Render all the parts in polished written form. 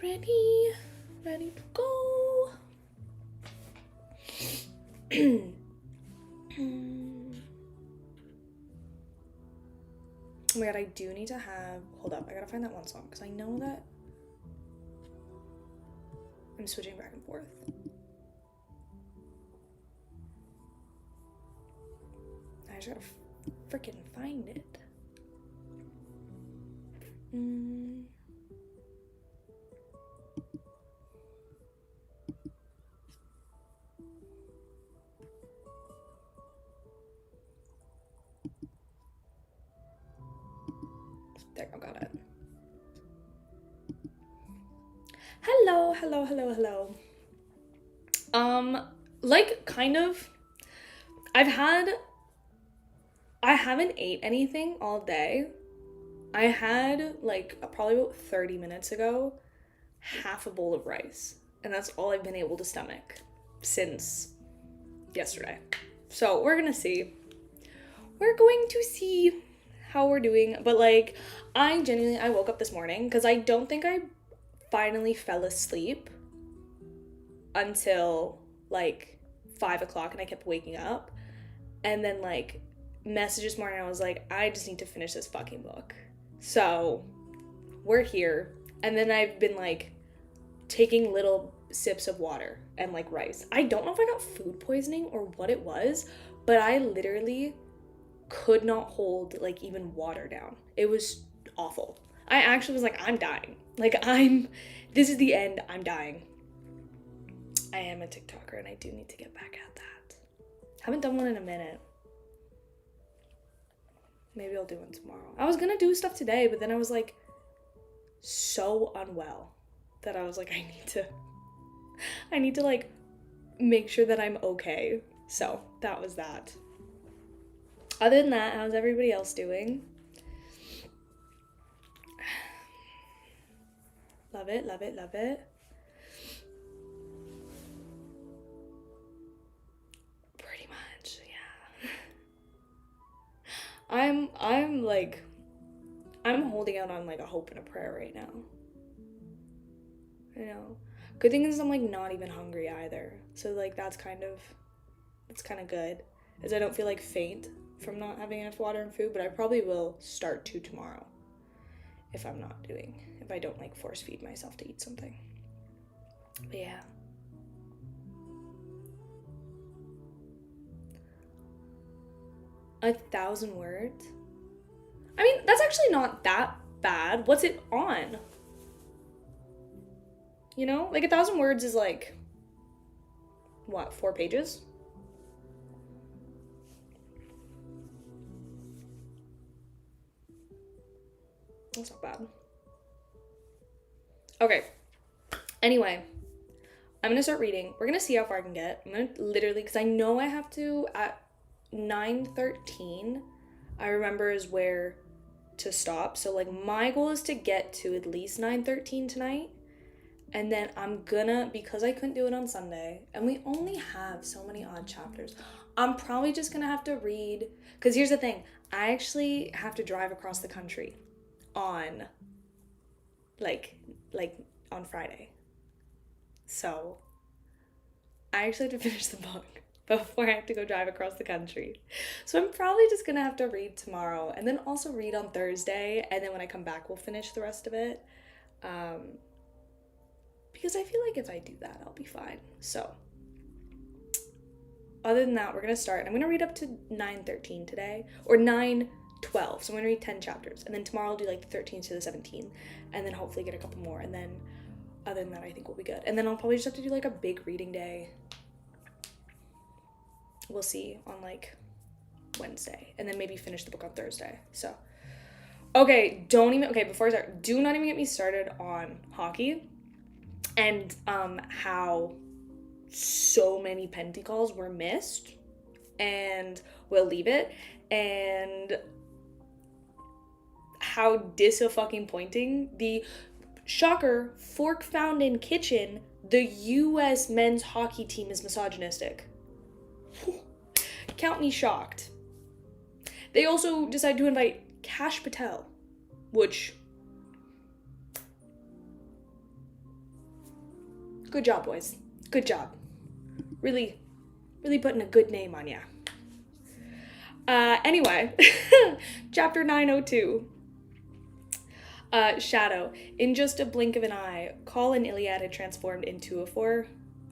ready to go. Oh my god, I do need to have, hold up, I gotta find that one song, because I know that I'm switching back and forth. I just gotta freaking find it. There, I got it. Hello. Like, kind of, I haven't ate anything all day. I had, like, probably about 30 minutes ago, half a bowl of rice. And that's all I've been able to stomach since yesterday. So, we're gonna see. We're going to see how we're doing. But, like, I woke up this morning because I don't think I finally fell asleep until, like, 5 o'clock, and I kept waking up. And then, like, messages morning, I was like, I just need to finish this fucking book. So, we're here. And then I've been, like, taking little sips of water and, like, rice. I don't know if I got food poisoning or what it was, but I literally could not hold, like, even water down. It was awful. I actually was like, I'm dying. Like, this is the end. I'm dying. I am a TikToker, and I do need to get back at that. Haven't done one in a minute. Maybe I'll do one tomorrow. I was gonna do stuff today, but then I was, like, so unwell that I was like, I need to, like, make sure that I'm okay. So, that was that. Other than that, how's everybody else doing? Love it. Pretty much, yeah. I'm like, I'm holding out on, like, a hope and a prayer right now. You know? Good thing is I'm, like, not even hungry either. So, like, that's kind of good. As I don't feel, like, faint from not having enough water and food, but I probably will start to tomorrow. If I don't, like, force feed myself to eat something. But yeah. A 1,000 words? I mean, that's actually not that bad. What's it on? You know? Like, 1,000 words is, like, what, 4 pages? That's not bad. Okay. Anyway, I'm gonna start reading. We're gonna see how far I can get. I'm gonna literally, because I know I have to at 9:13. I remember is where to stop. So, like, my goal is to get to at least 9:13 tonight. And then I'm gonna, because I couldn't do it on Sunday, and we only have so many odd chapters, I'm probably just gonna have to read, because here's the thing, I actually have to drive across the country on, like on Friday. So, I actually have to finish the book before I have to go drive across the country. So I'm probably just gonna have to read tomorrow, and then also read on Thursday, and then when I come back, we'll finish the rest of it. Because I feel like if I do that, I'll be fine. So, other than that, we're going to start. I'm going to read up to 9:13 today, or 9:12. So I'm going to read 10 chapters. And then tomorrow I'll do, like, the 13 to the 17. And then hopefully get a couple more. And then, other than that, I think we'll be good. And then I'll probably just have to do, like, a big reading day. We'll see on, like, Wednesday. And then maybe finish the book on Thursday. So, okay, before I start, do not even get me started on hockey. And how so many penalty calls were missed, and we'll leave it, and how dis-a-fucking-pointing the shocker fork found in kitchen, the U.S. men's hockey team is misogynistic. Count me shocked. They also decided to invite Kash Patel, which Good job, boys. Good job. Really, really putting a good name on ya. Anyway, chapter 902. Shadow. In just a blink of an eye, Call and Iliad had transformed into a four...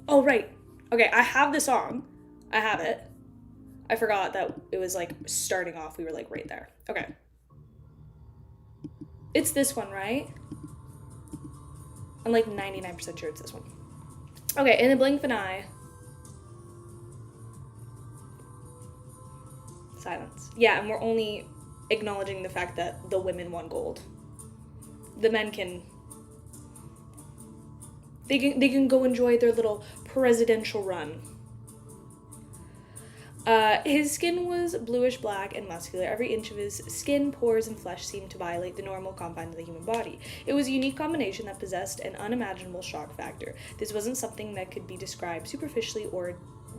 Oh, right. Okay, I have the song. I have it. I forgot that it was, like, starting off. We were, like, right there. Okay. It's this one, right? I'm, like, 99% sure it's this one. Okay, in the blink of an eye... Silence. Yeah, and we're only acknowledging the fact that the women won gold. The men can... They can go enjoy their little presidential run. His skin was bluish black and muscular. Every inch of his skin, pores, and flesh seemed to violate the normal confines of the human body. It was a unique combination that possessed an unimaginable shock factor. This wasn't something that could be described superficially or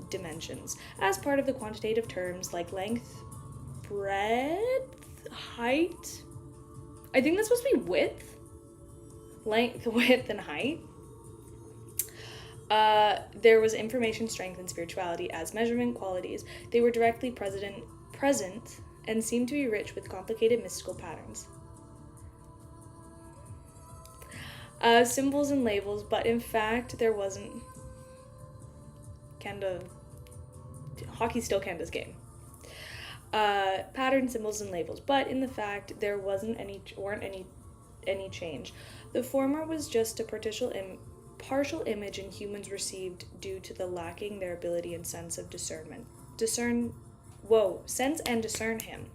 dimensions. As part of the quantitative terms like length, breadth, height. I think that's supposed to be width. Length, width, and height. There was information, strength, and spirituality as measurement qualities. They were directly present and seemed to be rich with complicated mystical patterns. Symbols and labels, but in fact there wasn't. Hockey's still Canada's game. Pattern, symbols, and labels, but in the fact there weren't any change. The former was just a partial image in humans received due to the lacking their ability and sense of discernment. Sense and discern him.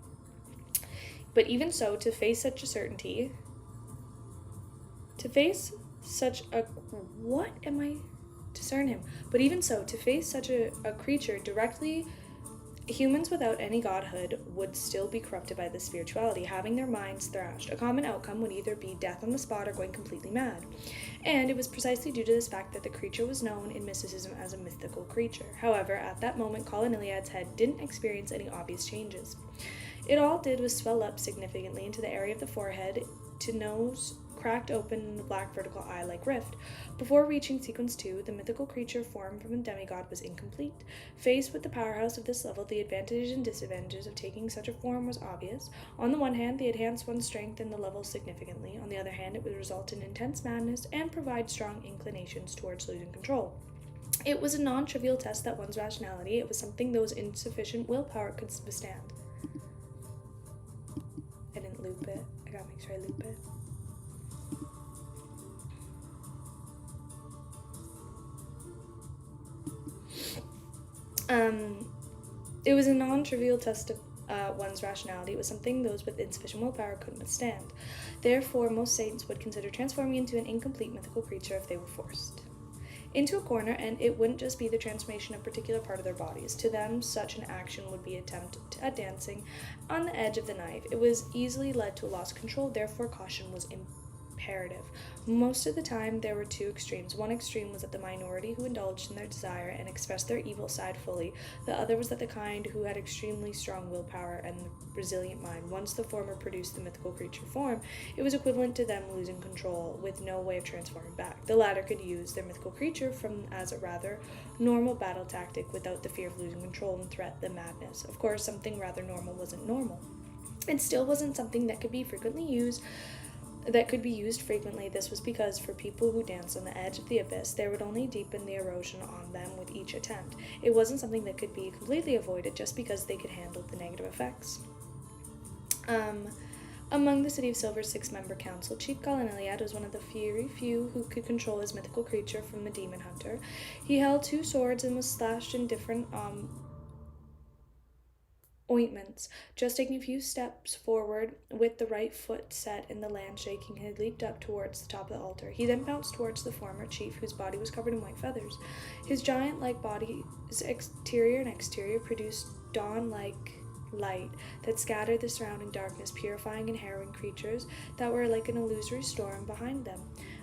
But even so, to face such a certainty, But even so, to face such a creature directly, humans without any godhood would still be corrupted by this spirituality, having their minds thrashed. A common outcome would either be death on the spot or going completely mad. And it was precisely due to this fact that the creature was known in mysticism as a mythical creature. However, at that moment, Call and Iliad's head didn't experience any obvious changes. It all did was swell up significantly into the area of the forehead, to nose cracked open in the black vertical eye-like rift. Before reaching sequence 2, the mythical creature formed from a demigod was incomplete. Faced with the powerhouse of this level, the advantages and disadvantages of taking such a form was obvious. On the one hand, the enhanced one's strength and the level significantly. On the other hand, it would result in intense madness and provide strong inclinations towards losing control. It was a non-trivial test that one's rationality. It was something those insufficient willpower could withstand. I didn't loop it. I gotta make sure I loop it. It was a non-trivial test of one's rationality. It was something those with insufficient willpower couldn't withstand. Therefore, most saints would consider transforming into an incomplete mythical creature if they were forced into a corner, and it wouldn't just be the transformation of a particular part of their bodies. To them, such an action would be an attempt at dancing on the edge of the knife. It was easily led to a loss of control, therefore caution was imperative. Most of the time, there were two extremes. One extreme was that the minority who indulged in their desire and expressed their evil side fully. The other was that the kind who had extremely strong willpower and resilient mind. Once the former produced the mythical creature form, it was equivalent to them losing control with no way of transforming back. The latter could use their mythical creature as a rather normal battle tactic without the fear of losing control and threat the madness. Of course, something rather normal wasn't normal. It still wasn't something that could be used frequently. This was because for people who danced on the edge of the abyss, there would only deepen the erosion on them with each attempt. It wasn't something that could be completely avoided just because they could handle the negative effects. Among the City of Silver's 6-member council, Chief Call and Iliad was one of the very few who could control his mythical creature from the demon hunter. He held 2 swords and was slashed in different ointments. Just taking a few steps forward with the right foot set in the land shaking, he leaped up towards the top of the altar. He then bounced towards the former chief, whose body was covered in white feathers. His giant-like body's exterior and exterior produced dawn-like light that scattered the surrounding darkness, purifying and harrowing creatures that were like an illusory storm behind them.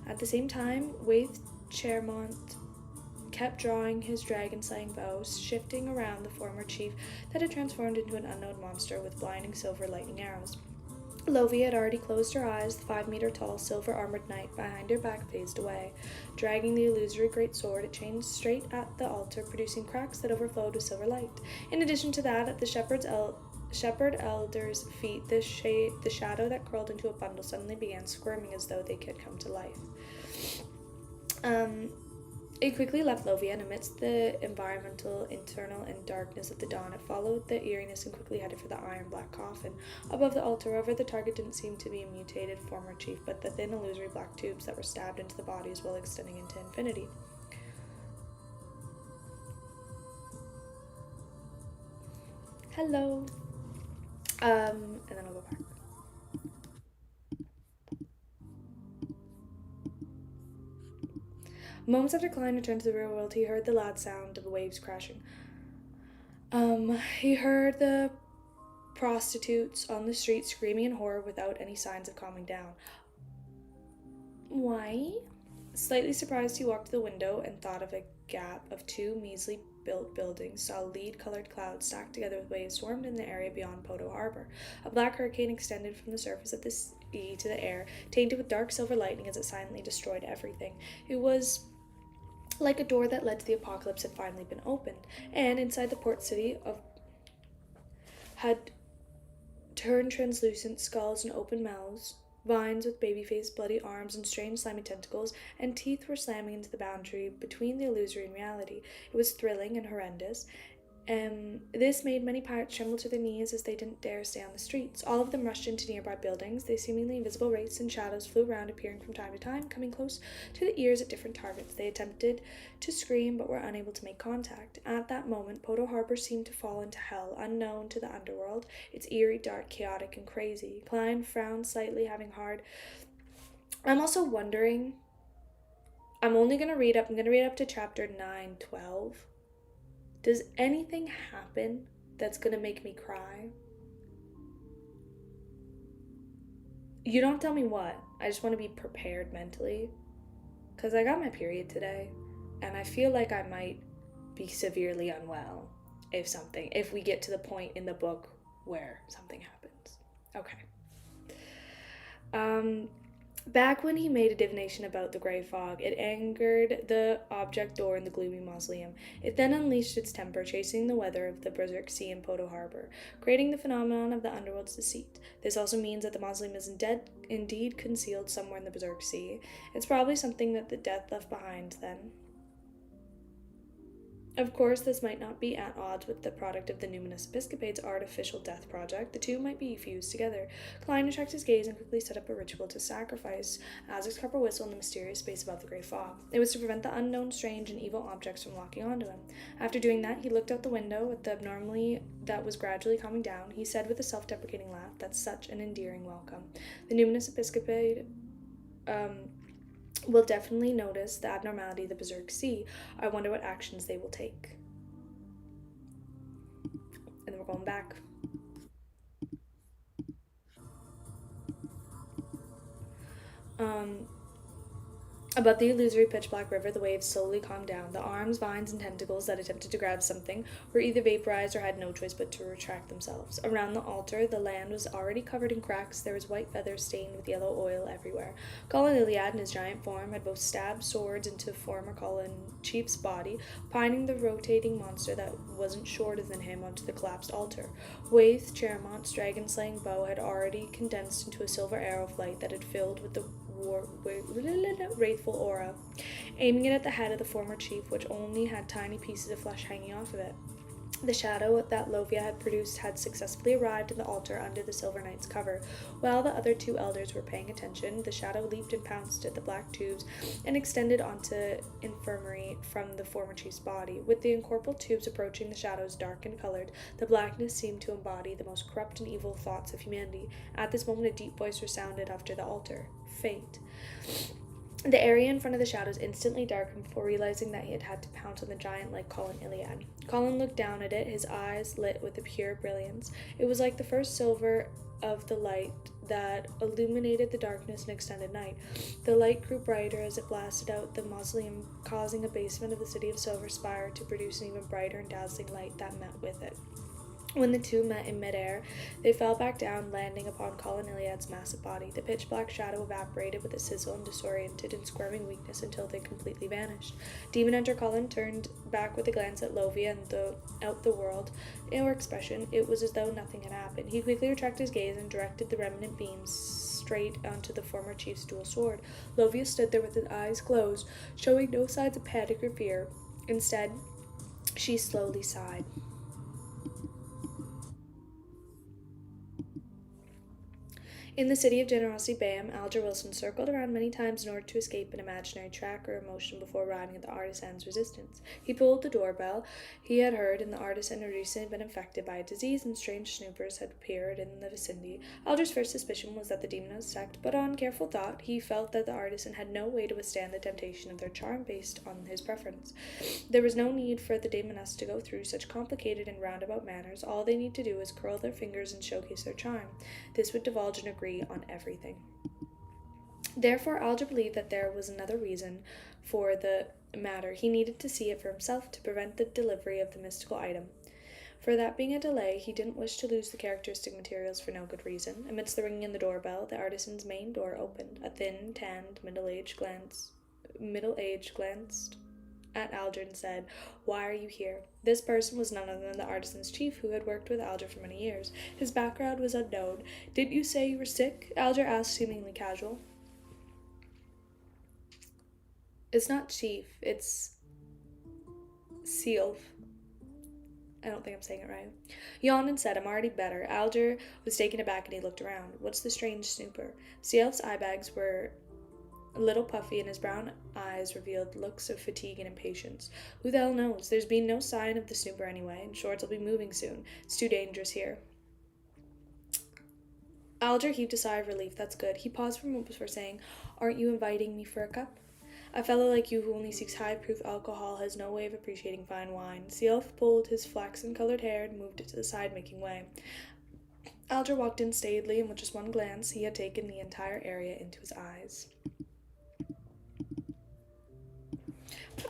At the same time, Waith Chermont kept drawing his dragon-slaying bow, shifting around the former chief that had transformed into an unknown monster with blinding silver lightning arrows. Lovia had already closed her eyes. The 5-meter-tall, silver-armored knight behind her back phased away. Dragging the illusory great sword, it changed straight at the altar, producing cracks that overflowed with silver light. In addition to that, at the shepherd elder's feet, the shadow that curled into a bundle suddenly began squirming as though they could come to life. It quickly left Lovia, and amidst the environmental, internal, and darkness of the dawn, it followed the eeriness and quickly headed for the iron-black coffin. Above the altar, however, the target didn't seem to be a mutated former chief, but the thin, illusory black tubes that were stabbed into the bodies while extending into infinity. Hello. And then I'll go back. Moments after Klein returned to the real world, he heard the loud sound of the waves crashing. He heard the prostitutes on the street screaming in horror without any signs of calming down. Why? Slightly surprised, he walked to the window and thought of a gap of 2 measly built buildings, saw lead-colored clouds stacked together with waves swarmed in the area beyond Poto Harbor. A black hurricane extended from the surface of the sea to the air, tainted with dark silver lightning as it silently destroyed everything. It was like a door that led to the apocalypse had finally been opened, and inside the port city had turned translucent skulls and open mouths. Vines with baby-faced bloody arms and strange slimy tentacles, and teeth were slamming into the boundary between the illusory and reality. It was thrilling and horrendous. This made many pirates tremble to their knees as they didn't dare stay on the streets. All of them rushed into nearby buildings. They seemingly invisible wraiths and shadows flew around, appearing from time to time, coming close to the ears at different targets. They attempted to scream, but were unable to make contact. At that moment, Poto Harbor seemed to fall into hell, unknown to the underworld. It's eerie, dark, chaotic, and crazy. Klein frowned slightly, having hard. I'm also wondering. I'm gonna read up to chapter 9-12. Does anything happen that's gonna make me cry? You don't tell me what. I just want to be prepared mentally. Because I got my period today, and I feel like I might be severely unwell if we get to the point in the book where something happens. Okay. Back when he made a divination about the gray fog, it angered the object door in the gloomy mausoleum. It then unleashed its temper, chasing the weather of the Berserk Sea in Poto Harbor, creating the phenomenon of the underworld's deceit. This also means that the mausoleum is indeed concealed somewhere in the Berserk Sea. It's probably something that the death left behind then. Of course, this might not be at odds with the product of the Numinous Episcopate's artificial death project. The two might be fused together. Klein attracted his gaze and quickly set up a ritual to sacrifice Azek's copper whistle in the mysterious space above the gray fog. It was to prevent the unknown, strange, and evil objects from locking onto him. After doing that, he looked out the window at the abnormality that was gradually calming down. He said with a self-deprecating laugh, "That's such an endearing welcome. The Numinous Episcopate, will definitely notice the abnormality of the Berserk Sea. I wonder what actions they will take." And then we're going back. Above the illusory pitch-black river, the waves slowly calmed down. The arms, vines, and tentacles that attempted to grab something were either vaporized or had no choice but to retract themselves. Around the altar, the land was already covered in cracks. There was white feathers stained with yellow oil everywhere. Colin Iliad, in his giant form, had both stabbed swords into former Colin Chief's body, pining the rotating monster that wasn't shorter than him onto the collapsed altar. Waith Cheremont's dragon-slaying bow had already condensed into a silver arrow of light that had filled with the wraithful aura, aiming it at the head of the former chief, which only had tiny pieces of flesh hanging off of it. The shadow that Lovia had produced had successfully arrived at the altar under the Silver Knight's cover. While the other 2 elders were paying attention, the shadow leaped and pounced at the black tubes and extended onto infirmary from the former chief's body. With the incorporeal tubes approaching the shadows dark and colored, the blackness seemed to embody the most corrupt and evil thoughts of humanity. At this moment, a deep voice resounded after the altar. Fate. The area in front of the shadows instantly darkened before realizing that he had to pounce on the giant like Colin Iliad. Colin looked down at it, his eyes lit with a pure brilliance. It was like the first silver of the light that illuminated the darkness and extended night. The light grew brighter as it blasted out the mausoleum, causing a basement of the city of Silver Spire to produce an even brighter and dazzling light that met with it. When the two met in midair, they fell back down, landing upon Colin Iliad's massive body. The pitch-black shadow evaporated with a sizzle and disoriented in squirming weakness until they completely vanished. Demon Hunter Colin turned back with a glance at Lovia and out the world. In her expression, it was as though nothing had happened. He quickly retracted his gaze and directed the remnant beams straight onto the former chief's dual sword. Lovia stood there with his eyes closed, showing no signs of panic or fear. Instead, she slowly sighed. In the city of Generosity Bayham, Alger Wilson circled around many times in order to escape an imaginary track or emotion before arriving at the artisan's resistance. He pulled the doorbell. He had heard, and the artisan had recently been infected by a disease, and strange snoopers had appeared in the vicinity. Alger's first suspicion was that the demon was sect, but on careful thought, he felt that the artisan had no way to withstand the temptation of their charm based on his preference. There was no need for the demoness to go through such complicated and roundabout manners. All they need to do is curl their fingers and showcase their charm. This would divulge an on everything. Therefore, Alger believed that there was another reason for the matter. He needed to see it for himself to prevent the delivery of the mystical item. For that being a delay, he didn't wish to lose the characteristic materials for no good reason. Amidst the ringing in the doorbell, the artisan's main door opened. A thin, tanned, middle-aged glanced at Alger and said, "Why are you here?" This person was none other than the artisan's chief, who had worked with Alger for many years. His background was unknown. "Didn't you say you were sick?" Alger asked, seemingly casual. It's not chief, it's Sealf. I don't think I'm saying it right. Yawned and said, "I'm already better." Alger was taken aback and he looked around. "What's the strange snooper?" Sealf's eye bags were a little puffy, and his brown eyes revealed looks of fatigue and impatience. "Who the hell knows? There's been no sign of the snooper anyway, and Shorts will be moving soon. It's too dangerous here." Alger heaved a sigh of relief. "That's good." He paused for a moment before saying, "Aren't you inviting me for a cup?" "A fellow like you who only seeks high-proof alcohol has no way of appreciating fine wine." Sealf pulled his flaxen-colored hair and moved it to the side, making way. Alger walked in staidly, and with just one glance, he had taken the entire area into his eyes.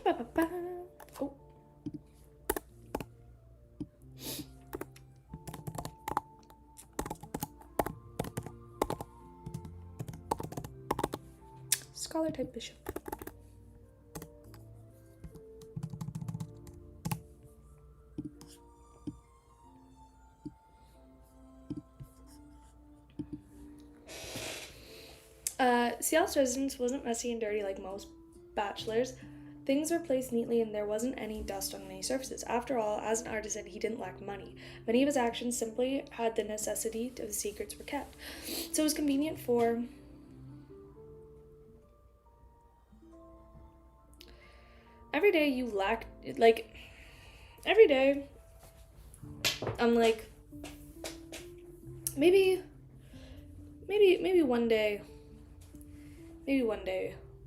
Oh. Scholar type bishop. Seal's residence wasn't messy and dirty like most bachelors. Things were placed neatly and there wasn't any dust on any surfaces. After all, as an artisan, he didn't lack money. Many of his actions simply had the necessity of the secrets were kept. So it was convenient for every day you lack, every day I'm like, maybe one day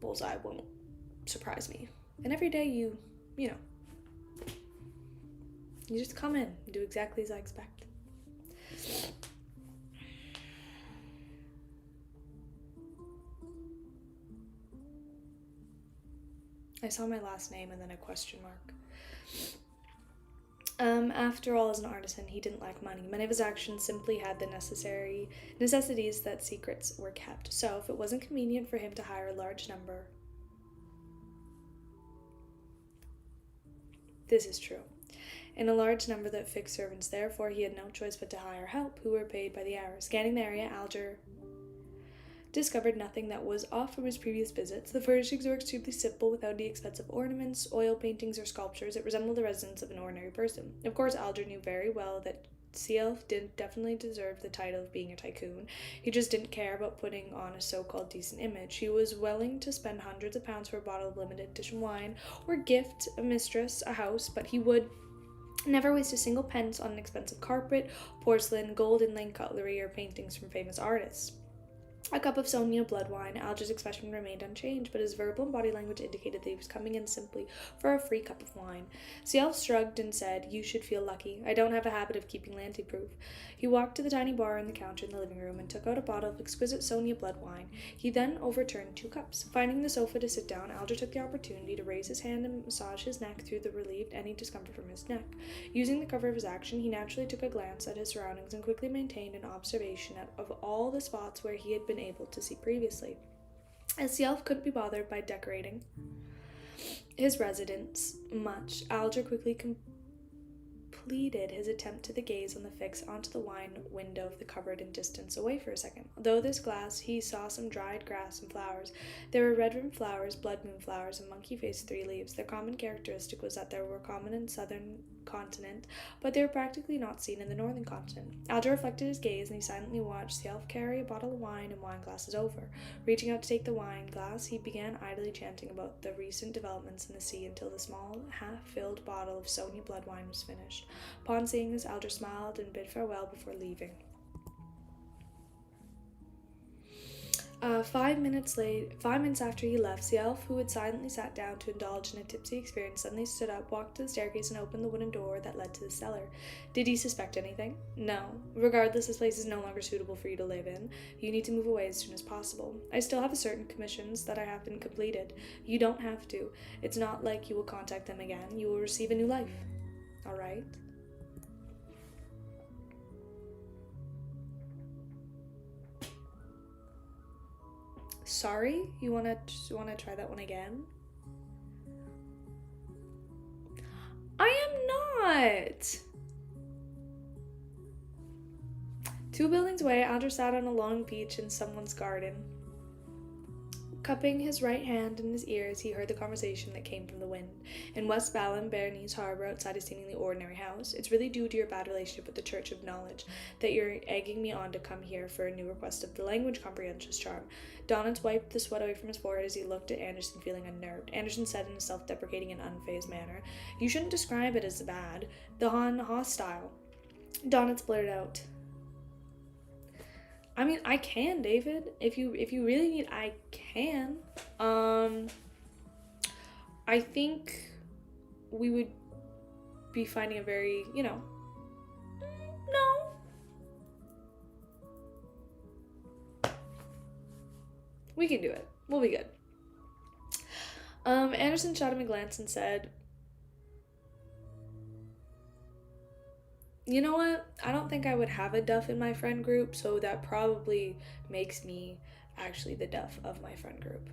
Bullseye won't surprise me. And every day you just come in and do exactly as I expect. I saw my last name and then a question mark. After all, as an artisan, he didn't lack money. Many of his actions simply had the necessities that secrets were kept. So, if it wasn't convenient for him to hire a large number... This is true. In a large number that fixed servants, therefore, he had no choice but to hire help, who were paid by the hour. Scanning the area, Alger discovered nothing that was off from his previous visits. The furnishings were extremely simple, without any expensive ornaments, oil paintings, or sculptures. It resembled the residence of an ordinary person. Of course, Alger knew very well that Sealf definitely deserved the title of being a tycoon. He just didn't care about putting on a so-called decent image. He was willing to spend hundreds of pounds for a bottle of limited edition wine, or gift a mistress a house, but he would never waste a single pence on an expensive carpet, porcelain, gold inlaid cutlery, or paintings from famous artists. A cup of Sonia blood wine. Alger's expression remained unchanged, but his verbal and body language indicated that he was coming in simply for a free cup of wine. Ciel shrugged and said, "You should feel lucky. I don't have a habit of keeping Lanty-proof." He walked to the tiny bar on the counter in the living room and took out a bottle of exquisite Sonia blood wine. He then overturned 2 cups. Finding the sofa to sit down, Alger took the opportunity to raise his hand and massage his neck through the relieved any discomfort from his neck. Using the cover of his action, he naturally took a glance at his surroundings and quickly maintained an observation of all the spots where he had been able to see previously. As Ciel couldn't be bothered by decorating his residence much, Alger quickly completed his attempt to gaze on the fix onto the wine window of the cupboard and distance away for a second. Though this glass, he saw some dried grass and flowers. There were red-rimmed flowers, blood moon flowers, and monkey-faced 3 leaves. Their common characteristic was that they were common in southern continent, but they were practically not seen in the northern continent. Alger reflected his gaze, and he silently watched the elf carry a bottle of wine and wine glasses over. Reaching out to take the wine glass, he began idly chanting about the recent developments in the sea until the small, half-filled bottle of Sonia blood wine was finished. Upon seeing this, Alger smiled and bid farewell before leaving. 5 minutes after he left, the elf, who had silently sat down to indulge in a tipsy experience, suddenly stood up, walked to the staircase, and opened the wooden door that led to the cellar. Did he suspect anything? No. Regardless, this place is no longer suitable for you to live in. You need to move away as soon as possible. I still have certain commissions that I haven't completed. You don't have to. It's not like you will contact them again. You will receive a new life. All right? Sorry? You wanna try that one again? I am not! 2 buildings away, Alger sat on a long beach in someone's garden. Cupping his right hand in his ears, he heard the conversation that came from the wind. In West Balham, Berenice Harbour, outside a seemingly ordinary house. It's really due to your bad relationship with the Church of Knowledge that you're egging me on to come here for a new request of the language comprehension charm. Donitz wiped the sweat away from his forehead as he looked at Anderson, feeling unnerved. Anderson said in a self-deprecating and unfazed manner, "You shouldn't describe it as bad. The hostile." Donitz blurted out, I mean, I can, David. If you really need, I can. I think we would be finding a very, no. We can do it. We'll be good. Anderson shot him a glance and said, "You know what? I don't think I would have a duff in my friend group, so that probably makes me actually the duff of my friend group.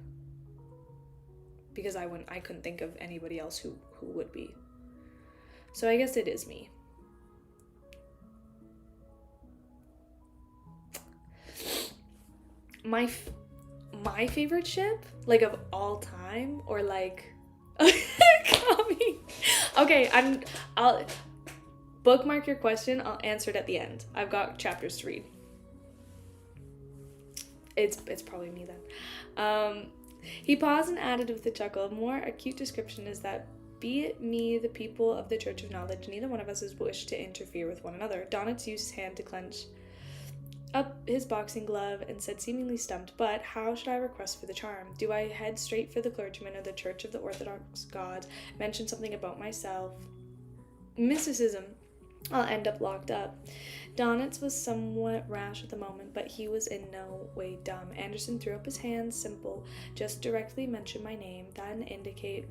Because I couldn't think of anybody else who would be. So I guess it is me." My favorite ship, like of all time, or like okay, I'll bookmark your question. I'll answer it at the end. I've got chapters to read. It's probably me then. He paused and added with a chuckle, "A more acute description is that, be it me, the people of the Church of Knowledge, neither one of us has wished to interfere with one another." Donitz used his hand to clench up his boxing glove and said, seemingly stumped, "But how should I request for the charm? Do I head straight for the clergyman or the Church of the Orthodox Gods, mention something about myself? Mysticism. I'll end up locked up." Donitz was somewhat rash at the moment, but he was in no way dumb. Anderson threw up his hands. "Simple. Just directly mention my name, then indicate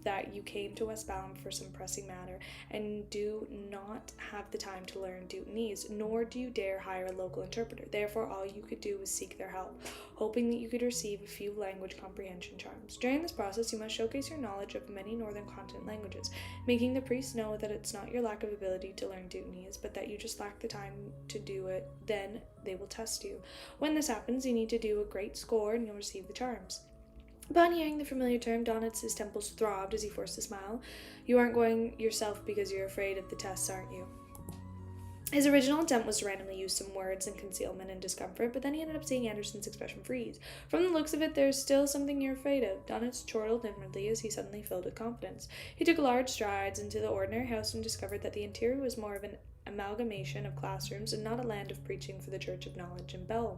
that you came to West Balham for some pressing matter, and do not have the time to learn Dutanese, nor do you dare hire a local interpreter. Therefore, all you could do was seek their help, hoping that you could receive a few language comprehension charms. During this process, you must showcase your knowledge of many northern continent languages, making the priests know that it's not your lack of ability to learn Dutanese, but that you just lack the time to do it. Then they will test you. When this happens, you need to do a great score, and you'll receive the charms." Upon hearing the familiar term, Donitz's temples throbbed as he forced a smile. "You aren't going yourself because you're afraid of the tests, aren't you?" His original intent was to randomly use some words in concealment and discomfort, but then he ended up seeing Anderson's expression freeze. From the looks of it, there's still something you're afraid of. Donitz chortled inwardly as he suddenly filled with confidence. He took large strides into the ordinary house and discovered that the interior was more of an amalgamation of classrooms and not a land of preaching for the Church of Knowledge in Balaam.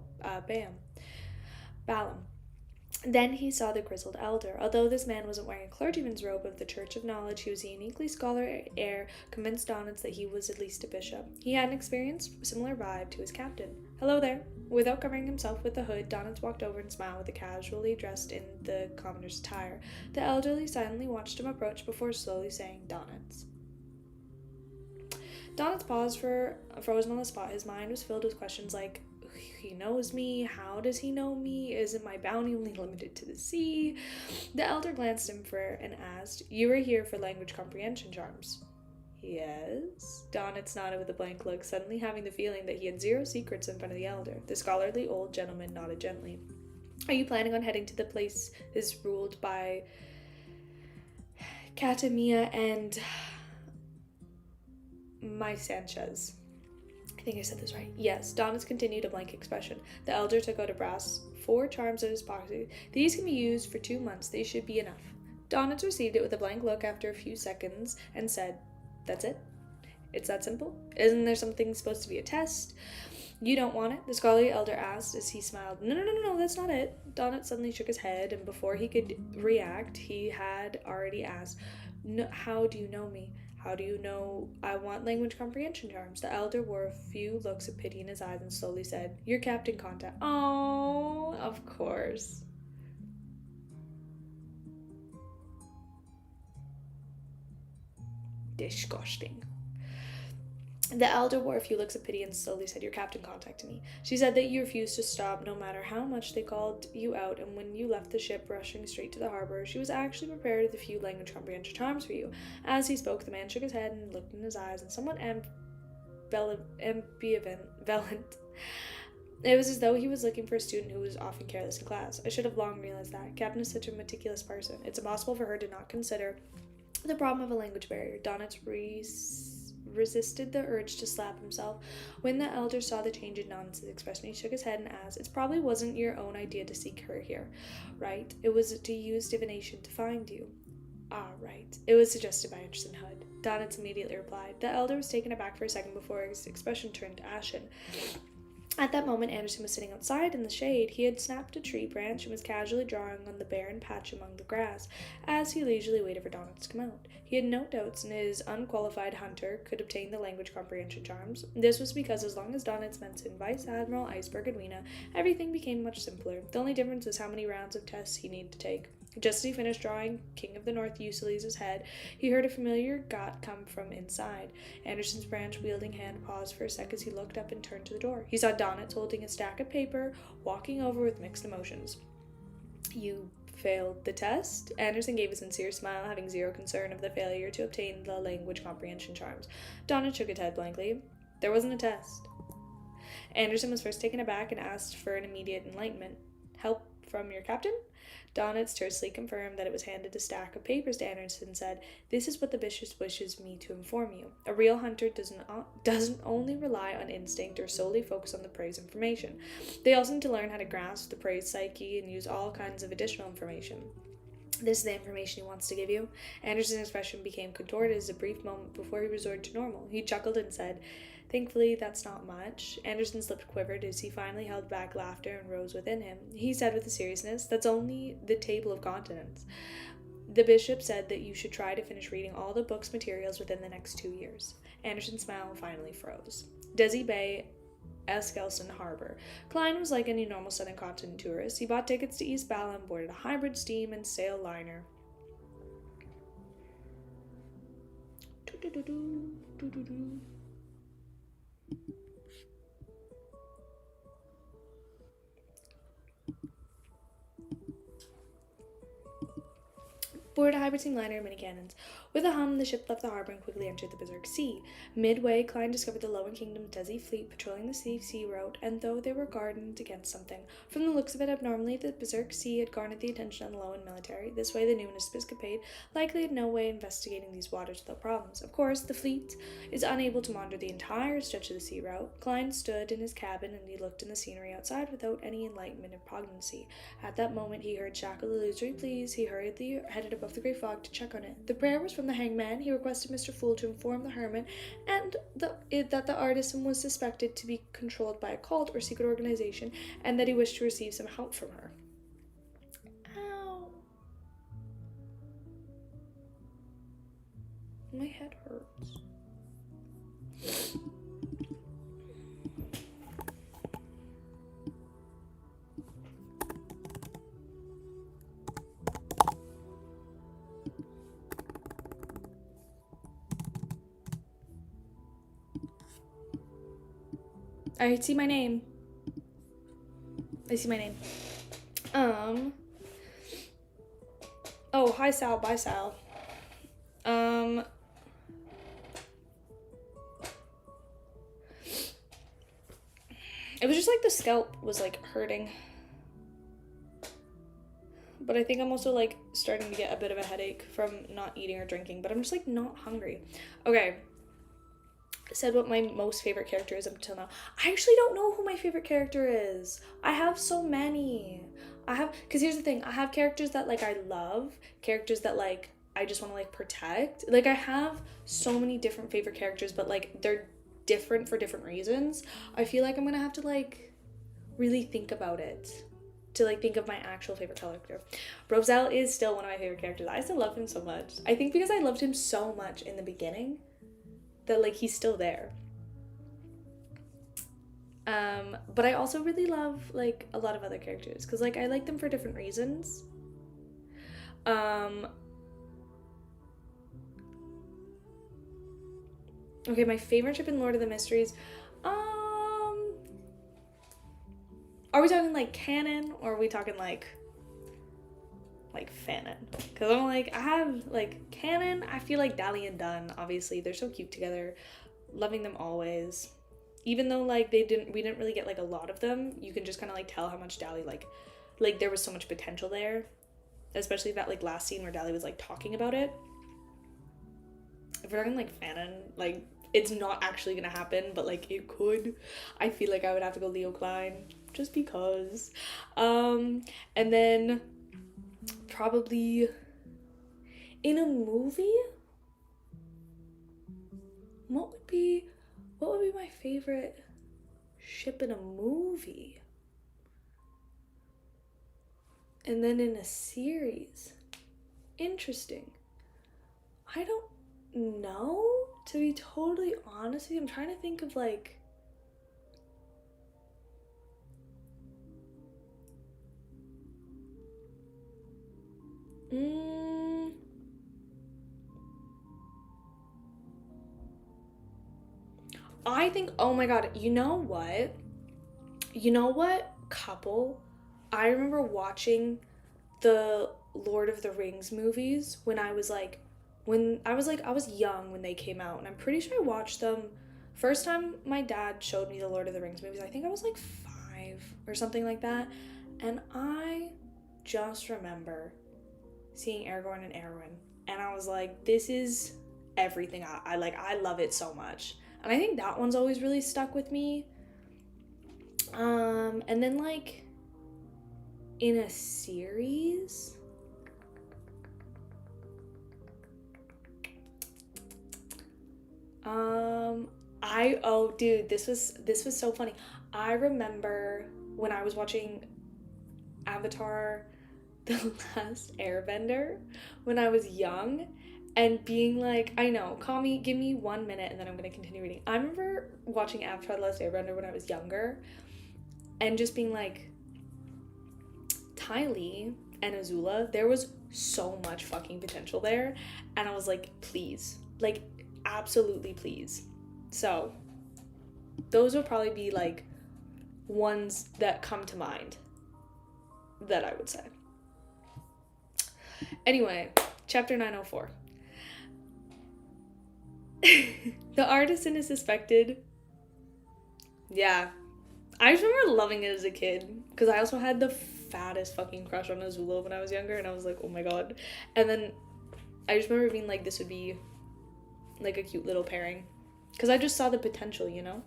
Then he saw the grizzled elder. Although this man wasn't wearing a clergyman's robe of the Church of Knowledge, he was a uniquely scholarly air, convinced Donitz that he was at least a bishop. He had an experienced, similar vibe to his captain. "Hello there." Without covering himself with the hood, Donitz walked over and smiled with the casually dressed in the commoner's attire. The elderly silently watched him approach before slowly saying, "Donitz." Donitz paused frozen on the spot. His mind was filled with questions like, he knows me, how does he know me, isn't my bounty only limited to the sea? The elder glanced at him and asked, "You are here for language comprehension charms?" "Yes." Donitz nodded with a blank look, suddenly having the feeling that he had zero secrets in front of the elder. The scholarly old gentleman nodded gently. "Are you planning on heading to the place is ruled by Katamia and my Sanchez?" I think I said this right. "Yes." Donitz continued a blank expression. The elder took out a brass 4 charms out of his pocket. "These can be used for 2 months. They should be enough." Donitz received it with a blank look after a few seconds and said, "That's it? It's that simple? Isn't there something supposed to be a test?" "You don't want it?" the scholarly elder asked as he smiled. No, that's not it." Donitz suddenly shook his head, and before he could react, he had already asked, "No, how do you know me? How do you know I want language comprehension charms?" The elder wore a few looks of pity in his eyes and slowly said, "Your captain contact." "Oh, of course." Disgusting. The elder wore a few looks of pity and slowly said, "Your captain contacted me. She said that you refused to stop no matter how much they called you out, and when you left the ship rushing straight to the harbor, she was actually prepared with a few language comprehension charms for you." As he spoke, the man shook his head and looked in his eyes and somewhat ambivalent. It was as though he was looking for a student who was often careless in class. "I should have long realized that. Captain is such a meticulous person. It's impossible for her to not consider the problem of a language barrier." Donitz resisted the urge to slap himself. When the elder saw the change in Don's expression, he shook his head and asked, "It probably wasn't your own idea to seek her here, right? It was to use divination to find you." "Ah, right. It was suggested by Anderson Hood." Donitz immediately replied. The elder was taken aback for a second before his expression turned ashen. At that moment, Anderson was sitting outside in the shade. He had snapped a tree branch and was casually drawing on the barren patch among the grass, as he leisurely waited for Donitz to come out. He had no doubts in his unqualified hunter could obtain the language comprehension charms. This was because as long as Donitz mentioned Vice Admiral Iceberg and Weena, everything became much simpler. The only difference was how many rounds of tests he needed to take. Just as he finished drawing King of the North Ulysses' head, he heard a familiar got come from inside. Anderson's branch-wielding hand paused for a sec as he looked up and turned to the door. He saw Donitz holding a stack of paper, walking over with mixed emotions. "You failed the test?" Anderson gave a sincere smile, having zero concern of the failure to obtain the language comprehension charms. Donitz shook his head blankly. "There wasn't a test." Anderson was first taken aback and asked for an immediate enlightenment. "Help from your captain?" Donitz tersely confirmed that it was handed a stack of papers to Anderson and said, "This is what the bishop wishes me to inform you. A real hunter doesn't only rely on instinct or solely focus on the prey's information. They also need to learn how to grasp the prey's psyche and use all kinds of additional information. This is the information he wants to give you." Anderson's expression became contorted as a brief moment before he resorted to normal. He chuckled and said, "Thankfully, that's not much." Anderson's lip quivered as he finally held back laughter and rose within him. He said with a seriousness, "That's only the table of contents. The bishop said that you should try to finish reading all the book's materials within the next 2 years." Anderson's smile finally froze. Desi Bay, Eskelson Harbor. Klein was like any normal Southern Continent tourist. He bought tickets to East Bala and boarded a hybrid steam and sail liner. Boarded a hybrid steam liner and mini cannons. With a hum, the ship left the harbor and quickly entered the Berserk Sea. Midway, Klein discovered the Lowen Kingdom's Desi fleet patrolling the sea route, and though they were guarded against something, from the looks of it abnormally, the Berserk Sea had garnered the attention of the Lowen military. This way, the new escapade likely had no way investigating these waters without problems. Of course, the fleet is unable to monitor the entire stretch of the sea route. Klein stood in his cabin and he looked in the scenery outside without any enlightenment or poignancy. At that moment, he heard Shackle the Illusory pleas. He hurriedly headed above the great fog to check on it. The prayer was from the hangman. He requested Mr. Fool to inform the hermit and that the artisan was suspected to be controlled by a cult or secret organization, and that he wished to receive some help from her. Ow. My head hurts. I see my name. Oh, hi Sal, bye Sal. It was just like the scalp was like hurting. But I think I'm also like starting to get a bit of a headache from not eating or drinking, but I'm just like not hungry. Okay. Said what my most favorite character is up until now. I actually don't know who my favorite character is. I have so many. Because here's the thing, I have characters that like I love, characters that like I just want to like protect. Like I have so many different favorite characters, but like they're different for different reasons. I feel like I'm gonna have to like really think about it to like think of my actual favorite character. Roselle is still one of my favorite characters. I still love him so much. I think because I loved him so much in the beginning that like he's still there. But I also really love like a lot of other characters because like I like them for different reasons. Okay, my favorite ship in Lord of the Mysteries. Are we talking like canon or are we talking like fanon? Because I'm like, I have like canon. I feel like Dally and Dunn, obviously they're so cute together, loving them always. Even though like we didn't really get like a lot of them, you can just kind of like tell how much Dally like there was so much potential there, especially that like last scene where Dally was like talking about it. If we're talking like fanon, like it's not actually gonna happen, but like it could. I feel like I would have to go Leo Klein just because. And then probably in a movie, what would be my favorite ship in a movie? And then in a series. Interesting. I don't know, to be totally honest with you. I'm trying to think of like I think, oh my god, you know what couple? I remember watching the Lord of the Rings movies when I was young when they came out, and I'm pretty sure I watched them. First time my dad showed me the Lord of the Rings movies, I think I was like 5 or something like that, and I just remember seeing Aragorn and Arwen, and I was like, this is everything. I love it so much. And I think that one's always really stuck with me. And then like in a series, this was so funny. I remember when I was watching Avatar The Last Airbender when I was young, and being like, I know, give me 1 minute and then I'm gonna continue reading. I remember watching Avatar The Last Airbender when I was younger and just being like, Ty Lee and Azula, there was so much fucking potential there, and I was like, please, like, absolutely please. So those would probably be like ones that come to mind that I would say. Anyway, chapter 904. The artisan is suspected. Yeah. I just remember loving it as a kid because I also had the fattest fucking crush on Azula when I was younger, and I was like, oh my god. And then I just remember being like, this would be like a cute little pairing because I just saw the potential, you know?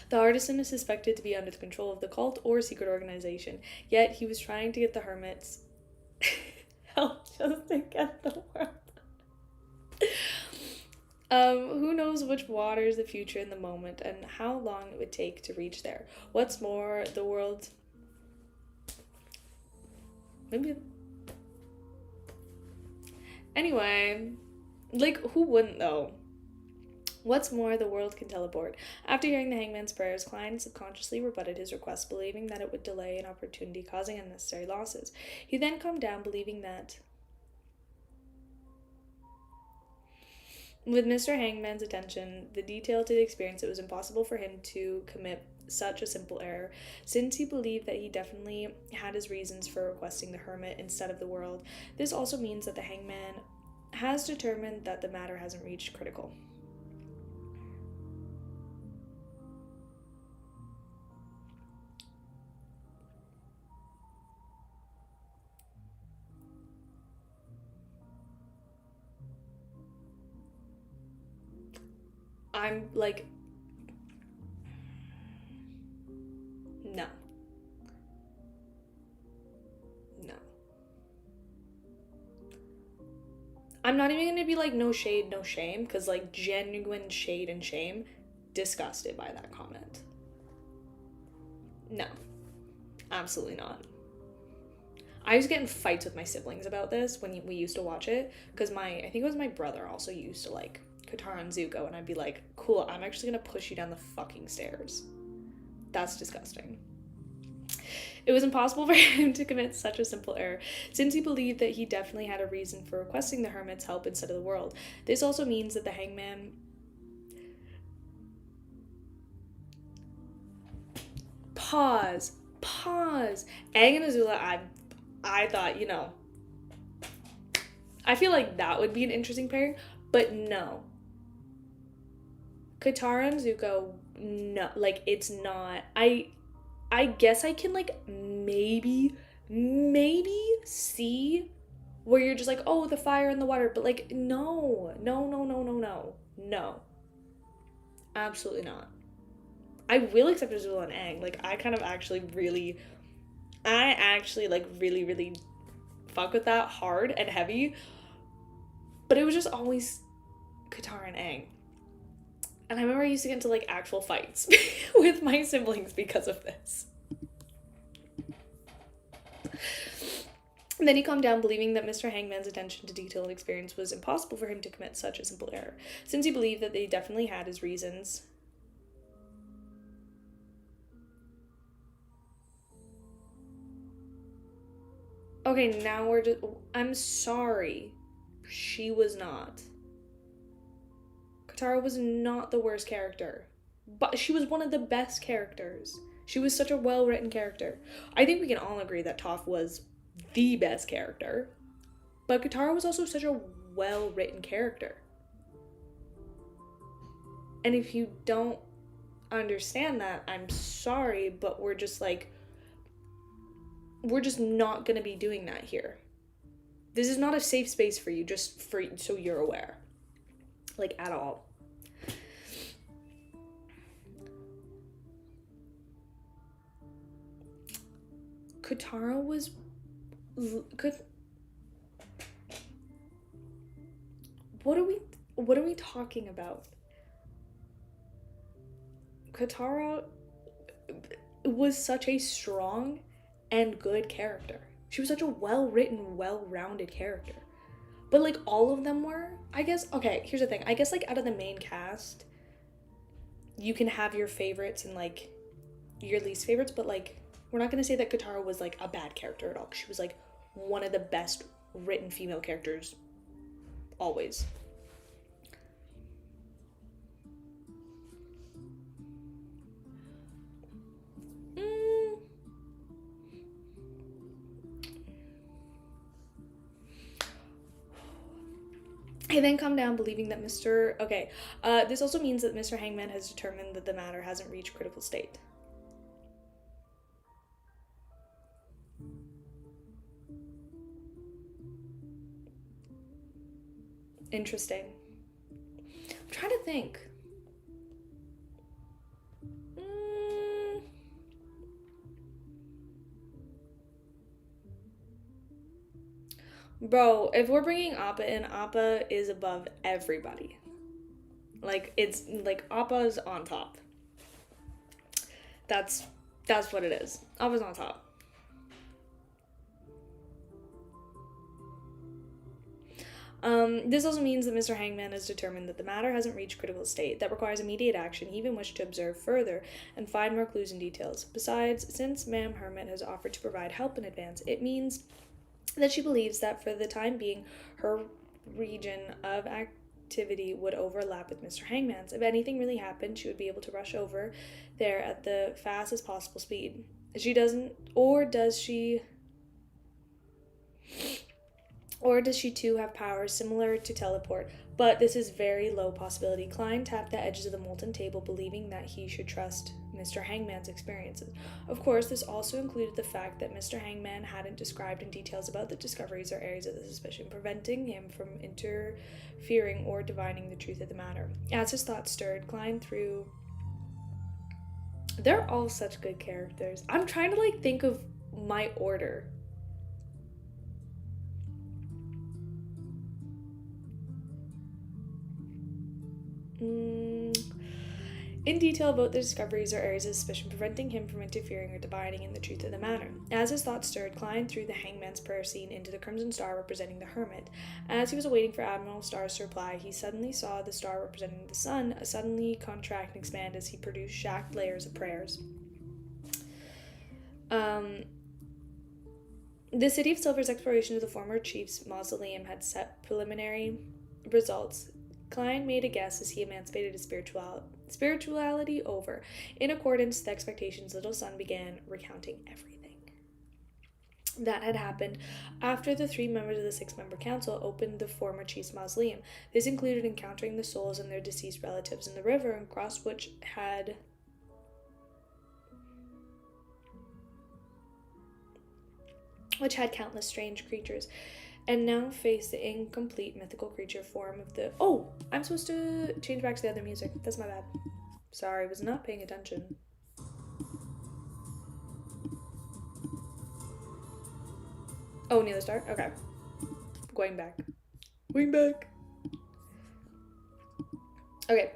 The artisan is suspected to be under the control of the cult or secret organization, yet he was trying to get the hermits help just to get the world. Who knows which waters the future in the moment and how long it would take to reach there. What's more, the world... Maybe... Anyway, like, who wouldn't, though? What's more, the world can teleport. After hearing the hangman's prayers, Klein subconsciously rebutted his request, believing that it would delay an opportunity, causing unnecessary losses. He then calmed down, believing that with Mr. Hangman's attention, the detail to the experience, it was impossible for him to commit such a simple error, since he believed that he definitely had his reasons for requesting the hermit instead of the world. This also means that the hangman has determined that the matter hasn't reached critical. I'm like, no. No. I'm not even gonna be like, no shade, no shame, because like genuine shade and shame, disgusted by that comment. No. Absolutely not. I used to get in fights with my siblings about this when we used to watch it, because I think it was my brother also used to like Katara and Zuko, and I'd be like, cool, I'm actually gonna push you down the fucking stairs. That's disgusting. It was impossible for him to commit such a simple error, since he believed that he definitely had a reason for requesting the hermit's help instead of the world. This also means that the hangman... Pause. Aang and Azula, I thought, you know, I feel like that would be an interesting pairing, but no. Katara and Zuko, no, like, it's not. I guess I can, like, maybe see where you're just like, oh, the fire and the water, but, like, no. Absolutely not. I will accept Azula and Aang. Like, I actually, like, really fuck with that hard and heavy, but it was just always Katara and Aang. And I remember I used to get into like actual fights with my siblings because of this. And then he calmed down, believing that Mr. Hangman's attention to detail and experience was impossible for him to commit such a simple error, since he believed that they definitely had his reasons. Okay, now we're just... I'm sorry. She was not. Katara was not the worst character, but she was one of the best characters. She was such a well-written character. I think we can all agree that Toph was the best character, but Katara was also such a well-written character. And if you don't understand that, I'm sorry, but we're just not gonna be doing that here. This is not a safe space for you, just for so you're aware. Like, at all. Katara was good. What are we talking about? Katara was such a strong and good character. She was such a well-written, well-rounded character. But, like, all of them were, I guess, okay, here's the thing. I guess, like, out of the main cast, you can have your favorites and, like, your least favorites, but, like, we're not going to say that Katara was, like, a bad character at all. She was, like, one of the best written female characters always. He then come down believing that this also means that Mr. Hangman has determined that the matter hasn't reached critical state. Interesting. I'm trying to think. Bro, if we're bringing Appa in, Appa is above everybody. Like, it's like Appa's on top. That's what it is. Appa's on top. This also means that Mr. Hangman has determined that the matter hasn't reached critical state that requires immediate action. He even wished to observe further and find more clues and details. Besides, since Ma'am Hermit has offered to provide help in advance, it means that she believes that for the time being, her region of activity would overlap with Mr. Hangman's. If anything really happened, she would be able to rush over there at the fastest possible speed. She doesn't, or does she too have powers similar to teleport? But this is very low possibility. Klein tapped the edges of the molten table, believing that he should trust Mr. Hangman's experiences. Of course, this also included the fact that Mr. Hangman hadn't described in details about the discoveries or areas of the suspicion, preventing him from interfering or divining the truth of the matter. As his thoughts stirred, Klein threw... They're all such good characters. I'm trying to, think of my order. In detail about the discoveries or areas of suspicion, preventing him from interfering or dividing in the truth of the matter. As his thoughts stirred, Klein threw the Hangman's prayer scene into the crimson star representing the Hermit. As he was waiting for Admiral Star's to reply, he suddenly saw the star representing the sun suddenly contract and expand as he produced shacked layers of prayers. The City of Silver's exploration of the former chief's mausoleum had set preliminary results. Klein made a guess as he emancipated his spirituality over. In accordance with expectations, Little Sun began recounting everything that had happened after the 3 members of the 6-member council opened the former chief's mausoleum. This included encountering the souls and their deceased relatives in the river, across which had countless strange creatures, and now face the incomplete mythical creature form of the... Oh! I'm supposed to change back to the other music. That's my bad. Sorry, was not paying attention. Oh, near the start? Okay. Going back. Okay.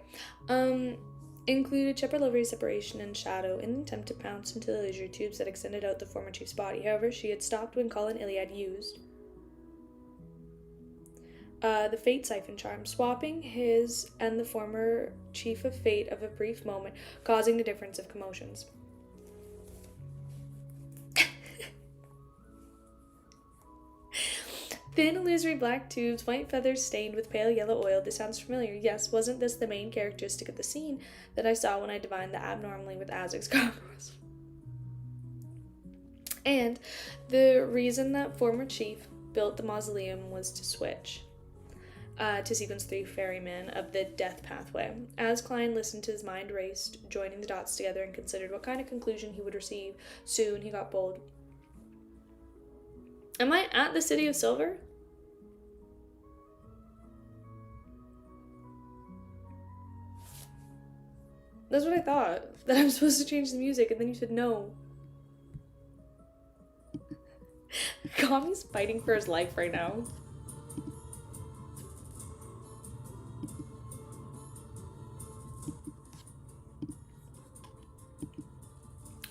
Included Shepherd Livery's separation and Shadow in an attempt to pounce into the laser tubes that extended out the former chief's body. However, she had stopped when Colin Iliad used the Fate Siphon charm, swapping his and the former chief of Fate of a brief moment, causing the difference of commotions. Thin, illusory black tubes, white feathers stained with pale yellow oil. This sounds familiar. Yes, wasn't this the main characteristic of the scene that I saw when I divined the abnormally with Azek's Cobras? And the reason that former chief built the mausoleum was to switch to sequence 3 ferrymen of the death pathway. As Klein listened to his mind raced, joining the dots together and considered what kind of conclusion he would receive. Soon he got bold. Am I at the City of Silver? That's what I thought. That I'm supposed to change the music, and then you said no. Kami's fighting for his life right now.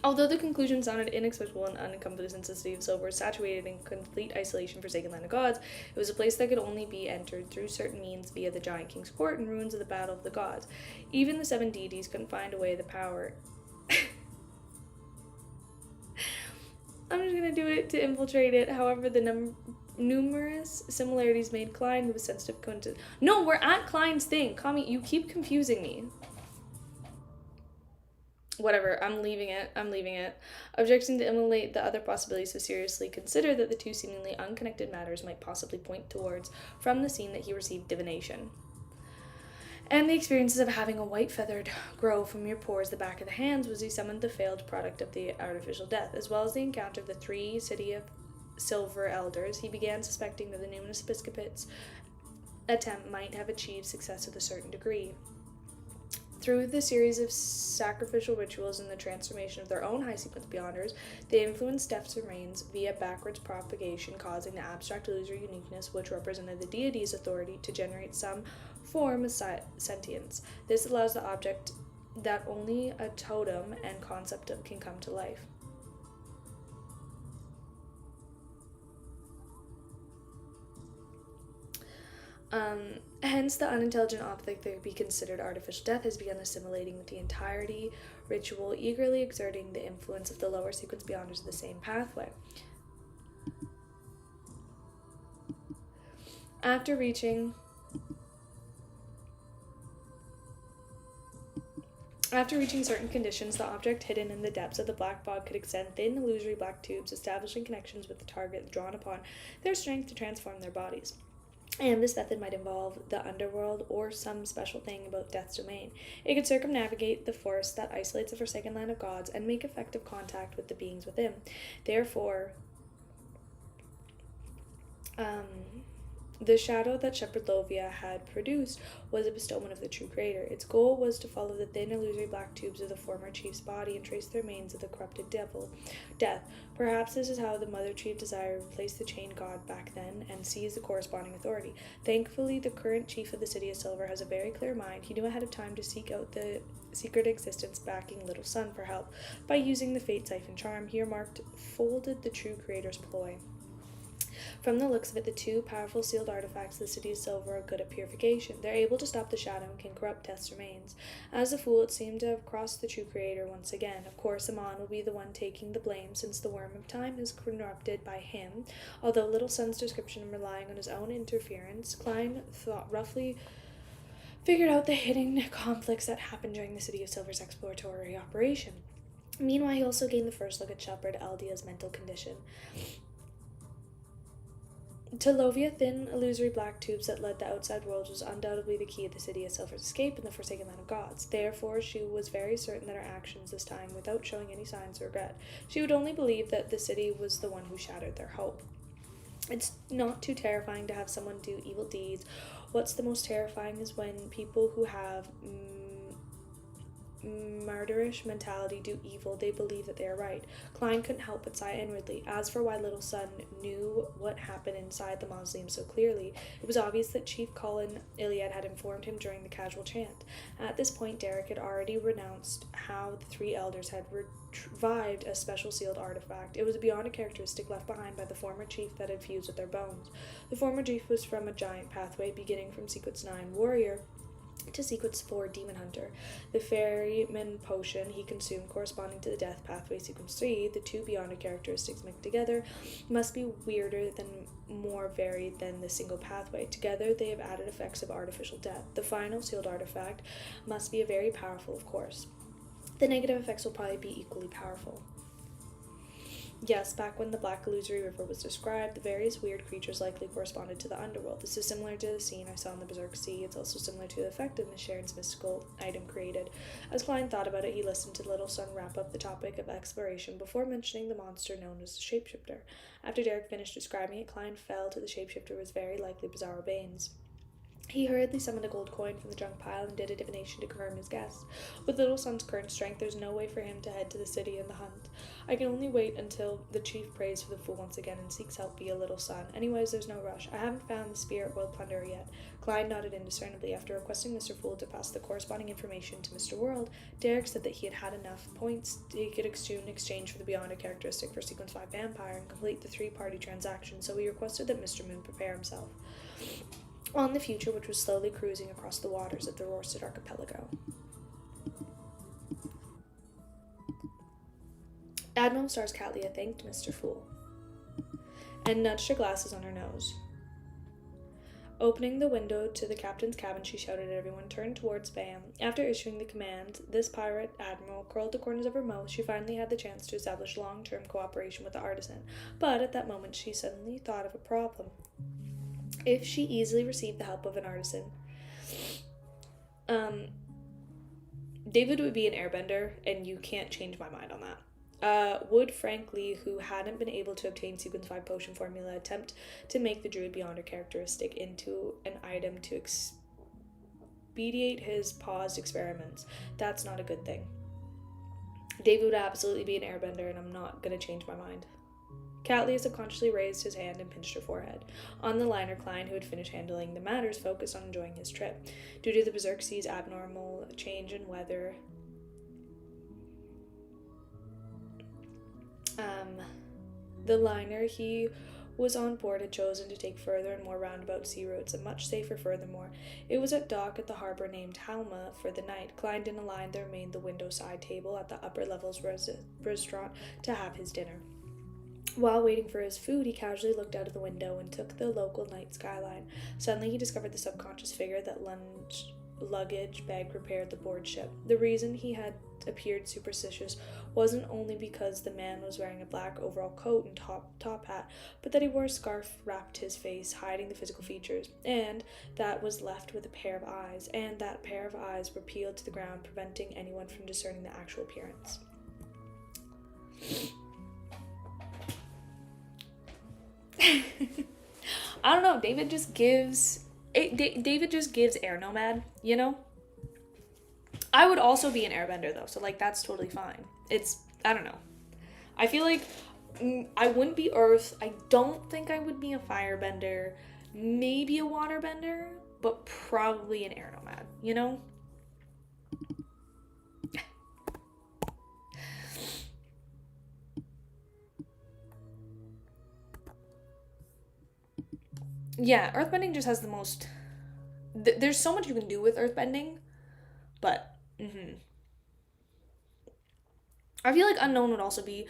Although the conclusion sounded inexplicable and unencompassing, the City of Silver was saturated in complete isolation, forsaken land of gods. It was a place that could only be entered through certain means via the Giant King's court and ruins of the Battle of the Gods. Even the 7 deities couldn't find a way the power. I'm just gonna do it to infiltrate it. However, the numerous similarities made Klein, who was sensitive, couldn't. No, we're at Klein's thing. Kami, you keep confusing me. Whatever, I'm leaving it. Objecting to immolate the other possibilities to seriously consider that the two seemingly unconnected matters might possibly point towards from the scene that he received divination. And the experiences of having a white feathered grow from your pores the back of the hands was he summoned the failed product of the artificial death, as well as the encounter of the 3 City of Silver elders. He began suspecting that the numinous episcopate's attempt might have achieved success to a certain degree. Through the series of sacrificial rituals and the transformation of their own high sequence beyonders, they influenced death's remains via backwards propagation, causing the abstract illusory uniqueness which represented the deity's authority to generate some form of sentience. This allows the object that only a totem and concept of can come to life. Hence, the unintelligent object that could be considered artificial death has begun assimilating with the entirety ritual, eagerly exerting the influence of the lower sequence beyonders of the same pathway. After reaching certain conditions, the object hidden in the depths of the black bog could extend thin, illusory black tubes, establishing connections with the target drawn upon their strength to transform their bodies. And this method might involve the underworld or some special thing about death's domain. It could circumnavigate the forest that isolates the forsaken land of gods and make effective contact with the beings within. Therefore, the shadow that Shepherd Lovia had produced was a bestowment of the true creator. Its goal was to follow the thin, illusory black tubes of the former chief's body and trace the remains of the corrupted death. Perhaps this is how the mother chief desired to replace the chained god back then and seize the corresponding authority. Thankfully, the current chief of the City of Silver has a very clear mind. He knew ahead of time to seek out the secret existence backing Little Sun for help. By using the fate siphon charm, he remarked, folded the true creator's ploy. From the looks of it, the 2 powerful sealed artifacts of the City of Silver are good at purification. They're able to stop the shadow and can corrupt death's remains. As a fool, it seemed to have crossed the true creator once again. Of course, Amon will be the one taking the blame, since the worm of time is corrupted by him. Although Little Sun's description and relying on his own interference, Klein roughly figured out the hidden conflicts that happened during the City of Silver's exploratory operation. Meanwhile, he also gained the first look at Shepherd Aldia's mental condition. To Lovia, thin, illusory black tubes that led the outside world was undoubtedly the key of the City of Silver's escape in the forsaken land of gods. Therefore, she was very certain that her actions this time, without showing any signs of regret, she would only believe that the city was the one who shattered their hope. It's not too terrifying to have someone do evil deeds. What's the most terrifying is when people who have murderish mentality do evil. They believe that they are right. Klein couldn't help but sigh inwardly. As for why Little Sun knew what happened inside the mausoleum so clearly, it was obvious that Chief Colin Iliad had informed him during the casual chant. At this point, Derek had already renounced how the 3 elders had revived a special sealed artifact. It was beyond a characteristic left behind by the former chief that had fused with their bones. The former chief was from a giant pathway beginning from Sequence 9 Warrior to Sequence 4 Demon Hunter. The Ferryman potion he consumed corresponding to the Death Pathway Sequence 3, the 2 beyond characteristics mixed together, must be weirder than more varied than the single pathway. Together they have added effects of artificial death. The final sealed artifact must be very powerful, of course. The negative effects will probably be equally powerful. Yes, back when the Black Illusory River was described, the various weird creatures likely corresponded to the underworld. This is similar to the scene I saw in the Berserk Sea. It's also similar to the effect of Miss Sharon's mystical item created. As Klein thought about it, he listened to Little Sun wrap up the topic of exploration before mentioning the monster known as the Shapeshifter. After Derek finished describing it, Klein fell to the Shapeshifter was very likely Bizarro Baines. He hurriedly summoned a gold coin from the junk pile and did a divination to confirm his guess. With Little Sun's current strength, there's no way for him to head to the city and the hunt. I can only wait until the chief prays for the fool once again and seeks help via Little Sun. Anyways, there's no rush. I haven't found the spirit world plunderer yet. Klein nodded indiscernibly. After requesting Mr. Fool to pass the corresponding information to Mr. World, Derek said that he had had enough points he could exchange for the Beyond a characteristic for Sequence 5 Vampire and complete the 3-party transaction, so he requested that Mr. Moon prepare himself on the future, which was slowly cruising across the waters of the Rorsted Archipelago. Admiral Stars Catlia thanked Mr. Fool and nudged her glasses on her nose. Opening the window to the captain's cabin, she shouted at everyone, turned towards Bam. After issuing the command, this pirate admiral curled the corners of her mouth. She finally had the chance to establish long-term cooperation with the artisan. But at that moment, she suddenly thought of a problem. If she easily received the help of an artisan, David would be an airbender, and you can't change my mind on that. Would Frank Lee, who hadn't been able to obtain Sequence 5 potion formula, attempt to make the druid beyond her characteristic into an item to expedite his paused experiments? That's not a good thing. David would absolutely be an airbender, and I'm not going to change my mind. Catley subconsciously raised his hand and pinched her forehead. On the liner, Klein, who had finished handling the matters, focused on enjoying his trip. Due to the Berserk Sea's abnormal change in weather, the liner he was on board had chosen to take further and more roundabout sea routes, and much safer furthermore. It was at dock at the harbor named Halma for the night. Klein didn't align there remained the window side table at the upper levels restaurant to have his dinner. While waiting for his food, he casually looked out of the window and took the local night skyline. Suddenly, he discovered the subconscious figure that luggage bag repaired the board ship. The reason he had appeared superstitious wasn't only because the man was wearing a black overall coat and top hat, but that he wore a scarf wrapped his face, hiding the physical features, and that was left with a pair of eyes, and that pair of eyes were peeled to the ground, preventing anyone from discerning the actual appearance. I don't know, David just gives air nomad, you know? I would also be an airbender though, so like that's totally fine. I don't know. I feel like I wouldn't be earth. I don't think I would be a firebender, maybe a waterbender, but probably an air nomad, you know? Yeah, earthbending just has the most... there's so much you can do with earthbending, but... I feel like unknown would also be...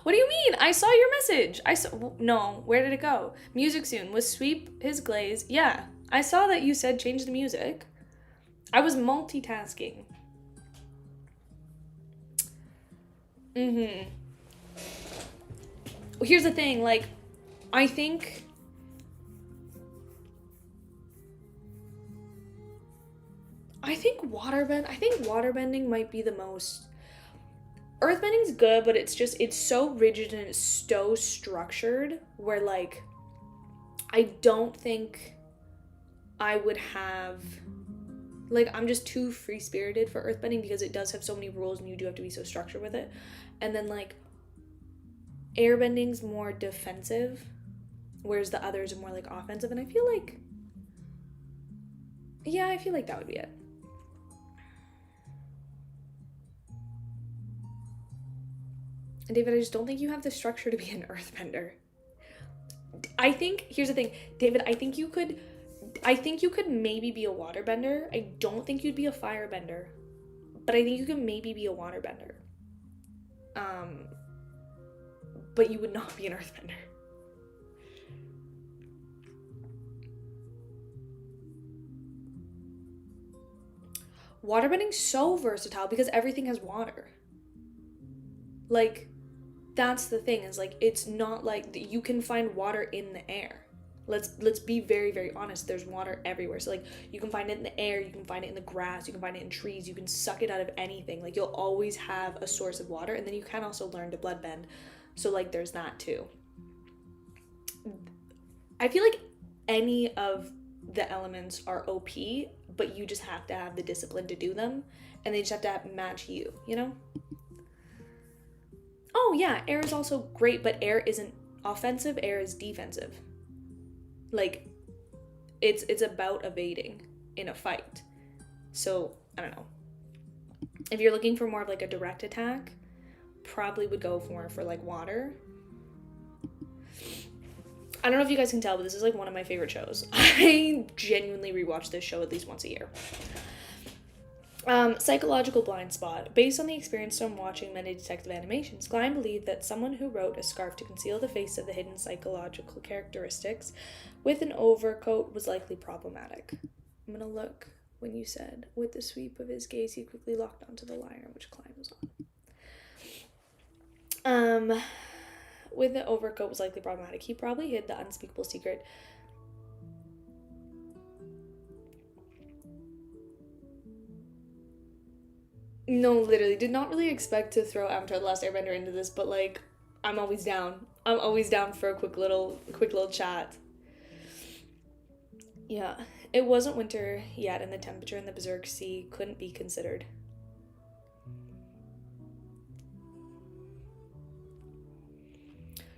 What do you mean? I saw your message. No, where did it go? Music soon. Was sweep his glaze? Yeah, I saw that you said change the music. I was multitasking. Well, here's the thing, like, I think waterbending might be the most... Earthbending's good, but it's so rigid and it's so structured where, like, I don't think I would have... Like, I'm just too free-spirited for earthbending because it does have so many rules and you do have to be so structured with it. And then, like, airbending's more defensive, whereas the others are more, like, offensive. And I feel like... Yeah, I feel like that would be it. And David, I just don't think you have the structure to be an earthbender. I think, here's the thing, David, I think you could maybe be a waterbender. I don't think you'd be a firebender, but I think you could maybe be a waterbender. But you would not be an earthbender. Waterbending's so versatile because everything has water. Like, that's the thing, is like, it's not like you can find water in the air. Let's be very, very honest. There's water everywhere. So, like, you can find it in the air, you can find it in the grass, you can find it in trees, you can suck it out of anything. Like, you'll always have a source of water, and then you can also learn to bloodbend. So, like, there's that too. I feel like any of the elements are OP, but you just have to have the discipline to do them, and they just have to match you know? Oh yeah, air is also great, but air isn't offensive air is defensive. Like, it's about evading in a fight. So, I don't know. If you're looking for more of like a direct attack, probably would go for like water. I don't know if you guys can tell, but this is like one of my favorite shows. I genuinely rewatch this show at least once a year. Psychological blind spot. Based on the experience from watching many detective animations, Klein believed that someone who wrote a scarf to conceal the face of the hidden psychological characteristics with an overcoat was likely problematic. I'm gonna look when you said, with the sweep of his gaze, he quickly locked onto the liner which Klein was on. With the overcoat was likely problematic. He probably hid the unspeakable secret. No, literally, did not really expect to throw Avatar: The Last Airbender into this, but like, I'm always down. I'm always down for a quick little chat. Yeah, it wasn't winter yet, and the temperature in the Berserk Sea couldn't be considered.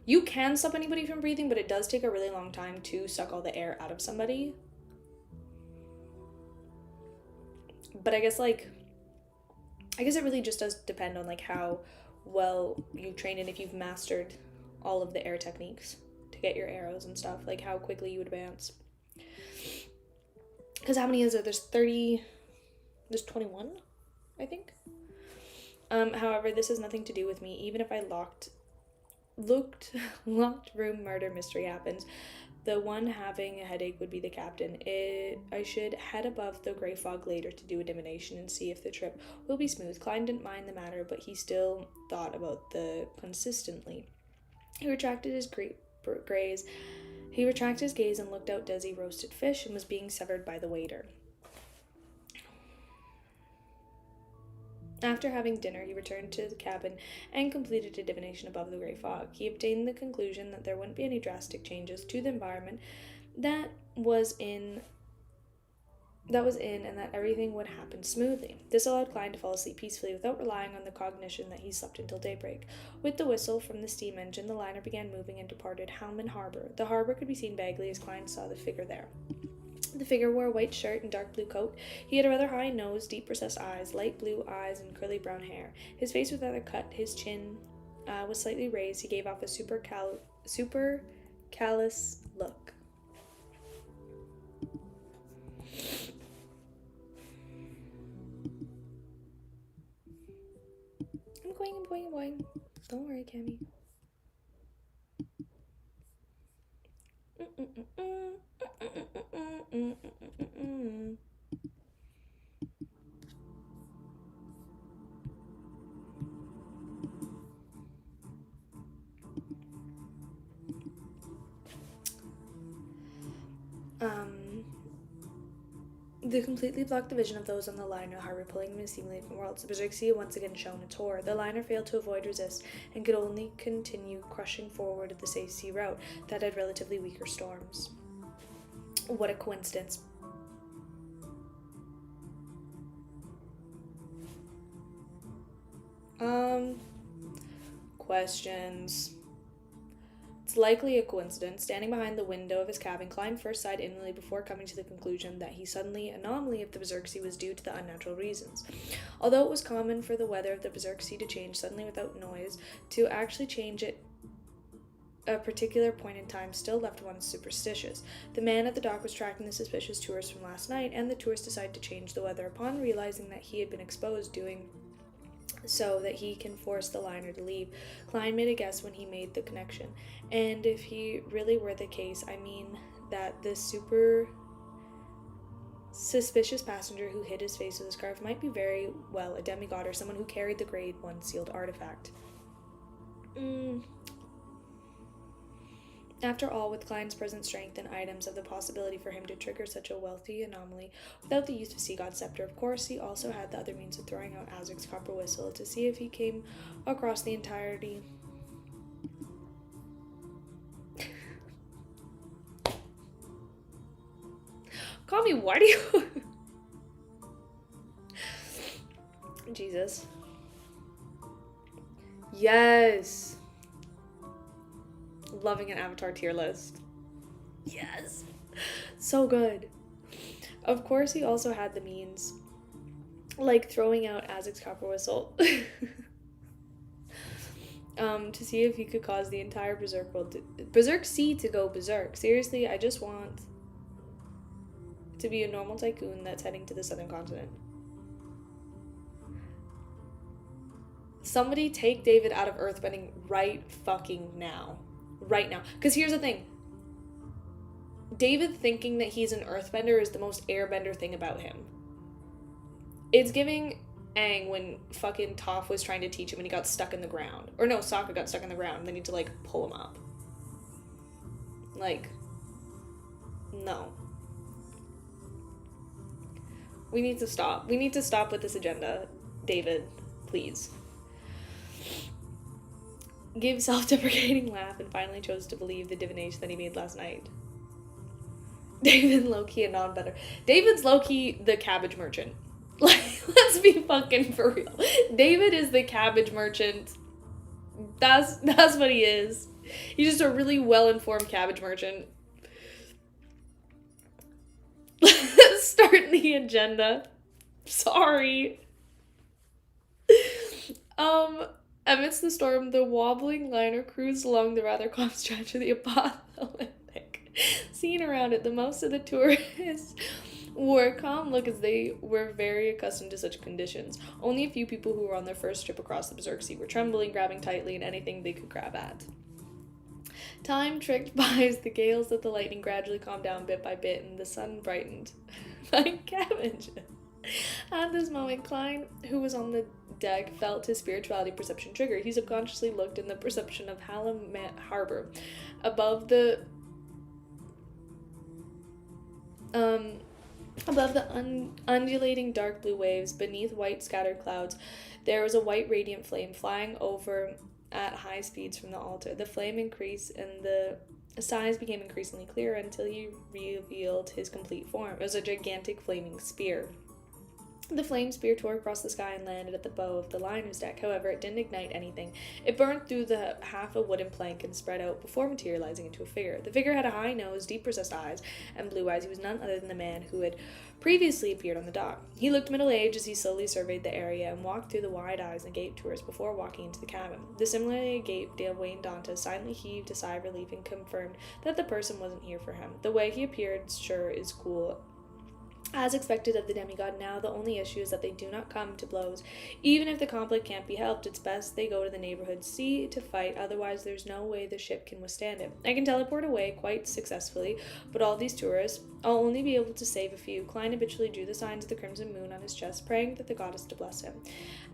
You can stop anybody from breathing, but it does take a really long time to suck all the air out of somebody. But I guess it really just does depend on like how well you train and if you've mastered all of the air techniques to get your arrows and stuff, like how quickly you advance. Because how many is there? There's 21, I think. However, this has nothing to do with me. Even if I locked room murder mystery happens, the one having a headache would be the captain. I should head above the gray fog later to do a divination and see if the trip will be smooth. Klein didn't mind the matter, but he still thought about the consistently. He retracted his gaze and looked out Desi roasted fish and was being severed by the waiter. After having dinner, he returned to the cabin and completed a divination above the gray fog. He obtained the conclusion that there wouldn't be any drastic changes to the environment that was in and that everything would happen smoothly. This allowed Klein to fall asleep peacefully without relying on the cognition that he slept until daybreak. With the whistle from the steam engine, the liner began moving and departed Howman Harbor. The harbor could be seen vaguely as Klein saw the figure there. The figure wore a white shirt and dark blue coat. He had a rather high nose, deep recessed eyes, light blue eyes, and curly brown hair. His face was rather cut. His chin was slightly raised. He gave off a super callous look. I'm going. Don't worry, Cammy. They completely blocked the vision of those on the liner, harbor, pulling them in seemingly different worlds. The Berserk Sea once again shone its horror. The liner failed to resist, and could only continue crushing forward at the safe sea route that had relatively weaker storms. What a coincidence. Questions. It's likely a coincidence. Standing behind the window of his cabin, Klein first sighed inwardly before coming to the conclusion that his suddenly anomaly of the Berserk Sea was due to the unnatural reasons. Although it was common for the weather of the Berserk Sea to change suddenly without noise, to actually change at a particular point in time still left one superstitious. The man at the dock was tracking the suspicious tourist from last night, and the tourist decided to change the weather upon realizing that he had been exposed, doing so that he can force the liner to leave. Klein made a guess when he made the connection. And if he really were the case, I mean that the super suspicious passenger who hid his face with a scarf might be very well a demigod or someone who carried the Grade 1 sealed artifact. After all, with Klein's present strength and items of the possibility for him to trigger such a wealthy anomaly without the use of Sea God's scepter, of course, he also had the other means of throwing out Azric's copper whistle to see if he came across the entirety. Call me, why do you... Jesus. Yes. loving an Avatar tier list. Yes. So good. Of course, he also had the means, like throwing out Azek's copper whistle to see if he could cause the entire Berserk Sea to go berserk. Seriously, I just want to be a normal tycoon that's heading to the southern continent. Somebody take David out of earthbending right fucking now. Right now. Because here's the thing. David thinking that he's an earthbender is the most airbender thing about him. It's giving Aang when fucking Toph was trying to teach him and he got stuck in the ground. Or no, Sokka got stuck in the ground and they need to, like, pull him up. Like, no. We need to stop. We need to stop with this agenda, David. Please. Gave self-deprecating laugh and finally chose to believe the divination that he made last night. David low-key a non-better. David's low-key the cabbage merchant. Like, let's be fucking for real. David is the cabbage merchant. That's what he is. He's just a really well-informed cabbage merchant. Let's start the agenda. Sorry. Amidst the storm, the wobbling liner cruised along the rather calm stretch of the Olympic. Seen around it, the most of the tourists wore a calm look as they were very accustomed to such conditions. Only a few people who were on their first trip across the Berserk Sea were trembling, grabbing tightly at anything they could grab at. Time tricked by as the gales of the lightning gradually calmed down bit by bit and the sun brightened like cabbage. At this moment, Klein, who was on the deck, felt his spirituality perception trigger. He subconsciously looked in the perception of Halamat Harbor. Above the undulating dark blue waves, beneath white scattered clouds, there was a white radiant flame flying over at high speeds from the altar. The flame increased and the size became increasingly clearer until he revealed his complete form. It was a gigantic flaming spear. The flame spear tore across the sky and landed at the bow of the liner's deck. However, it didn't ignite anything. It burned through the half a wooden plank and spread out before materializing into a figure. The figure had a high nose, deep recessed eyes, and blue eyes. He was none other than the man who had previously appeared on the dock. He looked middle-aged as he slowly surveyed the area and walked through the wide eyes and gaped tours before walking into the cabin. The similarly agape Dwayne Dantas silently heaved a sigh of relief and confirmed that the person wasn't here for him. The way he appeared sure is cool. As expected of the demigod, now the only issue is that they do not come to blows. Even if the conflict can't be helped, it's best they go to the neighborhood sea to fight, otherwise there's no way the ship can withstand it. I can teleport away quite successfully, but all these tourists, I'll only be able to save a few. Klein habitually drew the signs of the crimson moon on his chest, praying that the goddess to bless him.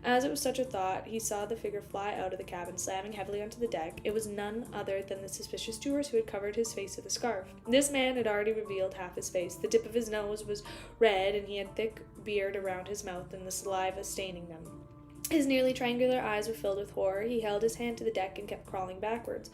As it was such a thought, he saw the figure fly out of the cabin, slamming heavily onto the deck. It was none other than the suspicious tourist who had covered his face with a scarf. This man had already revealed half his face. The tip of his nose was red, and he had thick beard around his mouth and the saliva staining them. His nearly triangular eyes were filled with horror. He held his hand to the deck and kept crawling backwards.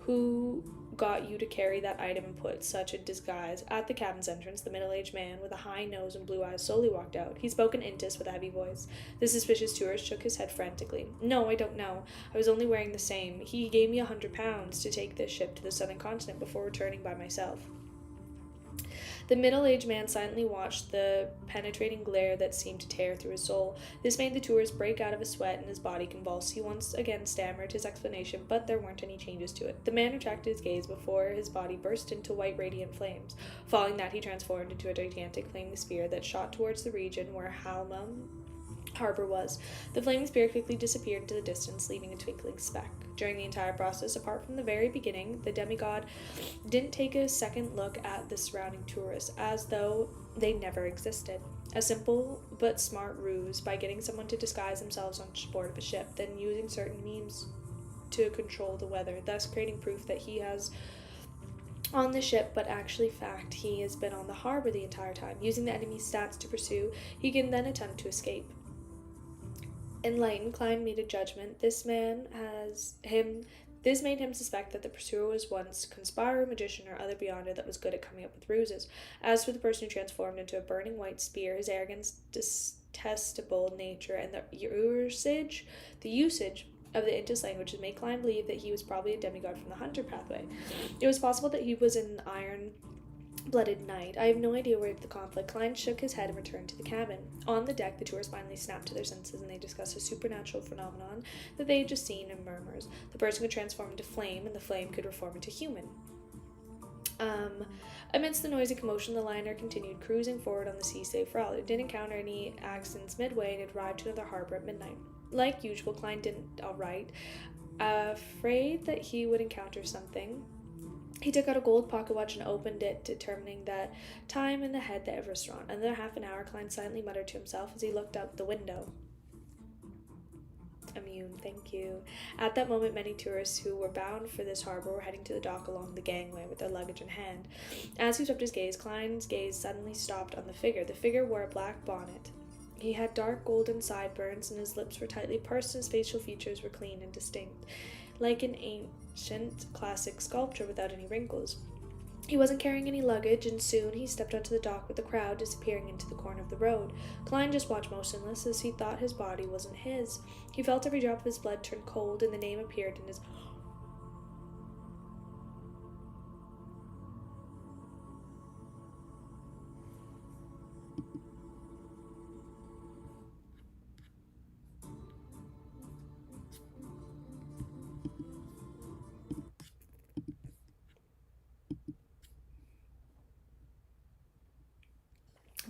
Who got you to carry that item and put such a disguise? At the cabin's entrance, the middle-aged man with a high nose and blue eyes slowly walked out. He spoke in Intis with a heavy voice. The suspicious tourist shook his head frantically. No, I don't know. I was only wearing the same. He gave me £100 to take this ship to the southern continent before returning by myself. The middle-aged man silently watched the penetrating glare that seemed to tear through his soul. This made the tourist break out of a sweat and his body convulse. He once again stammered his explanation, but there weren't any changes to it. The man retracted his gaze before his body burst into white radiant flames. Following that, he transformed into a gigantic flaming spear that shot towards the region where Halmam Harbor was. The flaming spear quickly disappeared into the distance, leaving a twinkling speck. During the entire process, apart from the very beginning, the demigod didn't take a second look at the surrounding tourists, as though they never existed. A simple but smart ruse by getting someone to disguise themselves on board of a ship, then using certain means to control the weather, thus creating proof that he has on the ship, but actually fact he has been on the harbor the entire time. Using the enemy's stats to pursue, he can then attempt to escape. Enlightened, Klein made a judgment. This made him suspect that the pursuer was once a conspirer, magician, or other beyonder that was good at coming up with ruses. As for the person who transformed into a burning white spear, his arrogance, detestable nature, and the usage of the Intis language made Klein believe that he was probably a demigod from the Hunter pathway. It was possible that he was an iron-blooded knight. I have no idea where the conflict. Klein shook his head and returned to the cabin. On the deck, the tourists finally snapped to their senses and they discussed a supernatural phenomenon that they had just seen in murmurs. The person could transform into flame, and the flame could reform into human. Amidst the noisy commotion, the liner continued cruising forward on the sea safe route. It didn't encounter any accidents midway and it arrived to another harbor at midnight. Like usual, Klein did alright. Afraid that he would encounter something, he took out a gold pocket watch and opened it, determining that time in the head the restaurant. Another half an hour, Klein silently muttered to himself as he looked out the window. Immune, thank you. At that moment, many tourists who were bound for this harbor were heading to the dock along the gangway with their luggage in hand. As he swept his gaze, Klein's gaze suddenly stopped on the figure. The figure wore a black bonnet. He had dark golden sideburns, and his lips were tightly pursed, and his facial features were clean and distinct, like an ancient classic sculpture without any wrinkles. He wasn't carrying any luggage, and soon he stepped onto the dock with the crowd, disappearing into the corner of the road. Klein just watched motionless, as he thought his body wasn't his. He felt every drop of his blood turn cold, and the name appeared in his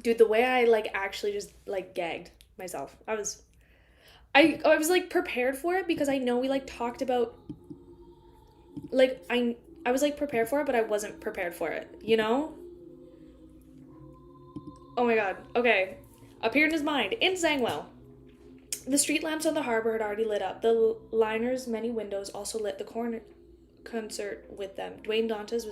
dude, the way I actually just gagged myself. I was prepared for it because I know we talked about I was prepared for it, but I wasn't prepared for it, you know? Oh my god. Okay. Appeared in his mind. In Zangwell. The street lamps on the harbor had already lit up. The liner's many windows also lit the corner concert with them. Dwayne Dantes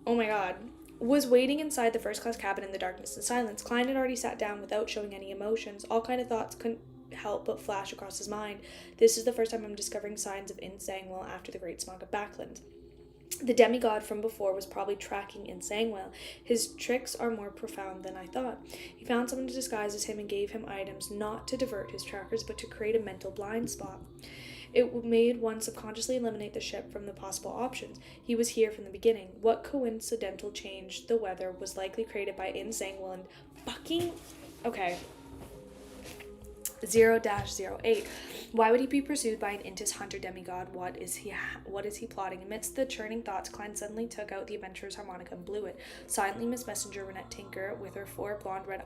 oh my god, was waiting inside the first class cabin in the darkness and silence. Klein had already sat down without showing any emotions. All kind of thoughts couldn't help but flash across his mind. This is the first time I'm discovering signs of Insangwell after the great smog of Backland. The demigod from before was probably tracking Insangwell. His tricks are more profound than I thought. He found someone to disguise as him and gave him items not to divert his trackers, but to create a mental blind spot. It made one subconsciously eliminate the ship from the possible options. He was here from the beginning. What coincidental change the weather was likely created by Insangwell and fucking... Okay. 0-08. Why would he be pursued by an Intis hunter demigod? What is he plotting? Amidst the churning thoughts, Klein suddenly took out the adventurer's harmonica and blew it. Silently, Miss Messenger Renette Tinker, with her 4 blonde red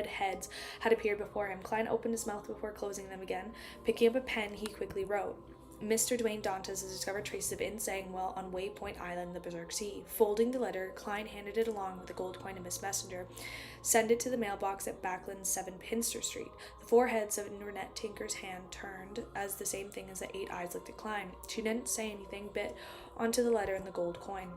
heads, had appeared before him. Klein opened his mouth before closing them again. Picking up a pen, he quickly wrote, Mr. Dwayne Dantes has discovered traces of Insangwell on Waypoint Island in the Berserk Sea. Folding the letter, Klein handed it along with a gold coin to Miss Messenger. Send it to the mailbox at Backland 7 Pinster Street. The 4 heads of Renette Tinker's hand turned as the same thing as the 8 eyes looked at Klein. She didn't say anything, bit onto the letter and the gold coin.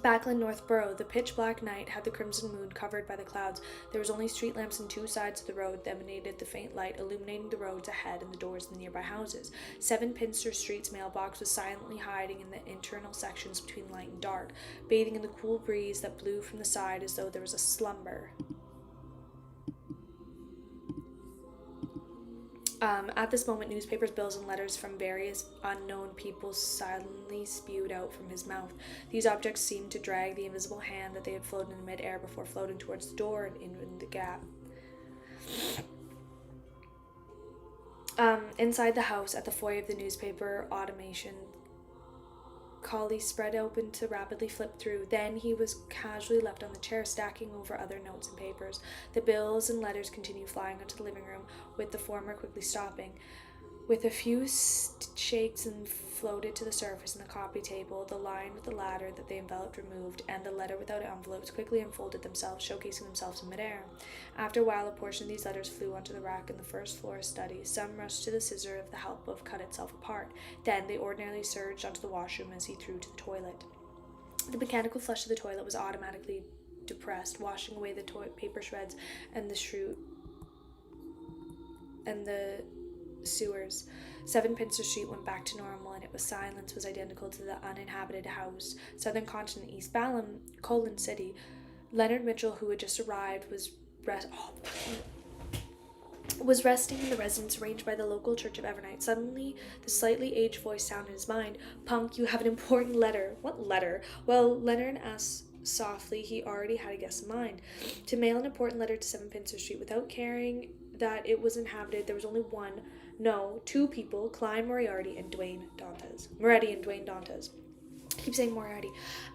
Backland Northborough. The pitch-black night had the crimson moon covered by the clouds. There was only street lamps on 2 sides of the road that emanated the faint light, illuminating the roads ahead and the doors of the nearby houses. 7 Pinster Street's mailbox was silently hiding in the internal sections between light and dark, bathing in the cool breeze that blew from the side as though there was a slumber. At this moment, newspapers, bills, and letters from various unknown people silently spewed out from his mouth. These objects seemed to drag the invisible hand that they had floated in mid-air before floating towards the door and in the gap. Inside the house, at the foyer of the newspaper automation, Collie spread open to rapidly flip through. Then he was casually left on the chair, stacking over other notes and papers. The bills and letters continued flying onto the living room, with the former quickly stopping. With a few shakes and floated to the surface in the copy table, the line with the ladder that they enveloped removed, and the letter without envelopes quickly unfolded themselves, showcasing themselves in midair. After a while, a portion of these letters flew onto the rack in the first floor study. Some rushed to the scissor with the help of cut itself apart. Then they ordinarily surged onto the washroom as he threw to the toilet. The mechanical flush of the toilet was automatically depressed, washing away the paper shreds and the sewers. 7 Pinster Street went back to normal, and it was silence was identical to the uninhabited house. Southern Continent, East Colon City. Leonard Mitchell, who had just arrived, was was resting in the residence arranged by the local Church of Evernight. Suddenly, the slightly aged voice sounded in his mind. Punk, you have an important letter. What letter? Well, Leonard asked softly. He already had a guess in mind. To mail an important letter to 7 Pincer Street without caring that it was inhabited, there was only one, no, two people, Klein Moriarty and Dwayne Dantes. Moretti and Dwayne Dantes. I keep saying Moriarty.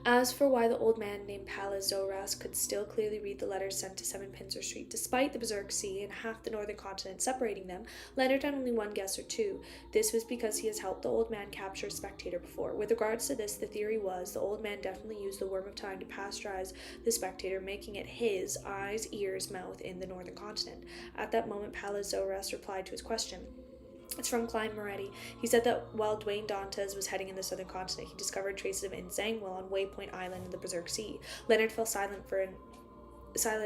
As for why the old man named Palazoras could still clearly read the letters sent to 7 Pincer Street, despite the Berserk Sea and half the northern continent separating them, Leonard had only one guess or two. This was because he has helped the old man capture a spectator before. With regards to this, the theory was the old man definitely used the Worm of Time to pasteurize the spectator, making it his eyes, ears, mouth in the northern continent. At that moment, Palazoras replied to his question. It's from Klein Moretti. He said that while Dwayne Dantes was heading in the southern continent, he discovered traces of Inzangwil on Waypoint Island in the Berserk Sea. Leonard fell silent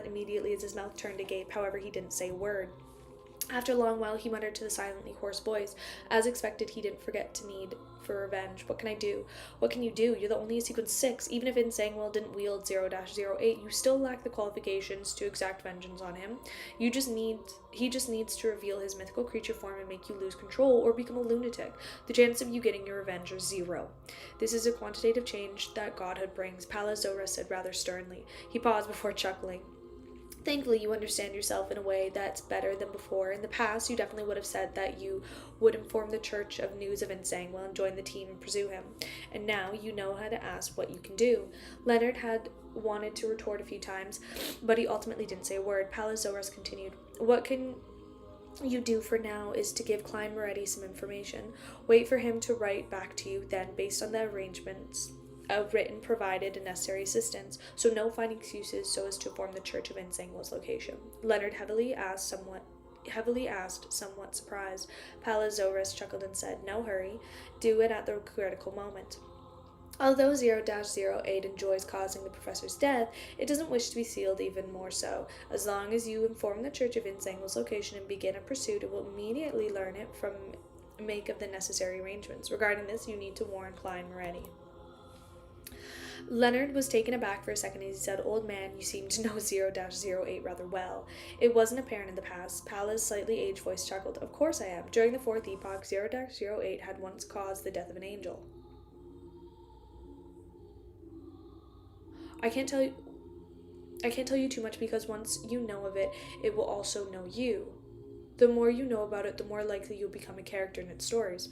immediately as his mouth turned agape. However, he didn't say a word. After a long while, he muttered to the silently hoarse voice. As expected, he didn't forget to need for revenge. What can I do? What can you do? You're the only in Sequence 6. Even if Insangwell didn't wield 0-08, you still lack the qualifications to exact vengeance on him. He just needs to reveal his mythical creature form and make you lose control or become a lunatic. The chance of you getting your revenge are 0. This is a quantitative change that godhood brings, Palazora said rather sternly. He paused before chuckling. Thankfully, you understand yourself in a way that's better than before. In the past, you definitely would have said that you would inform the Church of news of Insangwell and join the team and pursue him. And now you know how to ask what you can do. Leonard had wanted to retort a few times, but he ultimately didn't say a word. Palazoras continued. What can you do for now is to give Klein Moretti some information. Wait for him to write back to you, then, based on the arrangements written provided necessary assistance, so no finding excuses so as to inform the Church of Insangwell's location. Leonard heavily asked, somewhat surprised. Palazoras chuckled and said, no hurry, do it at the critical moment. Although 0-08 enjoys causing the professor's death, it doesn't wish to be sealed even more so. As long as you inform the Church of Insangwell's location and begin a pursuit, it will immediately learn it from make of the necessary arrangements. Regarding this, you need to warn Klein Moretti. Leonard was taken aback for a second as he said, Old man, you seem to know 0-08 rather well. It wasn't apparent in the past. Pala's slightly aged voice chuckled. Of course I am. During the Fourth Epoch, 0-08 had once caused the death of an angel. I can't tell you too much because once you know of it, it will also know you. The more you know about it, the more likely you'll become a character in its stories.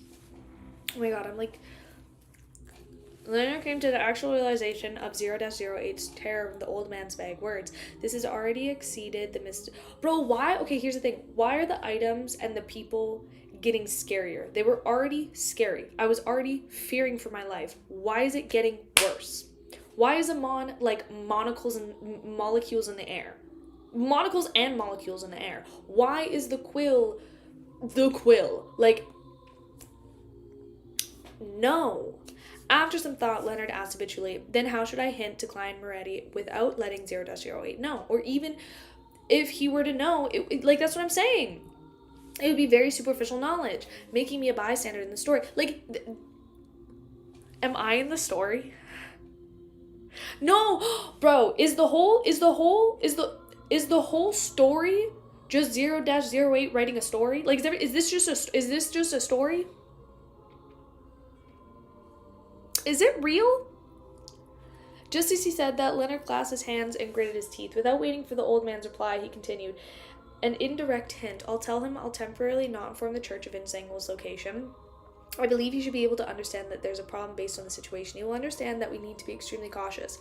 Oh my god, I'm like... Leonard came to the actual realization of 0-08's terror from the old man's vague words. This has already exceeded the Bro, why? Okay, here's the thing. Why are the items and the people getting scarier? They were already scary. I was already fearing for my life. Why is it getting worse? Why is Amon like molecules and molecules in the air? Monocles and molecules in the air. Why is the quill? Like, no. After some thought, Leonard asked habitually, then how should I hint to Klein Moretti without letting 0-08 know? Or even if he were to know, like, that's what I'm saying. It would be very superficial knowledge, making me a bystander in the story. Like, am I in the story? No, bro, is the whole story just 0-08 writing a story? Like, is this just a story? Is it real? Just as he said that, Leonard clasped his hands and gritted his teeth. Without waiting for the old man's reply, he continued, an indirect hint. I'll tell him I'll temporarily not inform the Church of Insangwell's location. I believe he should be able to understand that there's a problem based on the situation. He will understand that we need to be extremely cautious.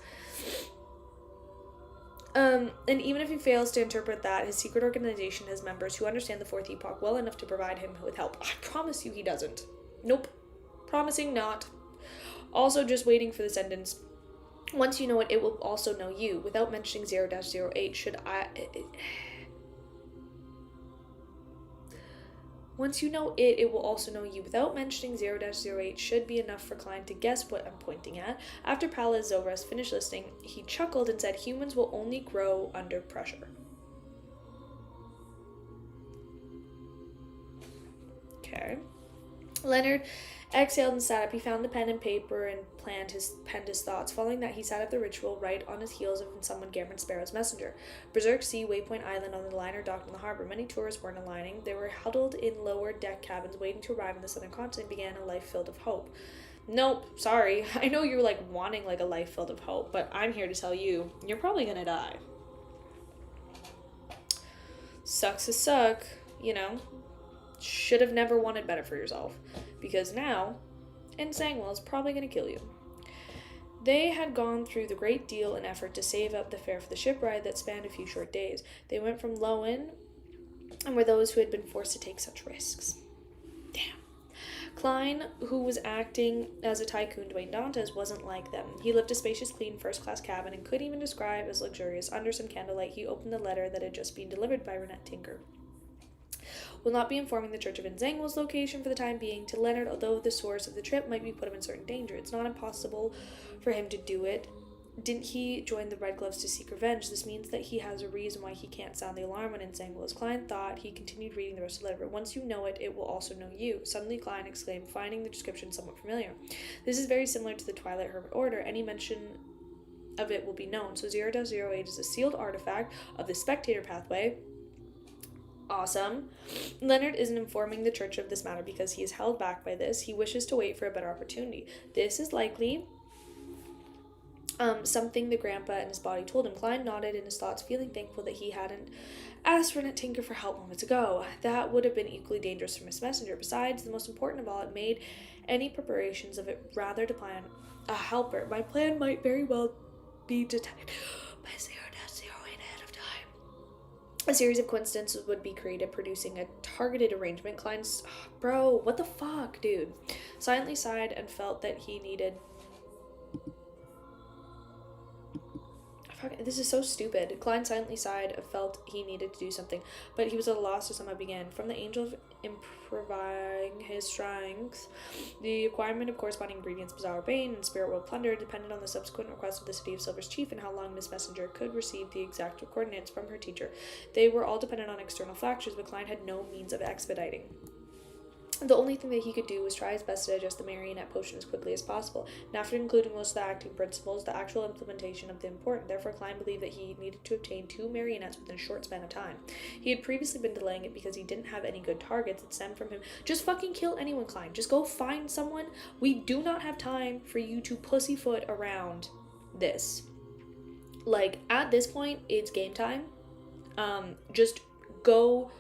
And even if he fails to interpret that, his secret organization has members who understand the Fourth Epoch well enough to provide him with help. I promise you he doesn't. Nope. Promising not. Also, just waiting for the sentence. Once you know it, it will also know you. Without mentioning 0-08, Once you know it, it will also know you. Without mentioning 0-08 should be enough for Klein to guess what I'm pointing at. After Palazoras finished listening, he chuckled and said, humans will only grow under pressure. Okay. Leonard exhaled and sat up. He found the pen and paper and penned his thoughts. Following that, he sat up the ritual right on his heels of someone Cameron Sparrow's messenger. Berserk Sea, Waypoint Island, on the liner docked in the harbor. Many tourists weren't aligning. They were huddled in lower deck cabins waiting to arrive on the southern continent. Began a life filled of hope. Nope, sorry. I know you're like wanting like a life filled of hope, but I'm here to tell you, you're probably gonna die. Sucks to suck, you know. Should have never wanted better for yourself, because now Nsangwell is probably going to kill you. They had gone through the great deal in effort to save up the fare for the ship ride that spanned a few short days. They went from Lowen and were those who had been forced to take such risks. Damn. Klein, who was acting as a tycoon Dwayne Dantes, wasn't like them. He lived a spacious, clean, first-class cabin and could even describe as luxurious. Under some candlelight, he opened the letter that had just been delivered by Renette Tinker. Will not be informing the Church of Nsangwell's location for the time being to Leonard, although the source of the trip might be put him in certain danger. It's not impossible for him to do it. Didn't he join the Red Gloves to seek revenge? This means that he has a reason why he can't sound the alarm when Nsangwell is. Klein thought. He continued reading the rest of the letter. Once you know it, it will also know you. Suddenly Klein exclaimed, finding the description somewhat familiar. This is very similar to the Twilight Hermit Order. Any mention of it will be known. So 0-08 is a sealed artifact of the Spectator Pathway. Awesome. Leonard isn't informing the church of this matter because he is held back by this. He wishes to wait for a better opportunity. This is likely something the grandpa and his body told him. Klein nodded in his thoughts, feeling thankful that he hadn't asked Renette Tinker for help moments ago. That would have been equally dangerous for Miss Messenger. Besides, the most important of all, it made any preparations of it rather to plan a helper. My plan might very well be detected by 0-08 ahead of time. A series of coincidences would be created, producing a targeted arrangement. Klein's... Bro, what the fuck, dude? Silently sighed and felt that he needed... This is so stupid. Klein silently sighed and felt he needed to do something, but he was at a loss to somehow begin. From the angel of improving his strength, the acquirement of corresponding ingredients, bizarre bane, and spirit world plunder depended on the subsequent request of the city of Silver's chief and how long Miss Messenger could receive the exact coordinates from her teacher. They were all dependent on external factors, but Klein had no means of expediting. The only thing that he could do was try his best to digest the marionette potion as quickly as possible, and after including most of the acting principles, the actual implementation of the important. Therefore, Klein believed that he needed to obtain 2 marionettes within a short span of time. He had previously been delaying it because he didn't have any good targets that stemmed from him. Just fucking kill anyone, Klein. Just go find someone. We do not have time for you to pussyfoot around this. Like, at this point, it's game time. Just go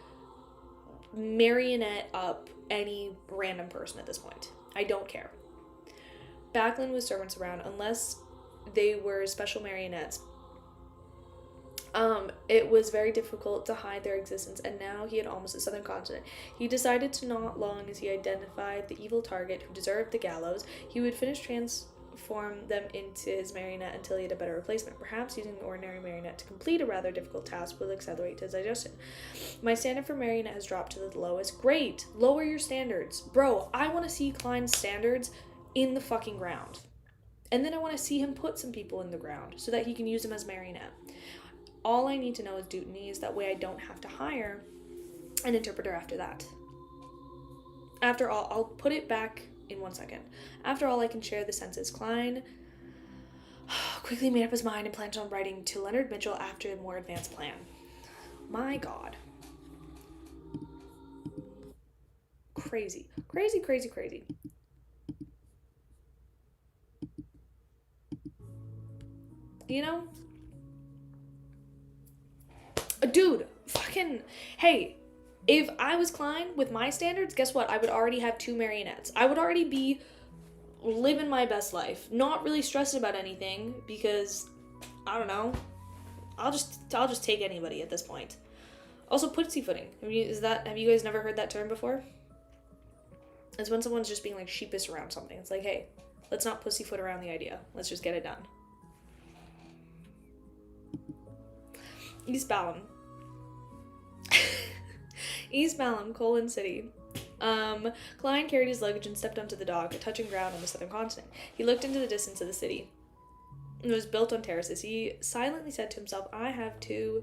marionette up any random person at this point. I don't care. Backlund with servants around, unless they were special marionettes. It was very difficult to hide their existence, and now he had almost the southern continent. He decided to not long as he identified the evil target who deserved the gallows, he would finish transform them into his marionette until he had a better replacement. Perhaps using the ordinary marionette to complete a rather difficult task will accelerate his digestion. My standard for marionette has dropped to the lowest. Great! Lower your standards. Bro, I want to see Klein's standards in the fucking ground. And then I want to see him put some people in the ground so that he can use them as marionette. All I need to know is Dutonies, that way I don't have to hire an interpreter after that. After all, I'll put it back in 1 second. After all, I can share the senses. Klein quickly made up his mind and planned on writing to Leonard Mitchell after a more advanced plan. My God. Crazy. Crazy, crazy, crazy. You know? Dude, fucking, hey, if I was Klein with my standards, guess what? I would already have 2 marionettes. I would already be living my best life, not really stressing about anything because, I don't know, I'll just take anybody at this point. Also, pussyfooting. Have you guys never heard that term before? It's when someone's just being like sheepish around something. It's like, hey, let's not pussyfoot around the idea. Let's just get it done. East Balham. East Balham, Colon City. Klein carried his luggage and stepped onto the dock, a touching ground on the southern continent. He looked into the distance of the city. It was built on terraces. He silently said to himself, I have 2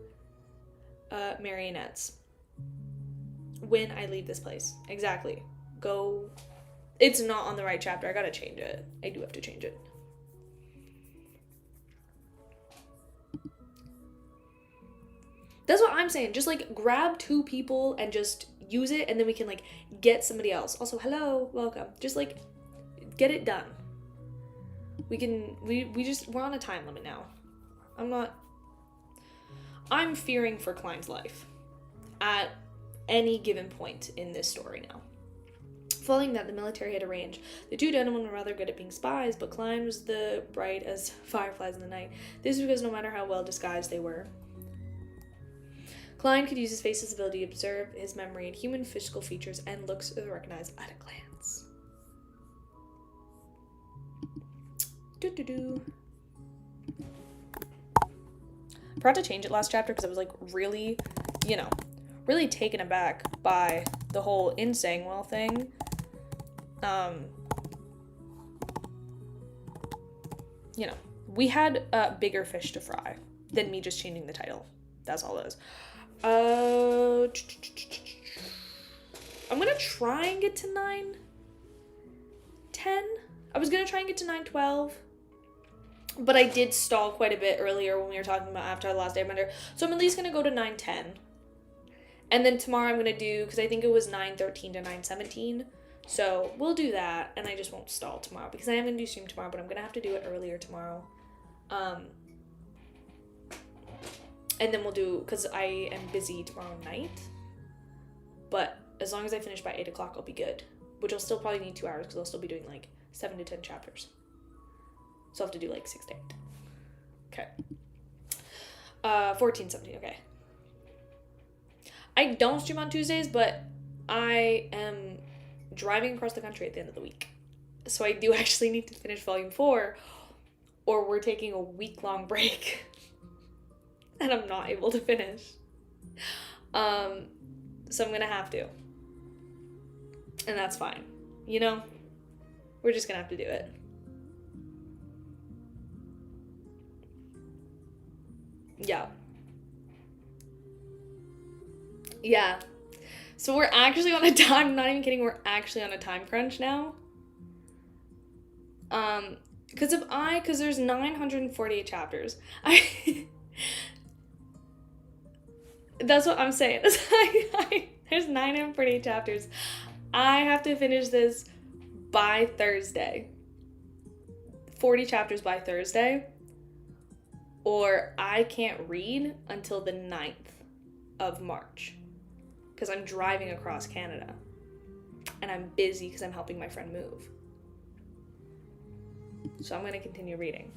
marionettes when I leave this place. Exactly. Go It's not on the right chapter. I gotta change it. I do have to change it. That's what I'm saying. Just, like, grab 2 people and just use it, and then we can, like, get somebody else. Also, hello, welcome. Just, like, get it done. We're on a time limit now. I'm fearing for Klein's life at any given point in this story now. Following that, the military had arranged. The 2 gentlemen were rather good at being spies, but Klein was the bright as fireflies in the night. This was because no matter how well disguised they were, Klein could use his face's ability to observe his memory and human physical features and looks to recognize at a glance. I forgot to change it last chapter because I was, like, really, really taken aback by the whole in Sangwell thing. We had bigger fish to fry than me just changing the title. That's all it is. I'm gonna try and get to 9:10. I was gonna try and get to 9:12. But I did stall quite a bit earlier when we were talking about Avatar: The Last Airbender. So I'm at least going to go to 9:10. And then tomorrow I'm going to do, because I think it was 9:13 to 9:17. So we'll do that, and I just won't stall tomorrow. Because I am going to do stream tomorrow, but I'm going to have to do it earlier tomorrow. And then we'll do, because I am busy tomorrow night. But as long as I finish by 8 o'clock, I'll be good. Which I'll still probably need 2 hours, because I'll still be doing like 7 to 10 chapters. So I'll have to do like 6 to 8. Okay. 14, 17, okay. I don't stream on Tuesdays, but I am driving across the country at the end of the week. So I do actually need to finish volume 4, or we're taking a week-long break. And I'm not able to finish. So I'm gonna have to. And that's fine. We're just gonna have to do it. Yeah. So we're actually on a time, I'm not even kidding, we're actually on a time crunch now. Because there's 948 chapters. That's what I'm saying. There's 948 chapters. I have to finish this by Thursday. 40 chapters by Thursday. Or I can't read until the 9th of March. Because I'm driving across Canada. And I'm busy because I'm helping my friend move. So I'm going to continue reading.